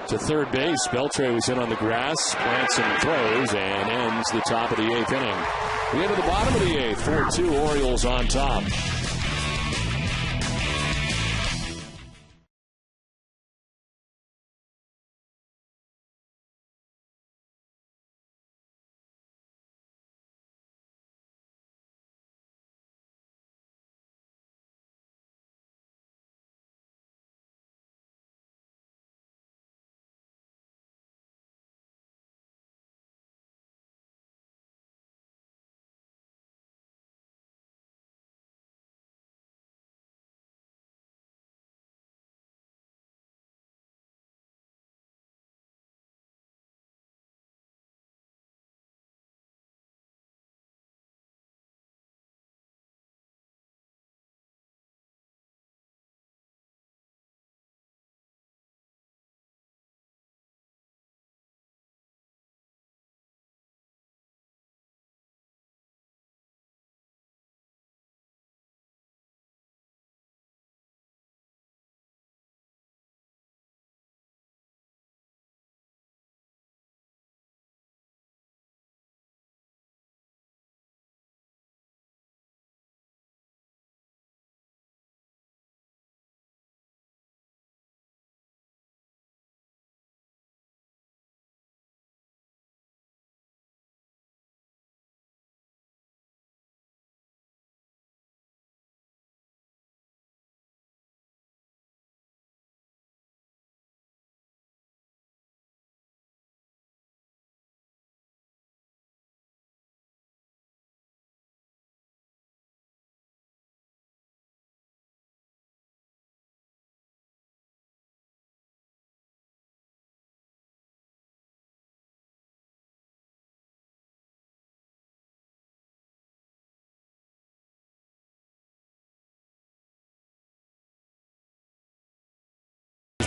To third base, Beltre was in on the grass, plants and throws, and ends the top of the 8th inning. We get to the bottom of the 8th, 4-2 Orioles on top.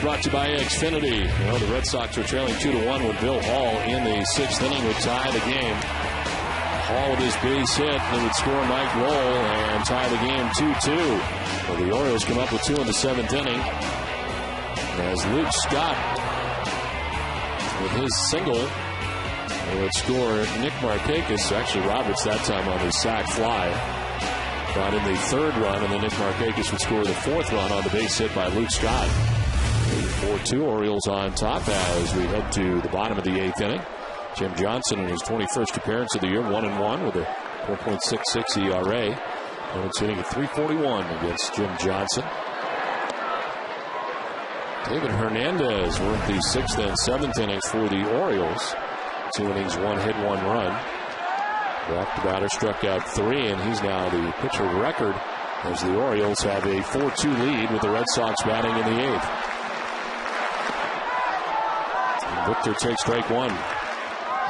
is brought to you by Xfinity. You know, the Red Sox were trailing 2-1 with Bill Hall in the 6th inning would tie the game. Hall with his base hit, they would score Mike Roll and tie the game 2-2. Well, the Orioles come up with 2 in the 7th inning. As Luke Scott, with his single, would score Nick Markakis. Actually, Roberts that time on his sac fly. Brought in the 3rd run, and then Nick Markakis would score the 4th run on the base hit by Luke Scott. 4-2, Orioles on top as we head to the bottom of the 8th inning. Jim Johnson in his 21st appearance of the year, 1-1 with a 4.66 ERA. And it's hitting at .341 against Jim Johnson. David Hernandez worked the 6th and 7th innings for the Orioles. 2 innings, 1 hit, 1 run. Walked the batter, struck out 3, and he's now the pitcher record as the Orioles have a 4-2 lead with the Red Sox batting in the 8th. And Victor takes strike 1.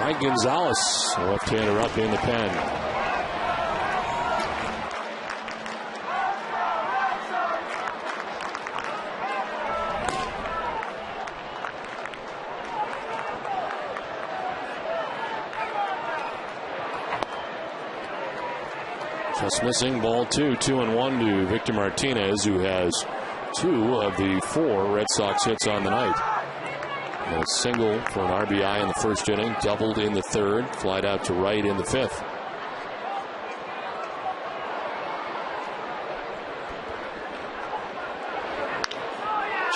Mike Gonzalez, left-hander up in the pen. Just missing, ball 2, 2-1 to Victor Martinez, who has 2 of the 4 Red Sox hits on the night. A single for an RBI in the 1st inning, doubled in the 3rd, flied out to right in the 5th.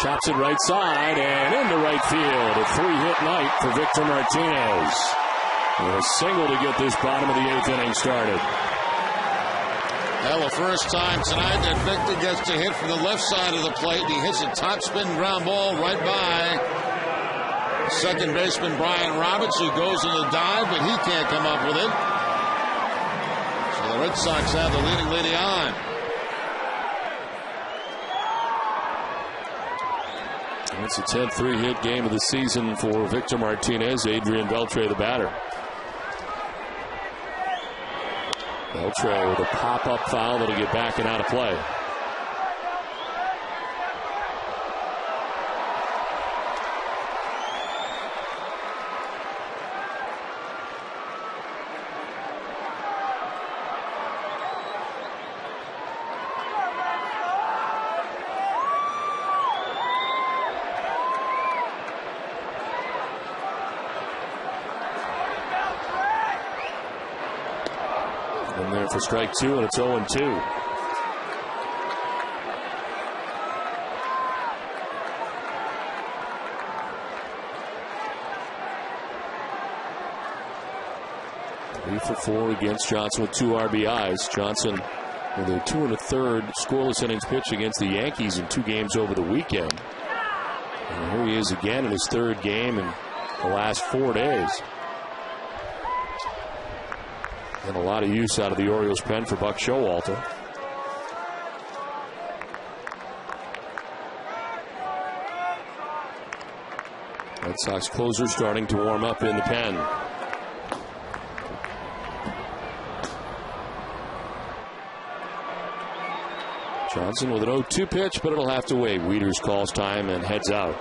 Chops it right side and into right field. A 3-hit night for Victor Martinez. And a single to get this bottom of the 8th inning started. Well, the first time tonight that Victor gets to hit from the left side of the plate. He hits a top spin ground ball right by second baseman Brian Roberts, who goes in the dive, but he can't come up with it. So the Red Sox have the leading lady on. It's a 10th 3-hit game of the season for Victor Martinez. Adrian Beltre, the batter. Beltre with a pop-up foul that'll get back and out of play. For strike 2, and it's 0-2. Three for 4 against Johnson with 2 RBIs. Johnson with a 2 1/3 scoreless innings pitch against the Yankees in 2 games over the weekend. And here he is again in his 3rd game in the last 4 days. And a lot of use out of the Orioles pen for Buck Showalter. Red Sox closer starting to warm up in the pen. Johnson with an 0-2 pitch, but it'll have to wait. Wieters calls time and heads out.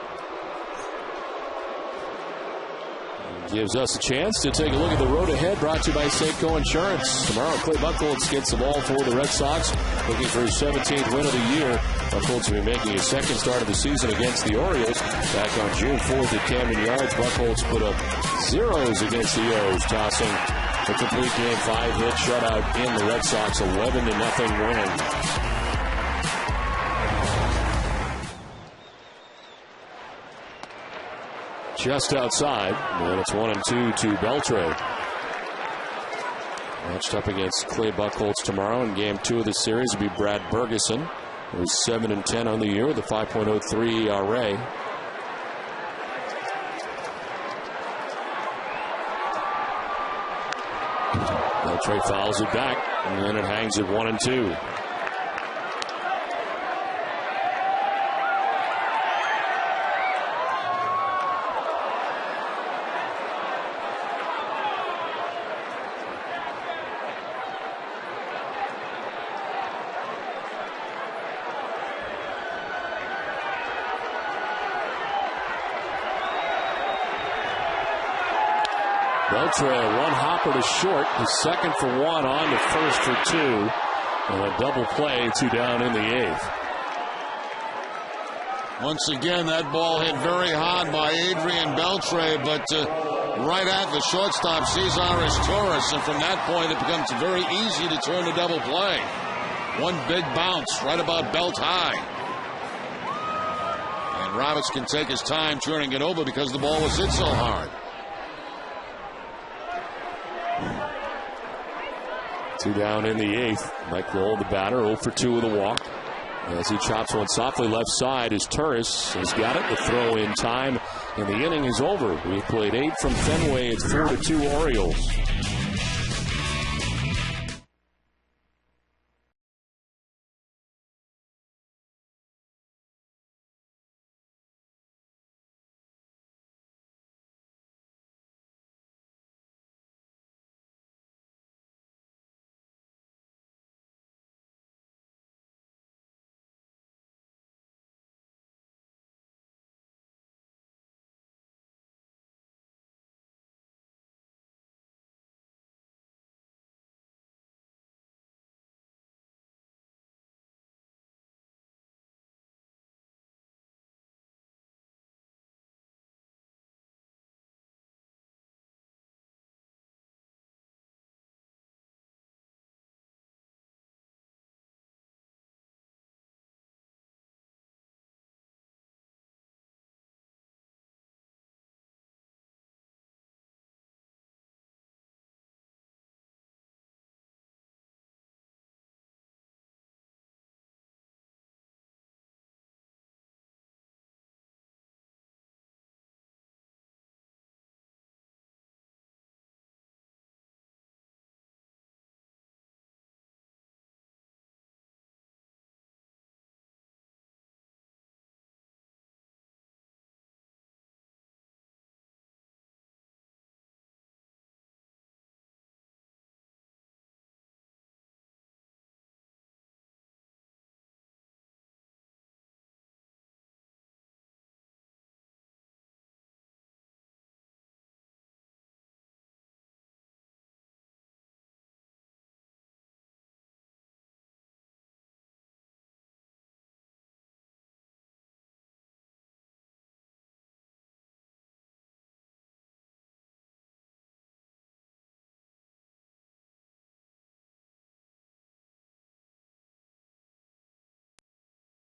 Gives us a chance to take a look at the road ahead, brought to you by Safeco Insurance. Tomorrow, Clay Buchholz gets the ball for the Red Sox, looking for his 17th win of the year. Buchholz will be making his 2nd start of the season against the Orioles. Back on June 4th at Camden Yards, Buchholz put up zeros against the O's, tossing a complete game 5-hit shutout in the Red Sox 11-0 win. Just outside, and it's 1-2 to Beltre. Matched up against Clay Buchholz tomorrow in game 2 of the series will be Brad Bergeson, who's 7-10 on the year with a 5.03 ERA. Beltre fouls it back, and then it hangs at 1-2. Beltre, one hopper to short, the second for one, on to first for two, and a double play, 2 down in the 8th. Once again, that ball hit very hard by Adrian Beltre, but right at the shortstop, Cesar Torres, and from that point, it becomes very easy to turn a double play. One big bounce right about belt high. And Roberts can take his time turning it over because the ball was hit so hard. 2 down in the 8th. Mike Lowell, the batter, 0 for 2 with a walk. As he chops one softly left side, as Turris has got it. The throw in time, and the inning is over. We've played 8 from Fenway. It's 4-2 Orioles.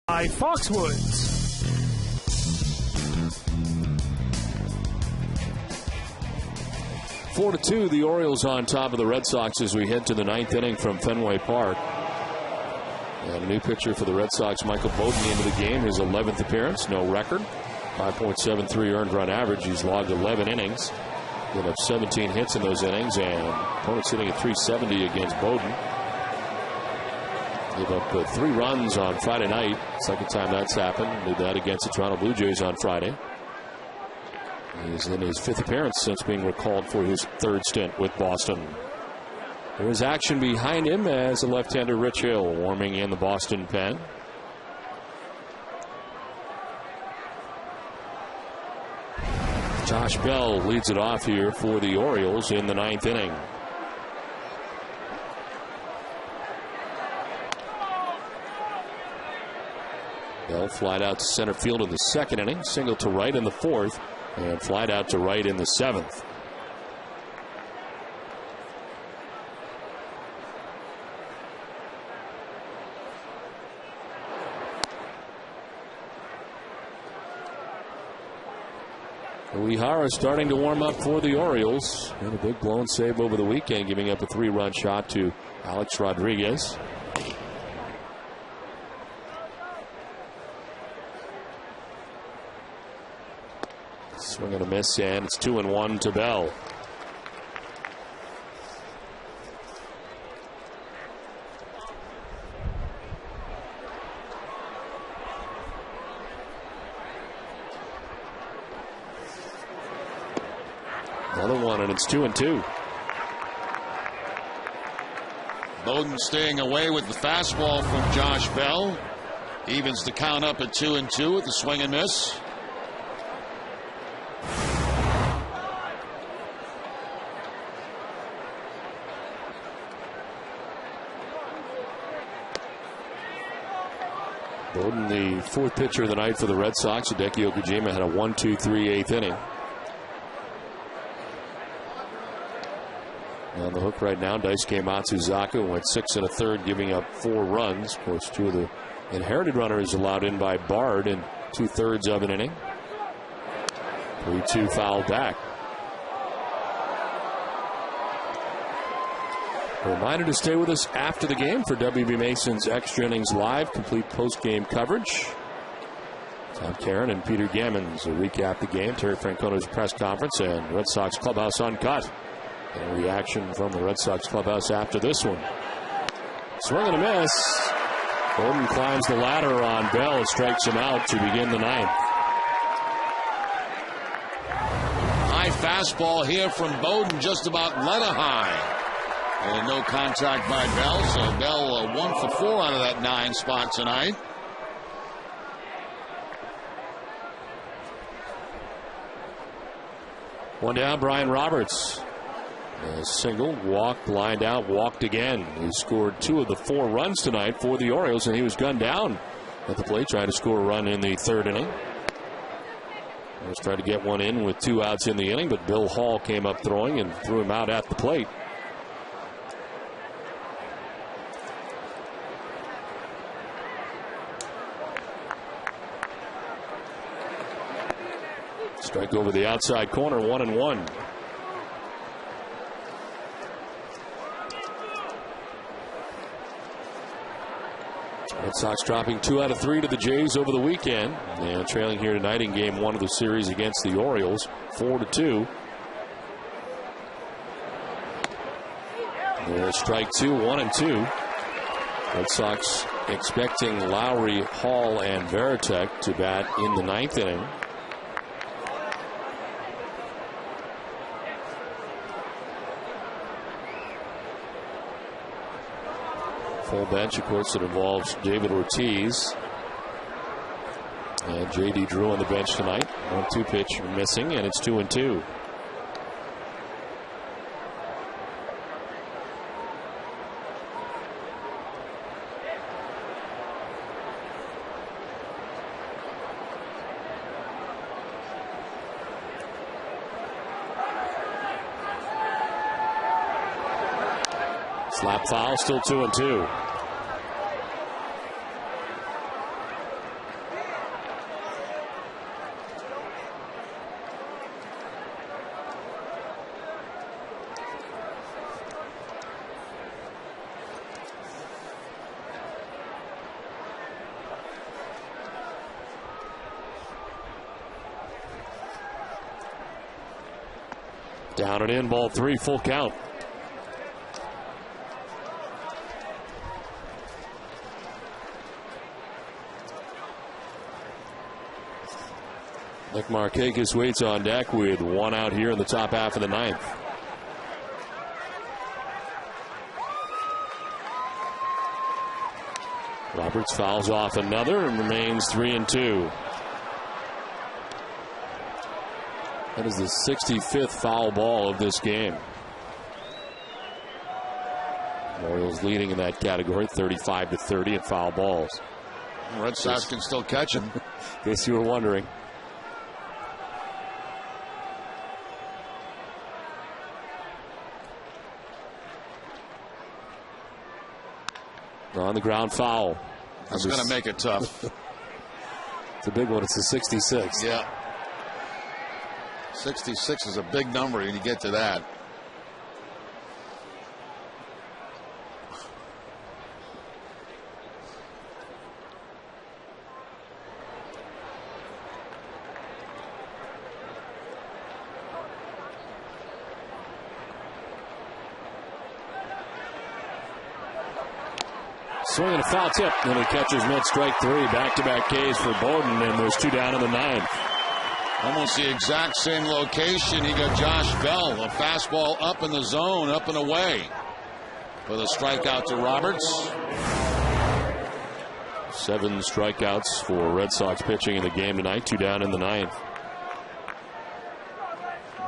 By Foxwoods. 4-2, the Orioles on top of the Red Sox as we head to the 9th inning from Fenway Park. And a new pitcher for the Red Sox, Michael Bowden, into the game. His 11th appearance, no record. 5.73 earned run average. He's logged 11 innings. Given up 17 hits in those innings, and opponents hitting at 370 against Bowden. Gave up 3 runs on Friday night. Second time that's happened. Did that against the Toronto Blue Jays on Friday. He's in his 5th appearance since being recalled for his 3rd stint with Boston. There is action behind him as the left-hander Rich Hill warming in the Boston pen. Josh Bell leads it off here for the Orioles in the 9th inning. Bell flied out to center field in the 2nd inning, single to right in the 4th, and flied out to right in the 7th. Uehara starting to warm up for the Orioles. And a big blown save over the weekend, giving up a 3-run shot to Alex Rodriguez. Swing and a miss, and it's 2-1 to Bell. Another one, and it's 2-2. Bowden staying away with the fastball from Josh Bell. Evens the count up at 2-2 with the swing and miss. Bowden, the fourth pitcher of the night for the Red Sox. Hideki Okajima had a 1-2-3 eighth inning. On the hook right now, Daisuke Matsuzaka went 6 1/3, giving up 4 runs. Of course, 2 of the inherited runners allowed in by Bard in 2/3 of an inning. 3-2 foul back. A reminder to stay with us after the game for WB Mason's Extra Innings Live, complete post-game coverage. Tom Caron and Peter Gammons will recap the game, Terry Francona's press conference, and Red Sox Clubhouse Uncut. And a reaction from the Red Sox clubhouse after this one. Swing and a miss. Bowden climbs the ladder on Bell and strikes him out to begin the ninth. High fastball here from Bowden, just about letter high. And no contact by Bell, so Bell 1 for 4 out of that 9 spot tonight. One down, Brian Roberts. A single, walked, lined out, walked again. He scored 2 of the 4 runs tonight for the Orioles, and he was gunned down at the plate, trying to score a run in the 3rd inning. He was trying to get one in with 2 outs in the inning, but Bill Hall came up throwing and threw him out at the plate. Strike over the outside corner, 1-1. Red Sox dropping 2 out of 3 to the Jays over the weekend, and trailing here tonight in game 1 of the series against the Orioles, 4-2. There's strike 2, 1-2. Red Sox expecting Lowry, Hall, and Veritek to bat in the 9th inning. Full bench, of course, that involves David Ortiz. And J.D. Drew on the bench tonight. 1-2 pitch missing, and it's 2-2. Slap foul, still 2-2. Down and in, ball 3, full count. Nick Markakis waits on deck with 1 out here in the top half of the 9th. Roberts fouls off another and remains 3-2. That is the 65th foul ball of this game. Orioles leading in that category, 35-30 in foul balls. Red Sox can still catch him. In case you were wondering. On the ground foul. That's going to make it tough. It's a big one. It's a 66. Yeah. 66 is a big number when you get to that. Swing and a foul tip. And the catcher's mitt, strike 3. Back-to-back Ks for Bowden, and there's 2 down in the 9th. Almost the exact same location. He got Josh Bell. A fastball up in the zone, up and away. For the strikeout to Roberts. 7 strikeouts for Red Sox pitching in the game tonight. 2 down in the 9th.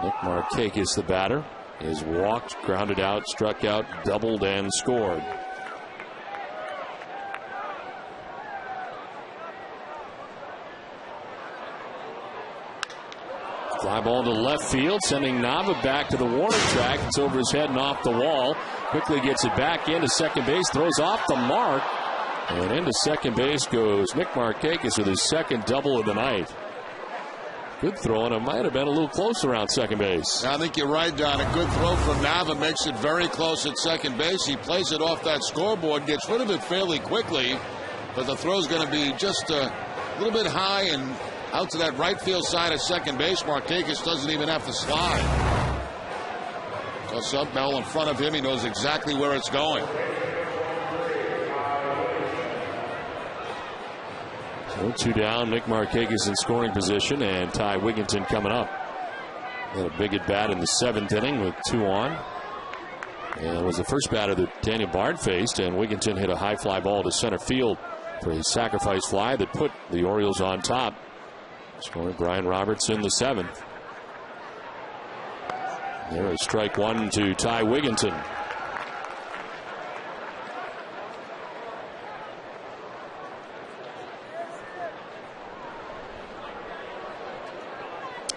Nick Markakis, the batter, is walked, grounded out, struck out, doubled, and scored. Fly ball to left field, sending Nava back to the Warner track. It's over his head and off the wall. Quickly gets it back into second base, throws off the mark. And into second base goes Nick Markakis with his second double of the night. Good throw, and it might have been a little close around second base. I think you're right, Don. A good throw from Nava makes it very close at second base. He plays it off that scoreboard, gets rid of it fairly quickly, but the throw's going to be just a little bit high and out to that right field side of second base. Markakis doesn't even have to slide. Toss up, ball in front of him. He knows exactly where it's going. So 2 down. Nick Markakis in scoring position, and Ty Wigginton coming up. Had a big at bat in the 7th inning with 2 on. And it was the first batter that Daniel Bard faced, and Wigginton hit a high fly ball to center field for a sacrifice fly that put the Orioles on top. Scoring Brian Roberts in the 7th. There is strike 1 to Ty Wigginton.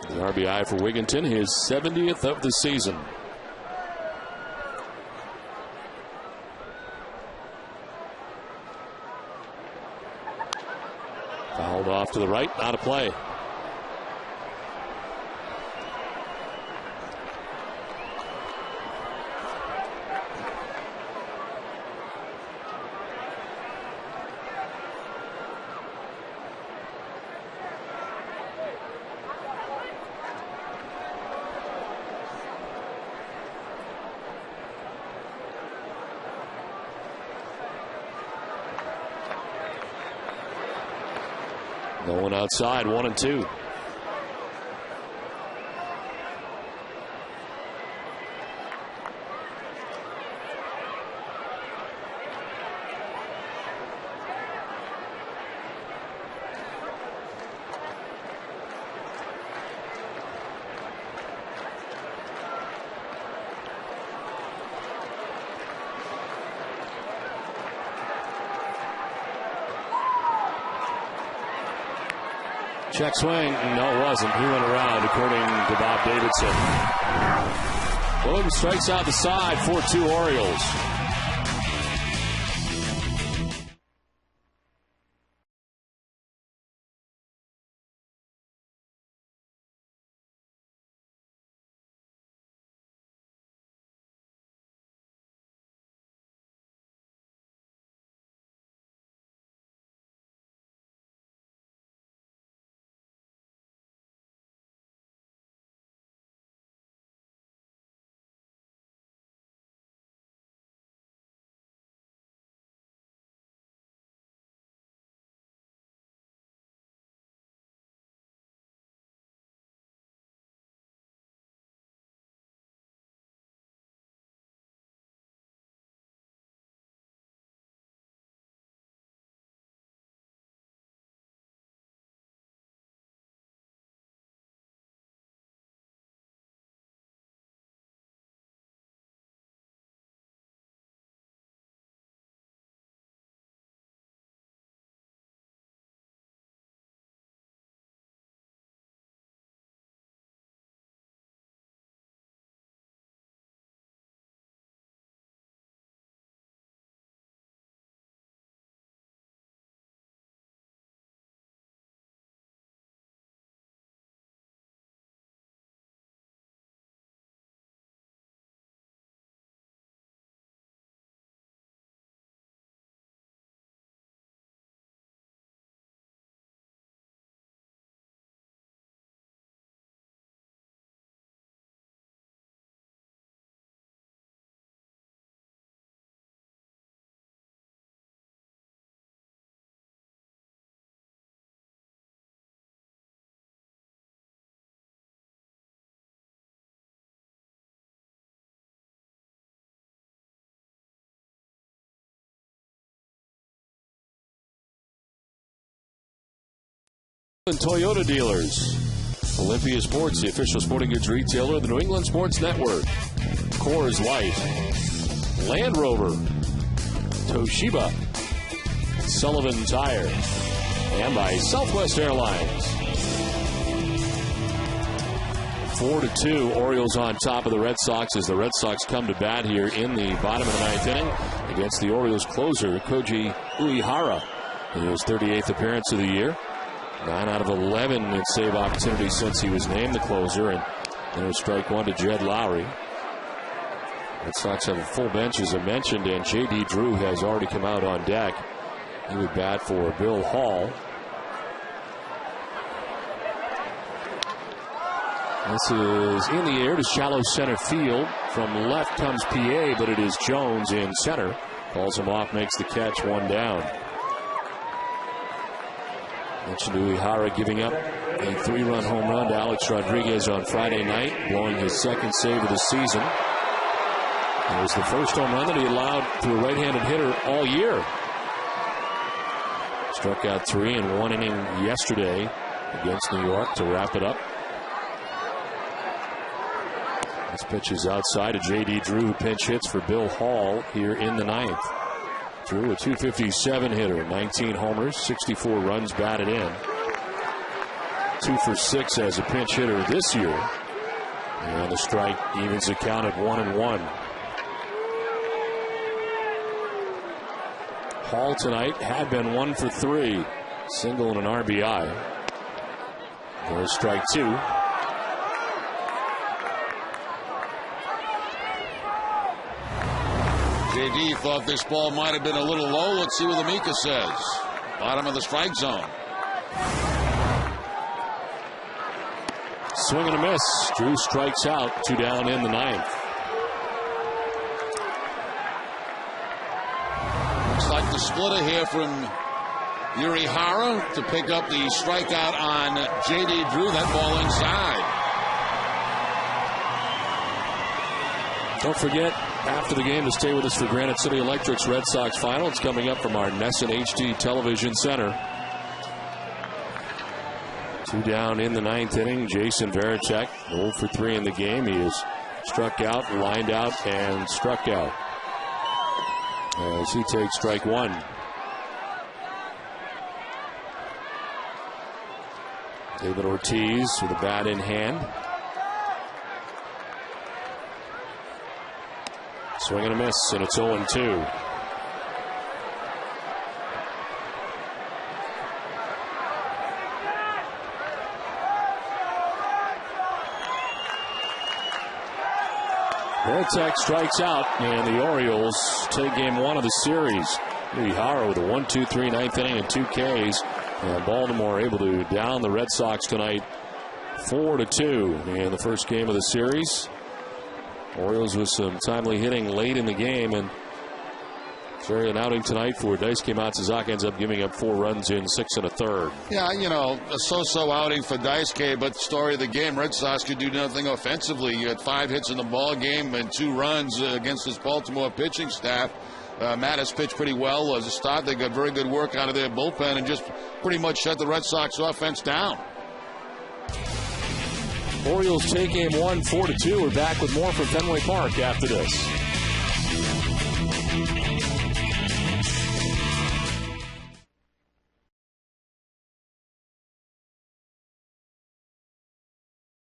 The RBI for Wigginton, his 70th of the season. Fouled off to the right, out of play. No one outside, 1-2. Check swing. No, it wasn't. He went around, according to Bob Davidson. Boom, strikes out the side, 4-2 Orioles. And Toyota dealers. Olympia Sports, the official sporting goods retailer of the New England Sports Network. Coors Light. Land Rover. Toshiba. Sullivan Tire. And by Southwest Airlines. 4-2. Orioles on top of the Red Sox as the Red Sox come to bat here in the bottom of the ninth inning against the Orioles closer, Koji Uehara. His 38th appearance of the year. 9 out of 11 in save opportunities since he was named the closer. And there's strike one to Jed Lowry. Red Sox have a full bench, as I mentioned, and J.D. Drew has already come out on deck. He would bat for Bill Hall. This is in the air to shallow center field. From left comes PA, but it is Jones in center. Calls him off, makes the catch, one down. Mentioned Uehara giving up a 3-run home run to Alex Rodriguez on Friday night, blowing his second save of the season. It was the first home run that he allowed to a right-handed hitter all year. Struck out 3 in 1 inning yesterday against New York to wrap it up. This pitch is outside of J.D. Drew, who pinch hits for Bill Hall here in the ninth. Drew, a .257 hitter, 19 homers, 64 runs batted in. 2 for 6 as a pinch hitter this year. And the strike evens the count at 1-1. Hall tonight had been 1 for 3. Single and an RBI. There's strike 2. JD thought this ball might have been a little low. Let's see what Amica says. Bottom of the strike zone. Swing and a miss. Drew strikes out. 2 down in the ninth. Looks like the splitter here from Uehara to pick up the strikeout on J.D. Drew. That ball inside. Don't forget, after the game, to stay with us for Granite City Electric's Red Sox final. It's coming up from our Nesson HD Television Center. 2 down in the ninth inning. Jason Varitek, 0 for 3 in the game. He is struck out, lined out, and struck out as he takes strike 1. David Ortiz with a bat in hand. Swing and a miss, and it's 0-2. Varitek strikes out, and the Orioles take game 1 of the series. Uehara with a 1-2-3 ninth inning and 2 Ks. And Baltimore able to down the Red Sox tonight 4-2 in the first game of the series. Orioles with some timely hitting late in the game, and very an outing tonight for Daisuke Matsuzaka. Ends up giving up 4 runs in 6 1/3. Yeah, you know, a so-so outing for Daisuke, but story of the game, Red Sox could do nothing offensively. You had 5 hits in the ball game and 2 runs against this Baltimore pitching staff. Mattis pitched pretty well as a start. They got very good work out of their bullpen and just pretty much shut the Red Sox offense down. Orioles take game 1 4-2. We're back with more from Fenway Park after this.